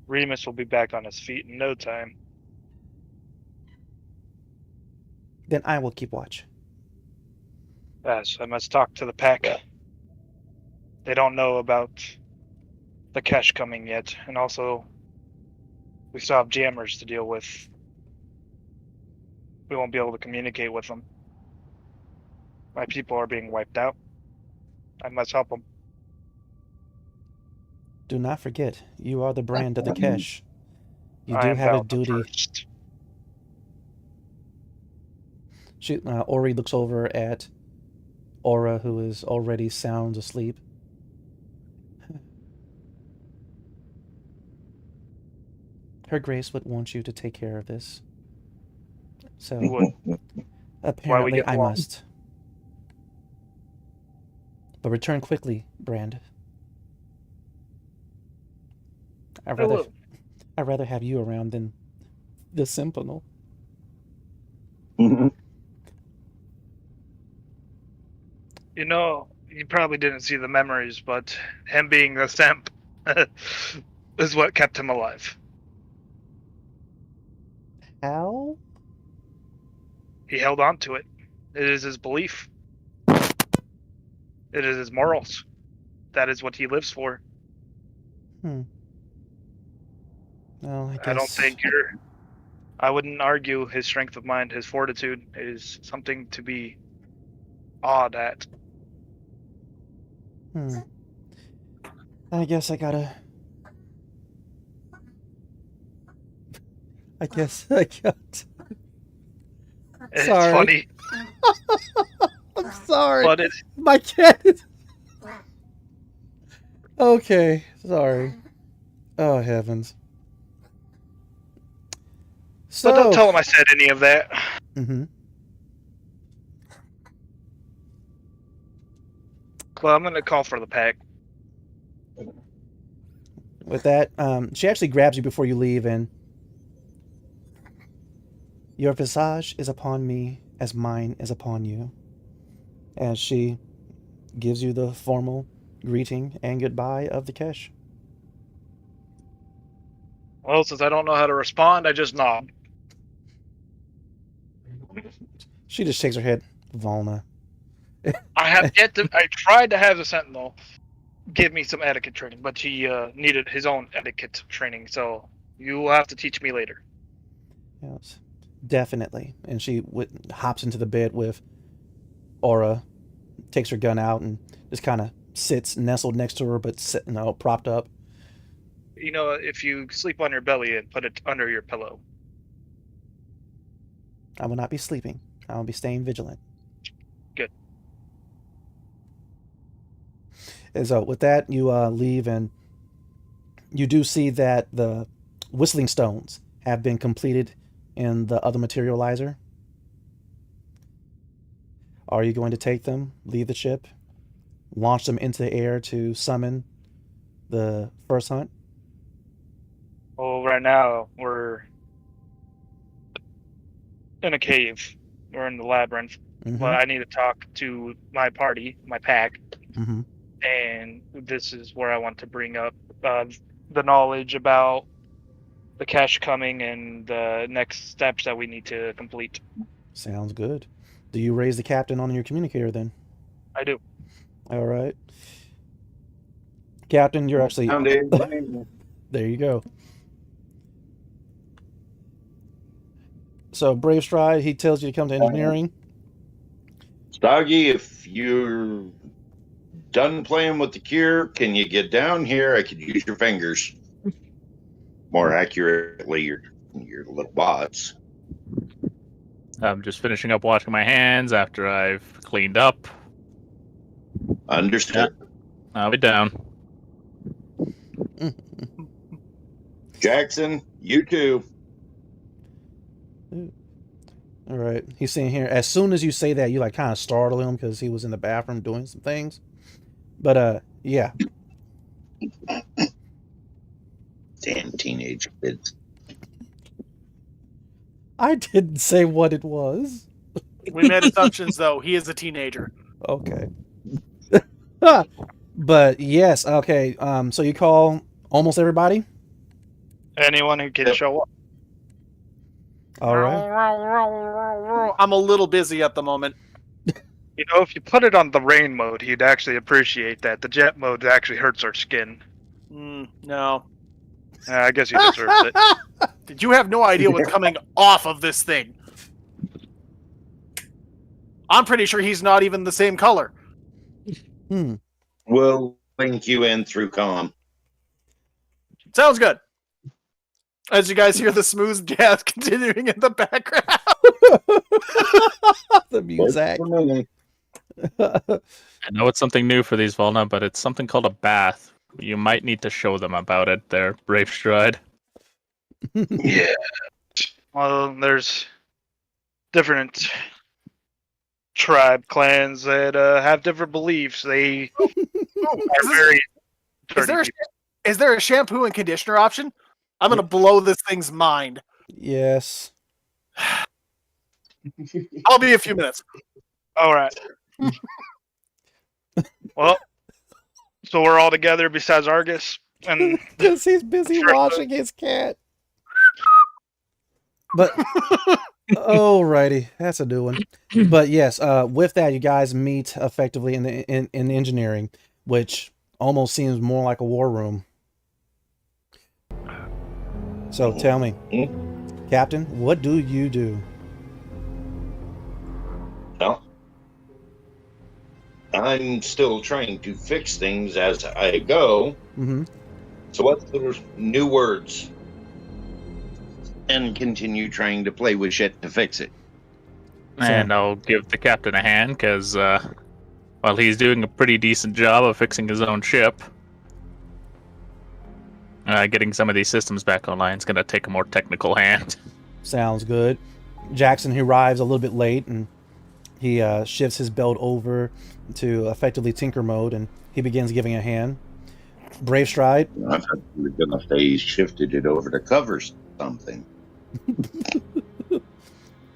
Remus will be back on his feet in no time. then I will keep watch. Yes, I must talk to the pack. They don't know about the cash coming yet, and also we still have jammers to deal with. We won't be able to communicate with them. My people are being wiped out. I must help them. Do not forget, you are the brand of the cash. You I do am have a bound to duty. first. Ori looks over at Aura, who is already sound asleep. Her Grace would want you to take care of this. So, Would. apparently get I along. must. But return quickly, Brand. I'd rather have you around than the Simple. You know, you probably didn't see the memories, but him being the Simp is what kept him alive. How? He held on to it. It is his belief. It is his morals. That is what he lives for. Well, I guess... I don't think I wouldn't argue his strength of mind, his fortitude is something to be awed at. I guess I gotta... I guess I got... It's Sorry. funny. I'm sorry. But My cat is... Okay, sorry. Oh, heavens. So... But don't tell him I said any of that. Well, I'm going to call for the pack. With that, she actually grabs you before you leave, and... Your visage is upon me as mine is upon you. As she gives you the formal greeting and goodbye of the Kesh. Well, since I don't know how to respond, I just nod. She just shakes her head. Volna. I have yet to. I tried to have the Sentinel give me some etiquette training, but he needed his own etiquette training, so you will have to teach me later. Yes, definitely. And she hops into the bed with Aura, takes her gun out, and just kind of sits nestled next to her, but propped up. You know, if you sleep on your belly and put it under your pillow. I will not be sleeping. I will be staying vigilant. Good. And so with that, you leave, and you do see that the whistling stones have been completed in the other materializer. Are you going to take them, leave the ship, launch them into the air to summon the first hunt? Well, right now we're in a cave. We're in the labyrinth. But I need to talk to my party, my pack. And this is where I want to bring up the knowledge about the cash coming and the next steps that we need to complete. Sounds good. Do you raise the captain on your communicator then? I do. All right. Captain, you're actually... Found it. There you go. So Brave Stride, he tells you to come to engineering. Stoggy, if you're done playing with the cure, can you get down here? I could use your fingers. More accurately, your little bots. I'm just finishing up washing my hands after I've cleaned up. Understood. I'll be down. Jackson, you too. All right. He's saying here, as soon as you say that, you like kind of startle him because he was in the bathroom doing some things. But yeah. Damn teenage kids. I didn't say what it was. We made assumptions, though. He is a teenager. Okay. But yes, okay. So you call almost everybody? Anyone who can show up. All right. I'm a little busy at the moment. You know, if you put it on the rain mode, he'd actually appreciate that. The jet mode actually hurts our skin. No. I guess he deserves it. Did you have no idea what's coming off of this thing? I'm pretty sure he's not even the same color. We'll link you in through comm. Sounds good. As you guys hear the smooth jazz continuing in the background. The music. I know it's something new for these Volna, but it's something called a bath. You might need to show them about it there, Brave Stride. Yeah. Well, there's different tribe clans that have different beliefs. They are very. Is there a shampoo and conditioner option? I'm gonna blow this thing's mind. Yes. I'll be a few minutes. All right. Well, so we're all together besides Argus, and Because he's busy washing his cat. But alrighty, that's a new one. But yes, with that, you guys meet effectively in the engineering, which almost seems more like a war room. So tell me, Captain, what do you do? Well, I'm still trying to fix things as I go. Mm-hmm. So what's the new words? And continue trying to play with shit to fix it. And I'll give the captain a hand, because while he's doing a pretty decent job of fixing his own ship, getting some of these systems back online is going to take a more technical hand. Sounds good. Jackson, he arrives a little bit late, and he shifts his belt over to effectively tinker mode, and he begins giving a hand. Brave Stride. I thought you were going to say he shifted it over to cover something.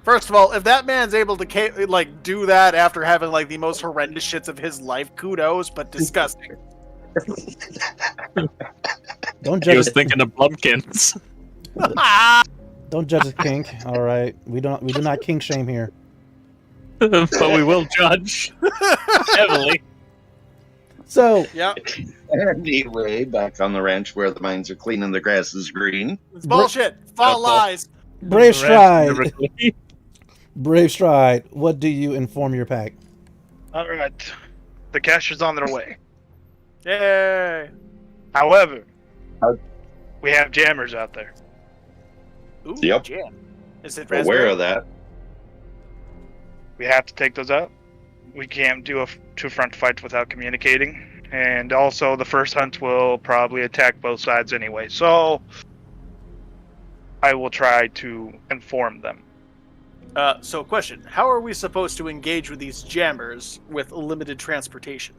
First of all, if that man's able to do that after having the most horrendous shits of his life, kudos, but disgusting. Don't He judge. was thinking of Blumpkins. Don't judge a kink. All right, we do not kink shame here. But we will judge heavily. So Yeah, Anyway, back on the ranch where the mines are clean and the grass is green. it's bullshit. Fall lies. Brave Stride. Brave Stride. What do you inform your pack? all right, the cash is on their way. Yay. However, we have jammers out there. Ooh, Yep. jam. Is it Aware raspberry? of that. We have to take those out. We can't do a two-front fight without communicating. And also, the first hunt will probably attack both sides anyway. So, I will try to inform them. So question, how are we supposed to engage with these jammers with limited transportation?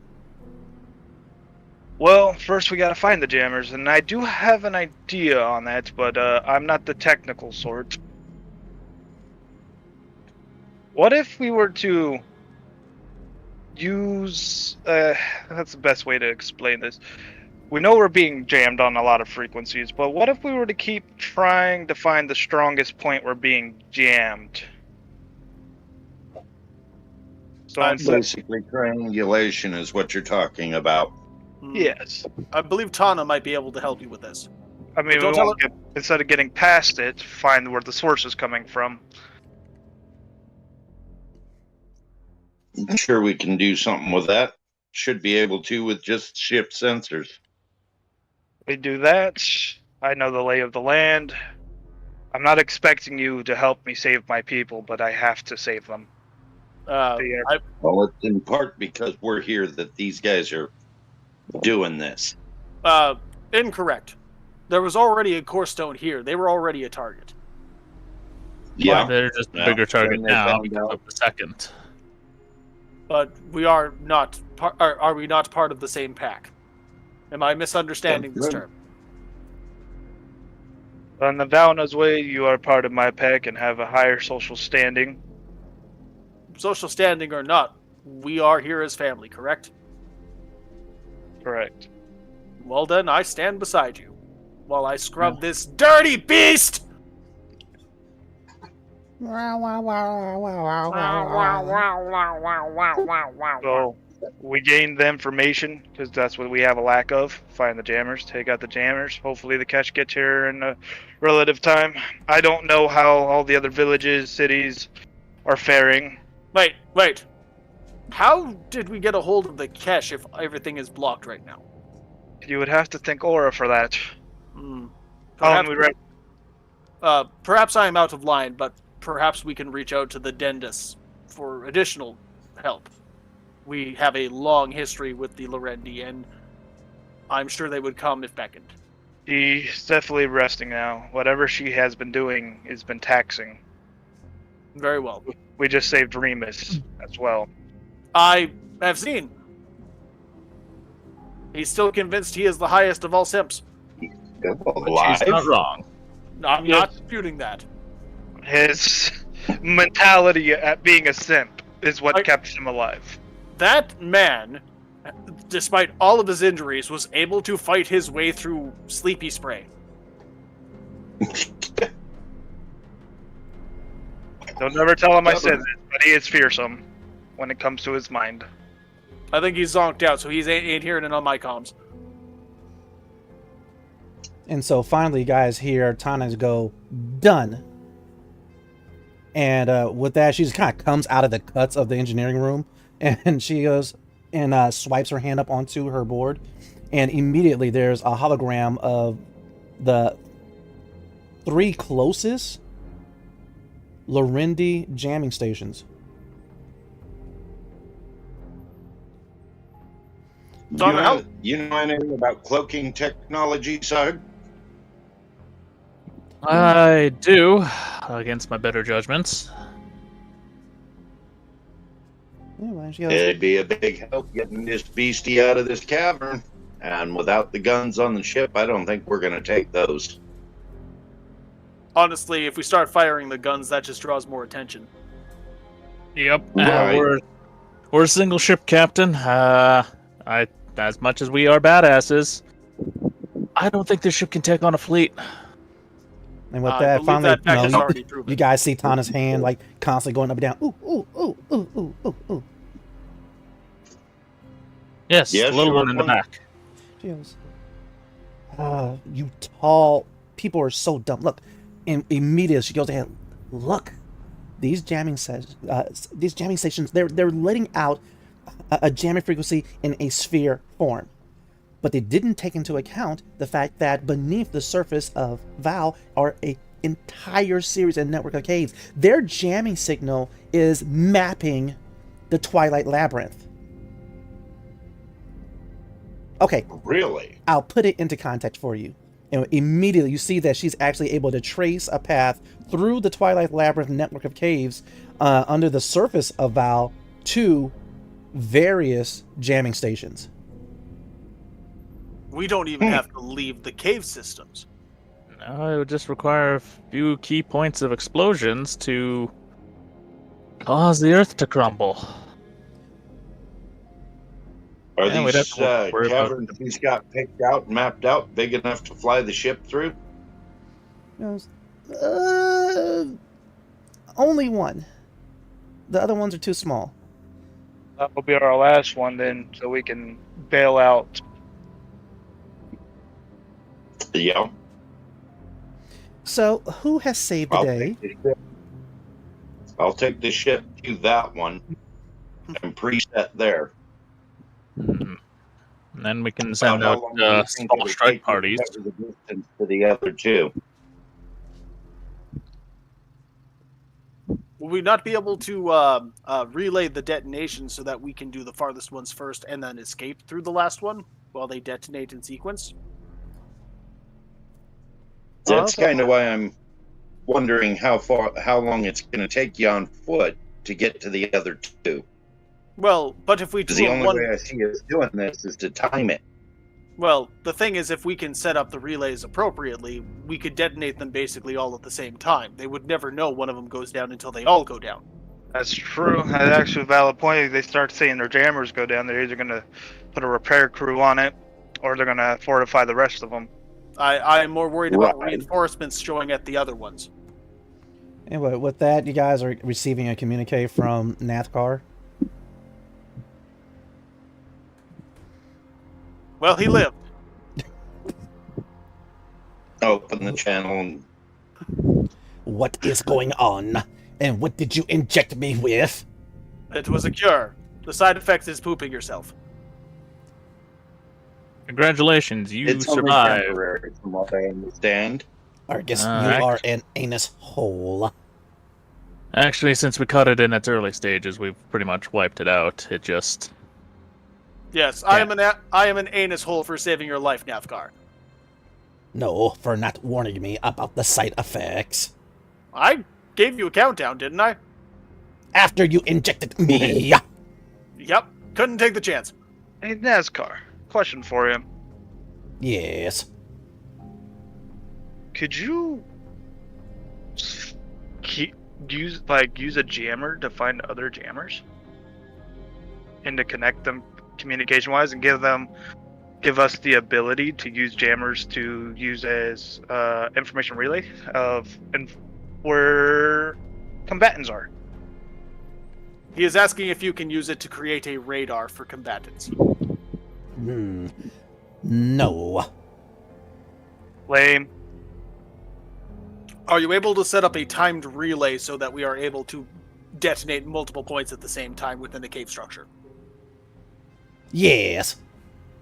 Well, first we gotta find the jammers, and I do have an idea on that, but I'm not the technical sort. What if we were to use... that's the best way to explain this. We know we're being jammed on a lot of frequencies, but what if we were to keep trying to find the strongest point we're being jammed? So Basically, triangulation is what you're talking about. yes. I believe Tana might be able to help you with this. I mean, Don't we tell won't instead of getting past it, find where the source is coming from. I'm sure we can do something with that. Should be able to with just ship sensors. We do that. I know the lay of the land. I'm not expecting you to help me save my people, but I have to save them. Well, it's in part because we're here that these guys are doing this. Incorrect. There was already a core stone here. They were already a target. Yeah, They're just a Yeah. bigger target Then they now found because out. of the second. But we are not. Are we not part of the same pack? Am I misunderstanding this Good. term? On the Valna's way, you are part of my pack and have a higher social standing. Social standing or not, we are here as family, correct? Correct. Well then, I stand beside you while I scrub this dirty beast. So we gained the information because that's what we have a lack of. Find the jammers, take out the jammers. Hopefully the catch gets here in a relative time. I don't know how all the other villages, cities are faring. Wait. How did we get a hold of the cache if everything is blocked right now? You would have to thank Aura for that. Perhaps, We read perhaps I am out of line, but perhaps we can reach out to the Dendus for additional help. We have a long history with the Lorendi, and I'm sure they would come if beckoned. She's definitely resting now. Whatever she has been doing has been taxing. Very well. We just saved Remus as well. I have seen. He's still convinced he is the highest of all simps. Alive. She's not wrong. I'm not disputing that. His mentality at being a simp is what kept him alive. That man, despite all of his injuries, was able to fight his way through sleepy spray. Don't never tell him I said this, but he is fearsome when it comes to his mind. I think he's zonked out, so he's ain't hearing it on my comms. And so finally, you guys hear Tana go, done. And with that, she just kind of comes out of the cuts of the engineering room, and she goes and swipes her hand up onto her board, and immediately there's a hologram of the 3 closest Lorendi jamming stations. You know anything about cloaking technology, Sug? I do, against my better judgments. Anyway, she goes, It'd be a big help getting this beastie out of this cavern. And without the guns on the ship, I don't think we're going to take those. Honestly, if we start firing the guns, that just draws more attention. Yep. Right. We're a single ship captain. As much as we are badasses, I don't think this ship can take on a fleet. and with I that, believe finally, that fact is already proven. you guys see Tana's hand like constantly going up and down. Ooh, ooh, ooh, ooh, ooh, ooh, ooh. Yes, Yeah, the little sure, one in the one. back. She goes, you tall people are so dumb. Look, and immediately she goes ahead. Look, these jamming stations, they're letting out a jamming frequency in a sphere form, but they didn't take into account the fact that beneath the surface of Val are a entire series and network of caves. Their jamming signal is mapping the Twilight Labyrinth. Okay, Really? I'll put it into context for you. And immediately you see that she's actually able to trace a path through the Twilight Labyrinth network of caves under the surface of Val to various jamming stations. We don't even have to leave the cave systems. No, it would just require a few key points of explosions to cause the Earth to crumble. Are Yeah, we'd have these to worry about- caverns he's got picked out, mapped out, big enough to fly the ship through? Only one. The other ones are too small. That will be our last one then, so we can bail out. Yeah. So, who has saved the day? I'll take the ship to that one and preset there. And then we can About send how out long do you think it small would strike take you to parties. cover the distance to the other two? Will we not be able to relay the detonation so that we can do the farthest ones first and then escape through the last one while they detonate in sequence? That's kind of why I'm wondering how long it's going to take you on foot to get to the other two. Well, but if we Because do the it only one... way I see us doing this is to time it. Well, the thing is, if we can set up the relays appropriately, we could detonate them basically all at the same time. They would never know one of them goes down until they all go down. That's true. That's actually a valid point. If they start seeing their jammers go down, they're either going to put a repair crew on it, or they're going to fortify the rest of them. I'm more worried about Right. reinforcements showing at the other ones. Anyway, with that, you guys are receiving a communique from Nathkar. Well, he lived. Open the channel and What is going on? And what did you inject me with? It was a cure. The side effect is pooping yourself. Congratulations, you it's only survived. temporary, from what I understand. Argus, you Alright. are an anus hole. Actually, since we caught it in its early stages, we've pretty much wiped it out. It just... Yes, I am an anus hole for saving your life, Navgar. No, for not warning me about the side effects. I gave you a countdown, didn't I? After you injected me. Yep, couldn't take the chance. Hey, NASCAR, question for you. Yes. Could you use a jammer to find other jammers and to connect them communication wise and give us the ability to use jammers to use as information relay of where combatants are? He is asking if you can use it to create a radar for combatants. No. Lame. Are you able to set up a timed relay so that we are able to detonate multiple points at the same time within the cave structure? Yes.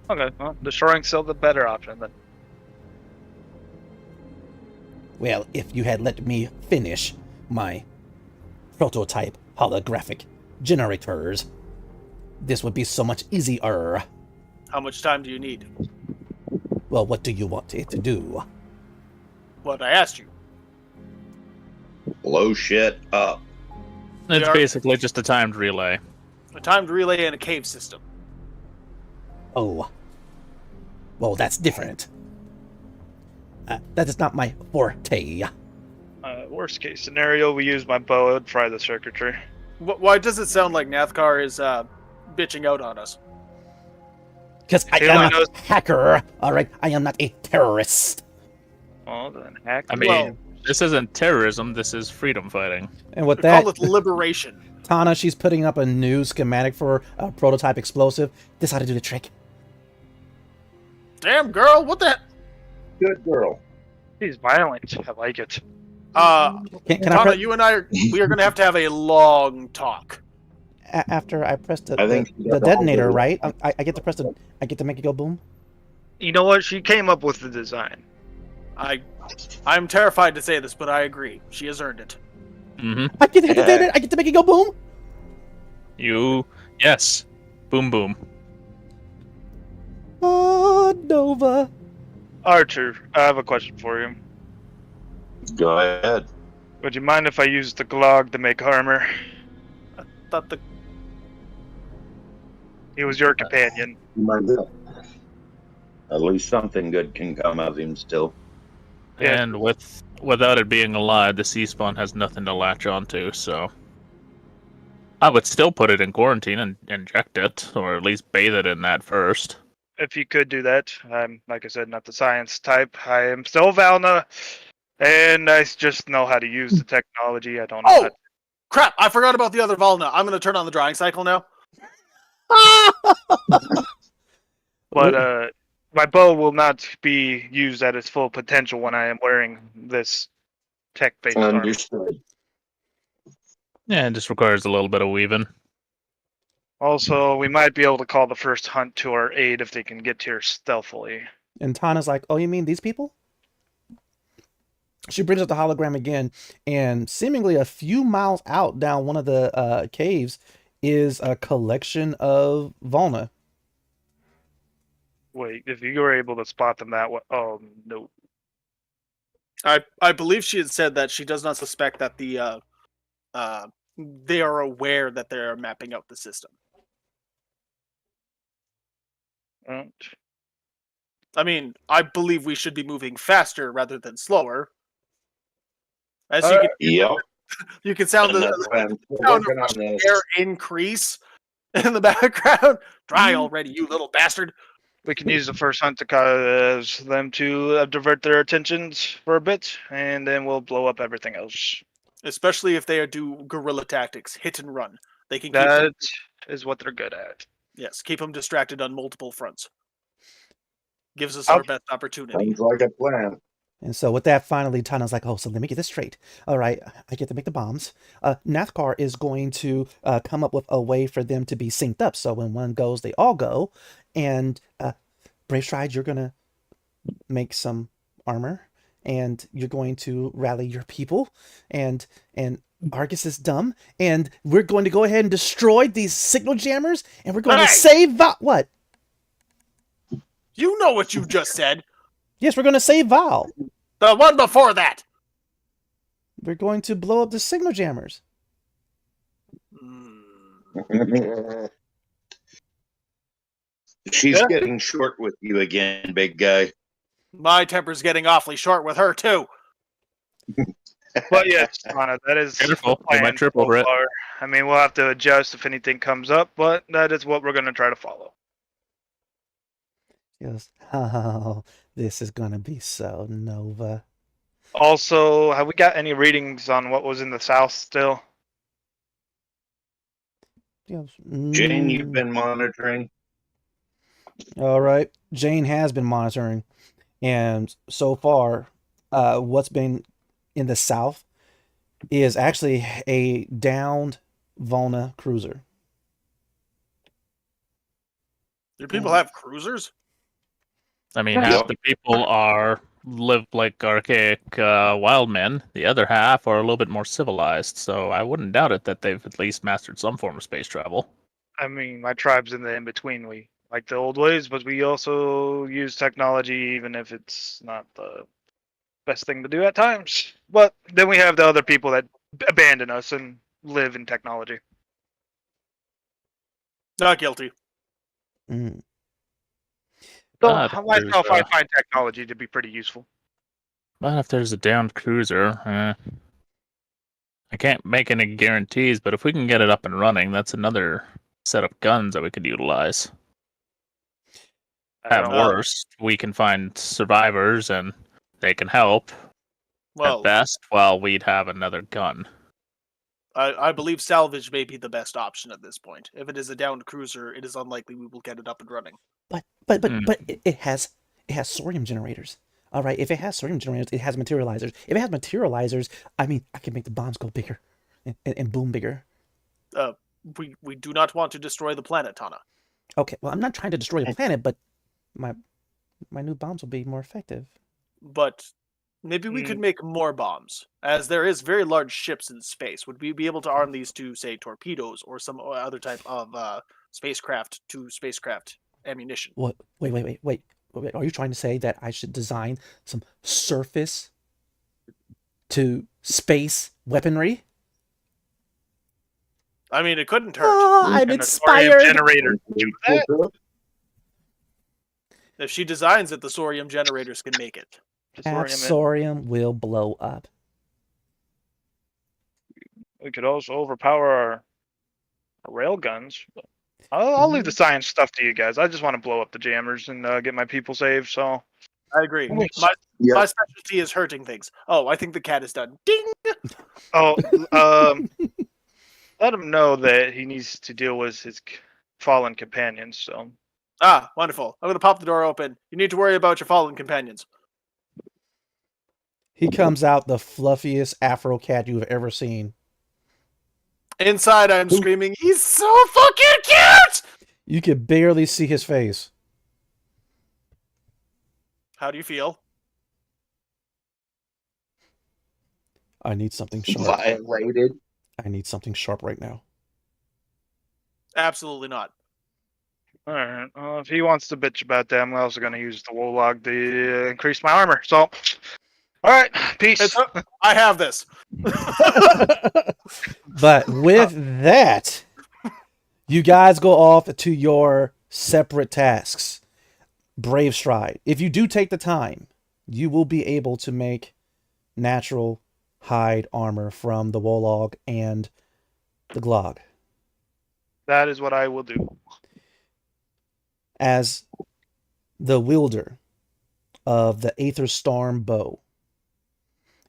Okay, well, destroying's still the better option then. Well, if you had let me finish my prototype holographic generators, this would be so much easier. How much time do you need? Well, what do you want it to do? What I asked you. Blow shit up. It's are- basically just a timed relay. A timed relay and a cave system. Oh. Well, that's different. That is not my forte. Worst case scenario, we use my bow and fry the circuitry. Why does it sound like Nathkar is bitching out on us? Because I He am only a knows- hacker, alright? I am not a terrorist. Well, then hack. I mean, Well- this isn't terrorism, this is freedom fighting. And with We that, call it liberation. Tana, she's putting up a new schematic for a prototype explosive. This ought to do the trick. Damn, girl, what the... Good girl. He's violent. I like it. Can I Tana, press, you and I we are going to have a long talk. after I press I think the detonator, right? I get to press the, I get to make it go boom. You know what? She came up with the design. I'm terrified to say this, but I agree. She has earned it. Mm-hmm. I get to hit the detonator. I get to make it go boom. Yes. Boom boom. Nova. Archer, I have a question for you. Go ahead. Would you mind if I used the Glog to make armor? Thought the He was your companion. At least something good can come of him still. Yeah. And without it being alive, the sea spawn has nothing to latch onto, so I would still put it in quarantine and inject it, or at least bathe it in that first. If you could do that. I'm, like I said, not the science type. I am still Valna, and I just know how to use the technology. I don't know how Oh! to... Crap, I forgot about the other Valna. I'm going to turn on the drying cycle now. But my bow will not be used at its full potential when I am wearing this tech-based armor. Understood. Yeah, it just requires a little bit of weaving. Also, we might be able to call the first hunt to our aid if they can get here stealthily. And Tana's like, oh, you mean these people? She brings up the hologram again, and seemingly a few miles out down one of the caves is a collection of Volna. Wait, if you were able to spot them that way, oh no. I believe she had said that she does not suspect that the they are aware that they're mapping out the system. Right. I mean, I believe we should be moving faster rather than slower. As Yep. you can sound And the that's why I'm sound working of on this. air increase in the background. Dry already, you little bastard. We can use the first hunt to cause them to divert their attentions for a bit, and then we'll blow up everything else. Especially if they do guerrilla tactics, hit and run. They can keep That is what they're good at. yes, keep them distracted on multiple fronts. Gives us our best opportunity. Sounds like a plan. And so with that, finally, Tana's like, oh, so let me get this straight. All right, I get to make the bombs. Nathkar is going to come up with a way for them to be synced up. So when one goes, they all go. And Brave Stride, you're going to make some armor. And you're going to rally your people. And Argus is dumb. And we're going to go ahead and destroy these signal jammers. And we're going to save... What? You know what you just said. Yes, we're going to save Val. The one before that. We're going to blow up the signal jammers. She's getting short with you again, big guy. My temper's getting awfully short with her, too. But yes, Anna, that is Careful, the they plan might trip so over it. far. I mean, we'll have to adjust if anything comes up, but that is what we're going to try to follow. Yes. Oh, this is going to be so Nova. Also, have we got any readings on what was in the south still? Yes. Jane, you've been monitoring. All right. Jane has been monitoring. And so far, what's been in the south is actually a downed Volna cruiser. Do people have cruisers? I mean, half the people live like archaic wild men. The other half are a little bit more civilized. So I wouldn't doubt it that they've at least mastered some form of space travel. I mean, my tribe's in the in-between. We like the old ways, but we also use technology, even if it's not the best thing to do at times. But then we have the other people that abandon us and live in technology. Not guilty. Mm. So There's, I find technology to be pretty useful. But if there's a downed cruiser, I can't make any guarantees, but if we can get it up and running, that's another set of guns that we could utilize. At worst, we can find survivors and they can help. Well, at best, while we'd have another gun. I believe salvage may be the best option at this point. If it is a downed cruiser, it is unlikely we will get it up and running. But it has sorium generators. All right, if it has sorium generators, it has materializers. If it has materializers, I mean, I can make the bombs go bigger and boom bigger. We do not want to destroy the planet, Tana. Okay, well, I'm not trying to destroy the planet, but my new bombs will be more effective. But maybe we could make more bombs, as there is very large ships in space. Would we be able to arm these to, say, torpedoes or some other type of spacecraft to spacecraft ammunition? What? Wait. Are you trying to say that I should design some surface to space weaponry? I mean, it couldn't hurt. Oh, I'm inspired. Generator. If she designs it, the sorium generators can make it. Sorium will blow up. We could also overpower our rail guns. But I'll leave the science stuff to you guys. I just want to blow up the jammers and get my people saved. So I agree. My specialty is hurting things. Oh, I think the cat is done. Ding! Oh, let him know that he needs to deal with his fallen companions. So. Ah, wonderful. I'm going to pop the door open. You need to worry about your fallen companions. He comes out the fluffiest Afro cat you've ever seen. Inside, I'm screaming, he's so fucking cute! You could barely see his face. How do you feel? I need something sharp. Violated. I need something sharp right now. Absolutely not. All right. If he wants to bitch about that, I'm also going to use the wool log to increase my armor. So, all right, peace. I have this. But with that, you guys go off to your separate tasks. Brave Stride. If you do take the time, you will be able to make natural hide armor from the Wolog and the Glog. That is what I will do. As the wielder of the Aether Storm bow,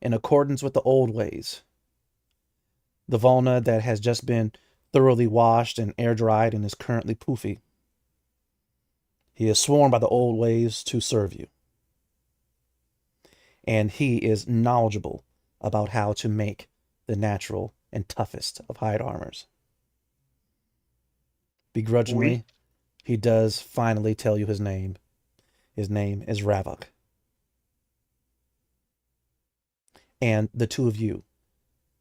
in accordance with the old ways, the Volna that has just been thoroughly washed and air dried and is currently poofy, he is sworn by the old ways to serve you. And he is knowledgeable about how to make the natural and toughest of hide armors. Begrudgingly, he does finally tell you his name. His name is Ravok. And the two of you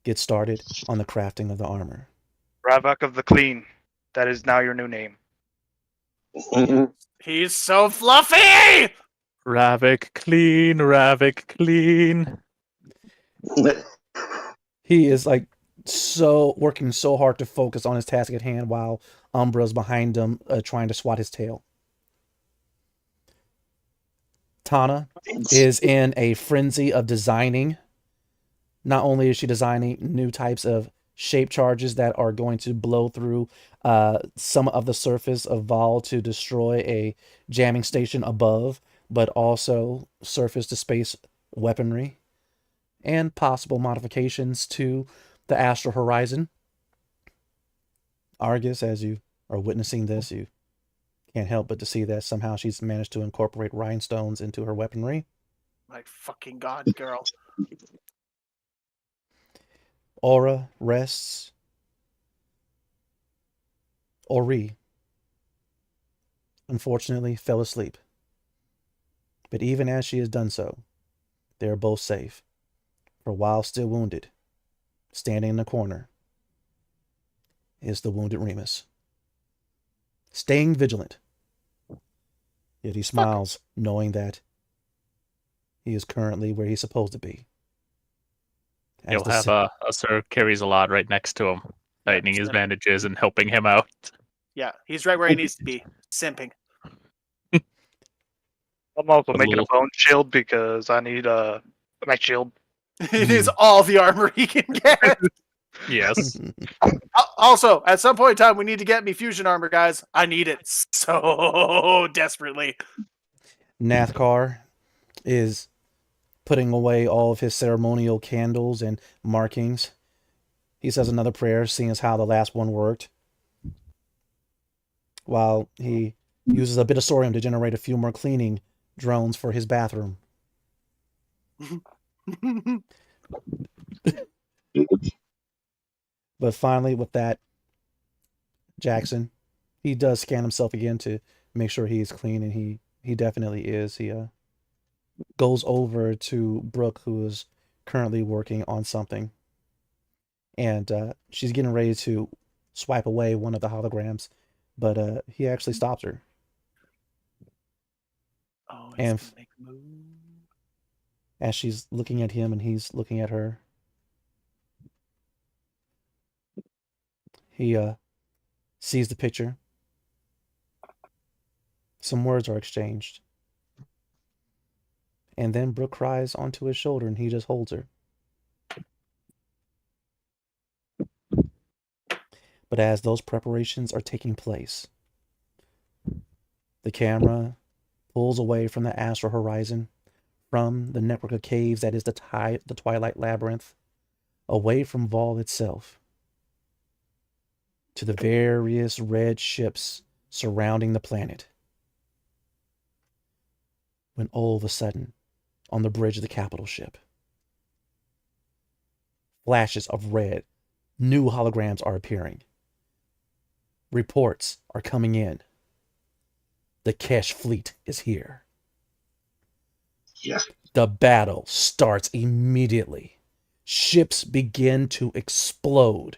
get started on the crafting of the armor. Ravok of the Clean. That is now your new name. He's so fluffy! Ravik clean. He is like working so hard to focus on his task at hand while Umbra's behind him trying to swat his tail. Tana is in a frenzy of designing. Not only is she designing new types of shape charges that are going to blow through some of the surface of Vol to destroy a jamming station above, but also surface to space weaponry and possible modifications to the astral horizon. Argus, as you are witnessing this, you can't help but to see that somehow she's managed to incorporate rhinestones into her weaponry. My fucking god, girl. Aura rests. Ori, unfortunately, fell asleep. But even as she has done so, they are both safe. For while still wounded, standing in the corner, is the wounded Remus. Staying vigilant. Yet he smiles, knowing that he is currently where he's supposed to be. You'll have a Sir carries a lot right next to him, tightening his bandages and helping him out. Yeah, he's right where he needs to be. Simping. I'm also making a bone shield because I need my shield. He needs all the armor he can get. Yes. Also, at some point in time, we need to get me fusion armor, guys. I need it so desperately. Nathkar is putting away all of his ceremonial candles and markings. He says another prayer, seeing as how the last one worked, while he uses a bit of sorium to generate a few more cleaning drones for his bathroom. But finally, with that, Jackson, he does scan himself again to make sure he's clean, and he definitely is. He goes over to Brooke, who is currently working on something, and she's getting ready to swipe away one of the holograms, but he actually stops her. Oh, and as she's looking at him and he's looking at her, he sees the picture. Some words are exchanged. And then Brooke cries onto his shoulder and he just holds her. But as those preparations are taking place, the camera pulls away from the astral horizon, from the network of caves that is the Twilight Labyrinth, away from Vol itself, to the various red ships surrounding the planet. When all of a sudden, on the bridge of the capital ship, flashes of red New holograms are appearing. Reports are coming in. The Kesh fleet is here. Yes. The battle starts immediately. Ships begin to explode.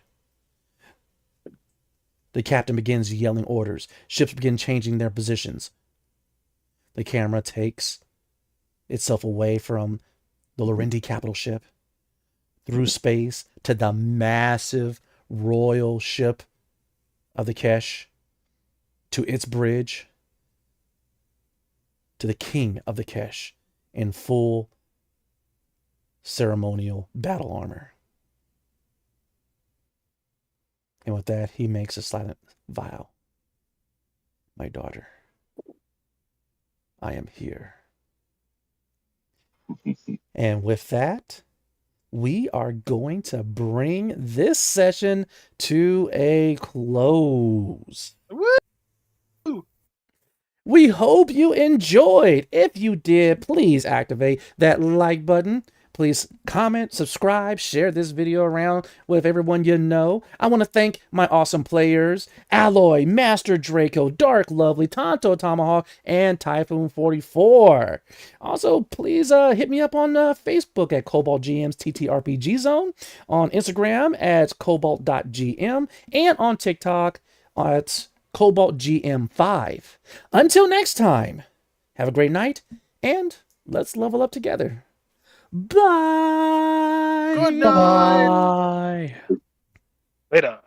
The captain begins yelling orders. Ships begin changing their positions. The camera takes itself away from the Lorendi capital ship through space to the massive royal ship of the Kesh, to its bridge, to the king of the Kesh in full ceremonial battle armor. And with that, he makes a silent vow. My daughter, I am here. And with that, we are going to bring this session to a close. Woo! We hope you enjoyed. If you did, please activate that like button. Please comment, subscribe, share this video around with everyone you know. I want to thank my awesome players, Alloy, Master Draco, Dark Lovely, Tonto Tomahawk, and Typhoon44. Also, please hit me up on Facebook at Cobalt GM's ttrpg zone, on Instagram at cobalt.gm, and on TikTok at Cobalt GM5. Until next time, have a great night, and let's level up together. Bye. Good night. Bye. Later.